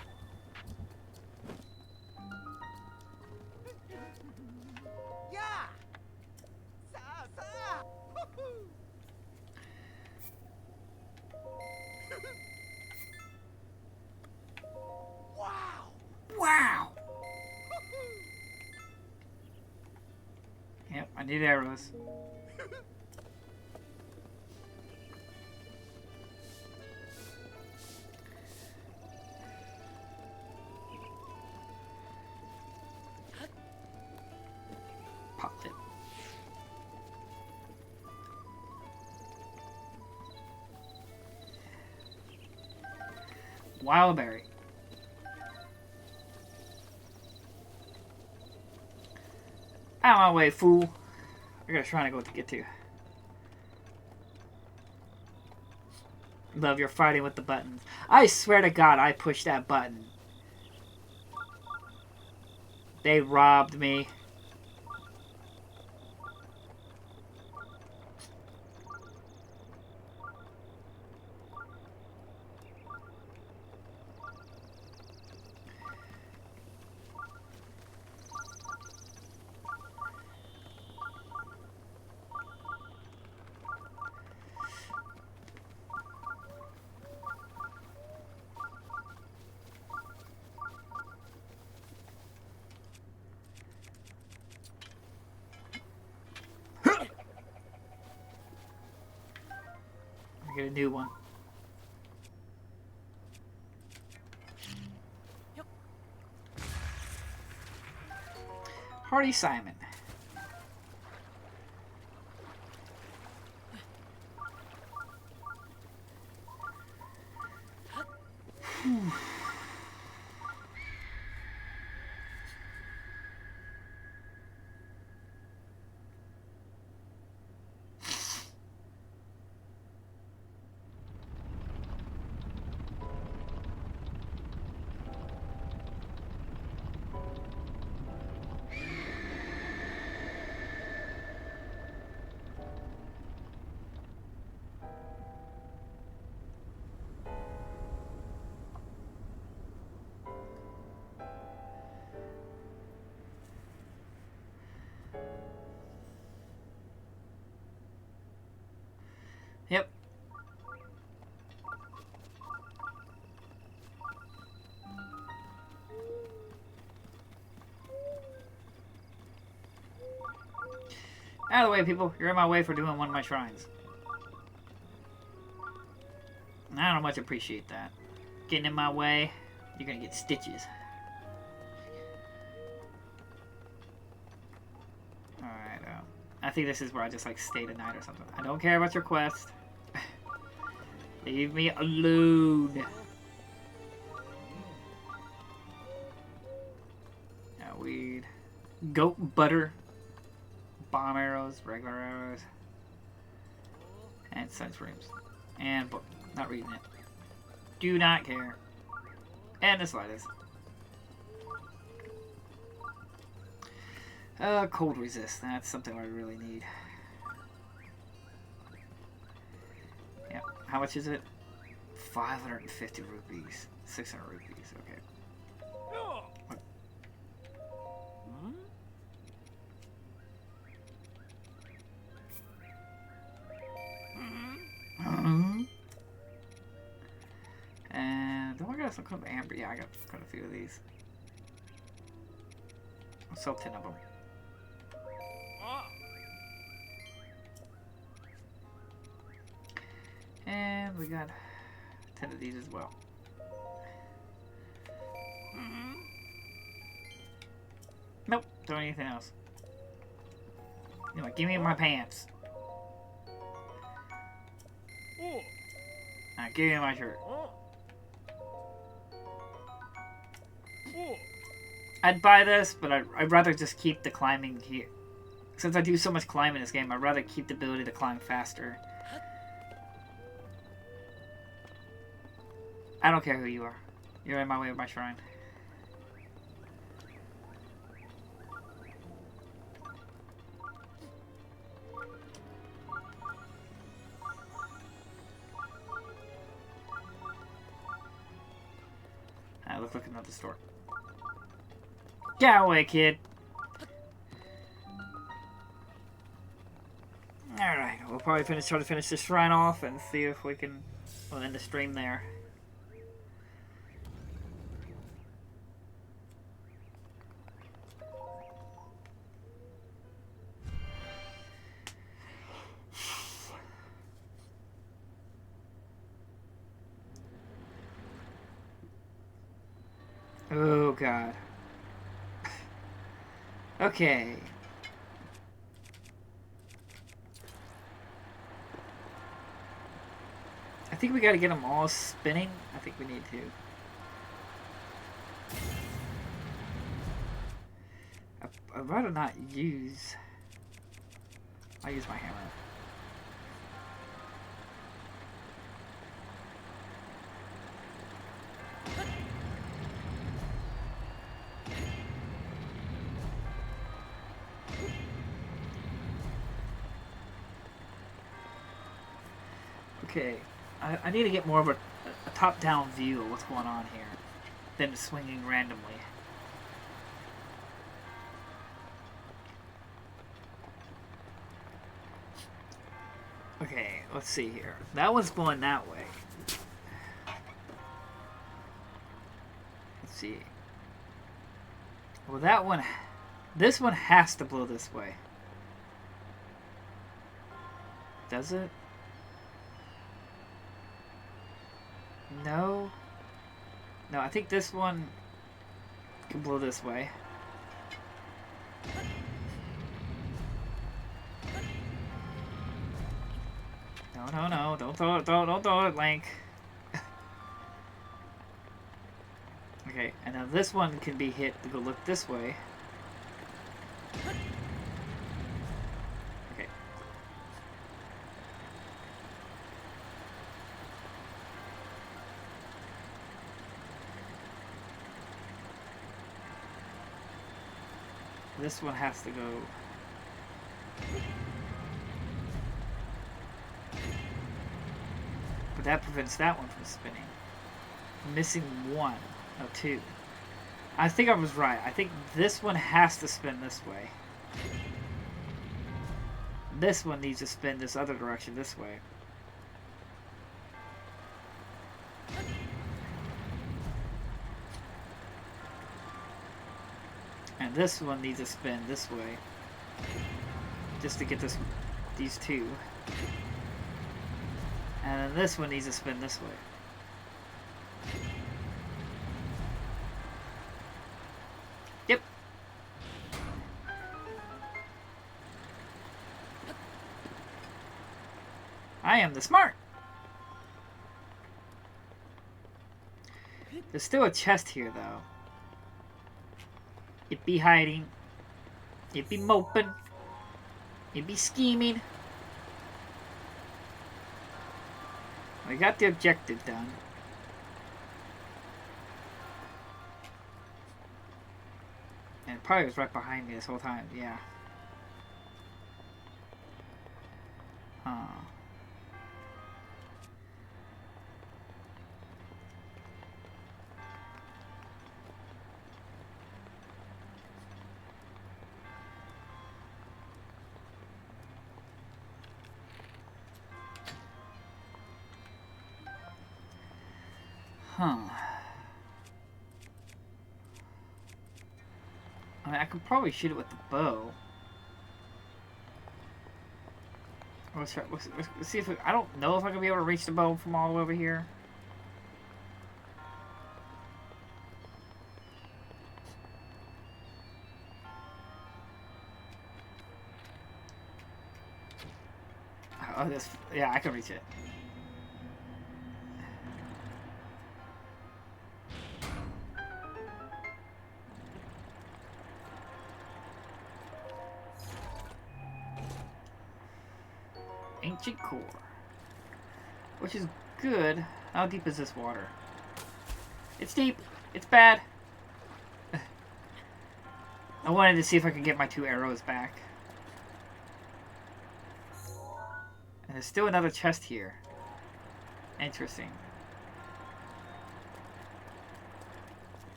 Wow! Yep, I need arrows. Popped it. Wildberry. Out of my way, fool. I got a shrine to go to get to. Love, you're fighting with the buttons. I swear to God, I pushed that button. They robbed me. get a new one. Hardy Simon. Yep. Out of the way, people. You're in my way for doing one of my shrines. I don't much appreciate that. Getting in my way, you're gonna get stitches. Alright, I think this is where I just like stay the night or something. I don't care about your quest. Leave me alone. Now weed. Goat butter. Bomb arrows, regular arrows. And sunframes. And book. Not reading it. Do not care. And the slightest. Cold resist. That's something I really need. Yeah. How much is it? 550 rupees. 600 rupees. Okay. What? And do I got some kind of amber? Yeah, I got quite a few of these. I'll sell 10 of them. And we got 10 of these as well. Nope, don't need anything else. You know what, give me my pants. Alright, give me my shirt. I'd buy this, but I'd rather just keep the climbing here. Since I do so much climbing in this game, I'd rather keep the ability to climb faster. I don't care who you are. You're in my way with my shrine. Alright, let's look at another store. Get away, kid! Alright, we'll probably try to finish this shrine off and see if we can end the stream there. Oh, God. Okay. I think we gotta get them all spinning. I think we need to. I'd rather not use... I'll use my hammer. Okay, I need to get more of a top-down view of what's going on here than swinging randomly. Okay, let's see here. That one's going that way. Let's see. Well, that one... This one has to blow this way. Does it? No. No, I think this one can blow this way. No, no, no. Don't throw it. Don't throw it, Link. Okay, and now this one can be hit to go look this way. Okay. This one has to go. But that prevents that one from spinning. I'm missing one. No, two. I think I was right. I think this one has to spin this way. This one needs to spin this other direction, this way. And this one needs to spin this way. Just to get these two. And then this one needs to spin this way. Yep. I am the smart. There's still a chest here, though. It be hiding. It be moping. It be scheming. We got the objective done. And it probably was right behind me this whole time, yeah. Huh. Huh. I mean, I could probably shoot it with the bow. Let's see if I don't know if I can be able to reach the bow from all the way over here. Oh, this. Yeah, I can reach it. Ancient core. Which is good. How deep is this water? It's deep. It's bad. I wanted to see if I could get my 2 arrows back. And there's still another chest here. Interesting.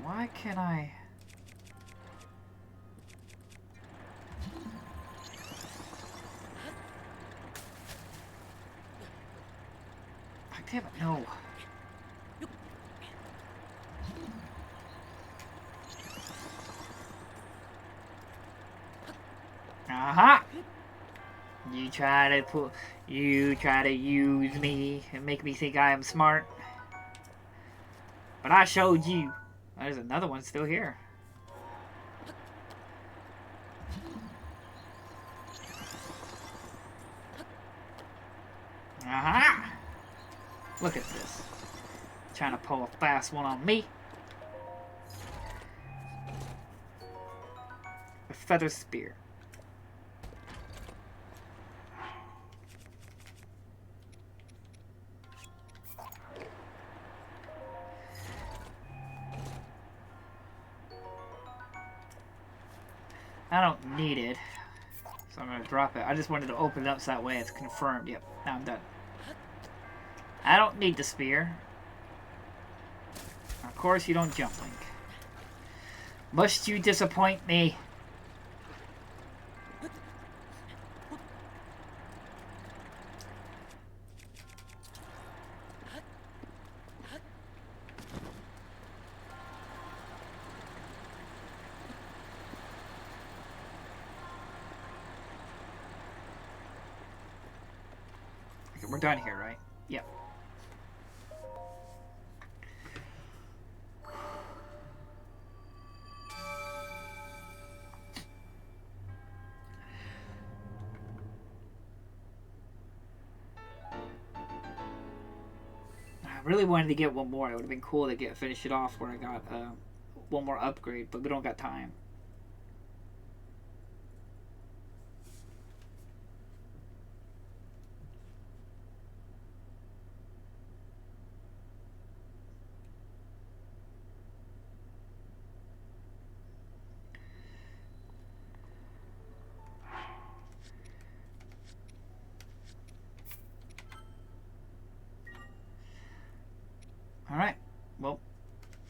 Why can't I... Damn it, no. Aha! You try to use me and make me think I am smart. But I showed you. There's another one still here. Aha! Look at this. Trying to pull a fast one on me. A feather spear. I don't need it, so I'm going to drop it. I just wanted to open it up so that way it's confirmed. Yep, now I'm done. I don't need the spear. Of course you don't jump, Link. Must you disappoint me? We're done here, right? Yep. I really wanted to get one more. It would have been cool to finish it off where I got one more upgrade, but we don't got time. Alright, well,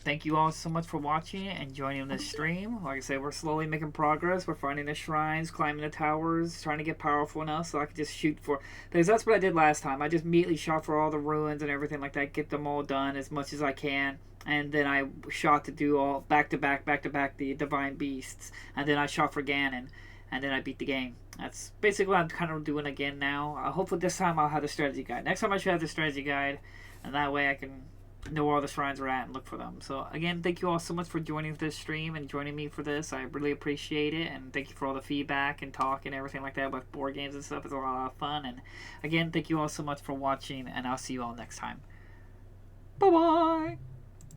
thank you all so much for watching and joining this stream. Like I said, we're slowly making progress. We're finding the shrines, climbing the towers, trying to get powerful enough so I can just shoot for... Because that's what I did last time. I just immediately shot for all the ruins and everything like that, get them all done as much as I can. And then I shot to do all back-to-back the Divine Beasts. And then I shot for Ganon. And then I beat the game. That's basically what I'm kind of doing again now. Hopefully this time I'll have the strategy guide. Next time I should have the strategy guide. And that way I can know where all the shrines are at and look for them. So again, thank you all so much for joining this stream and joining me for this. I really appreciate it, and thank you for all the feedback and talk and everything like that with board games and stuff. It's a lot of fun. And again, thank you all so much for watching, and I'll see you all next time. Bye bye.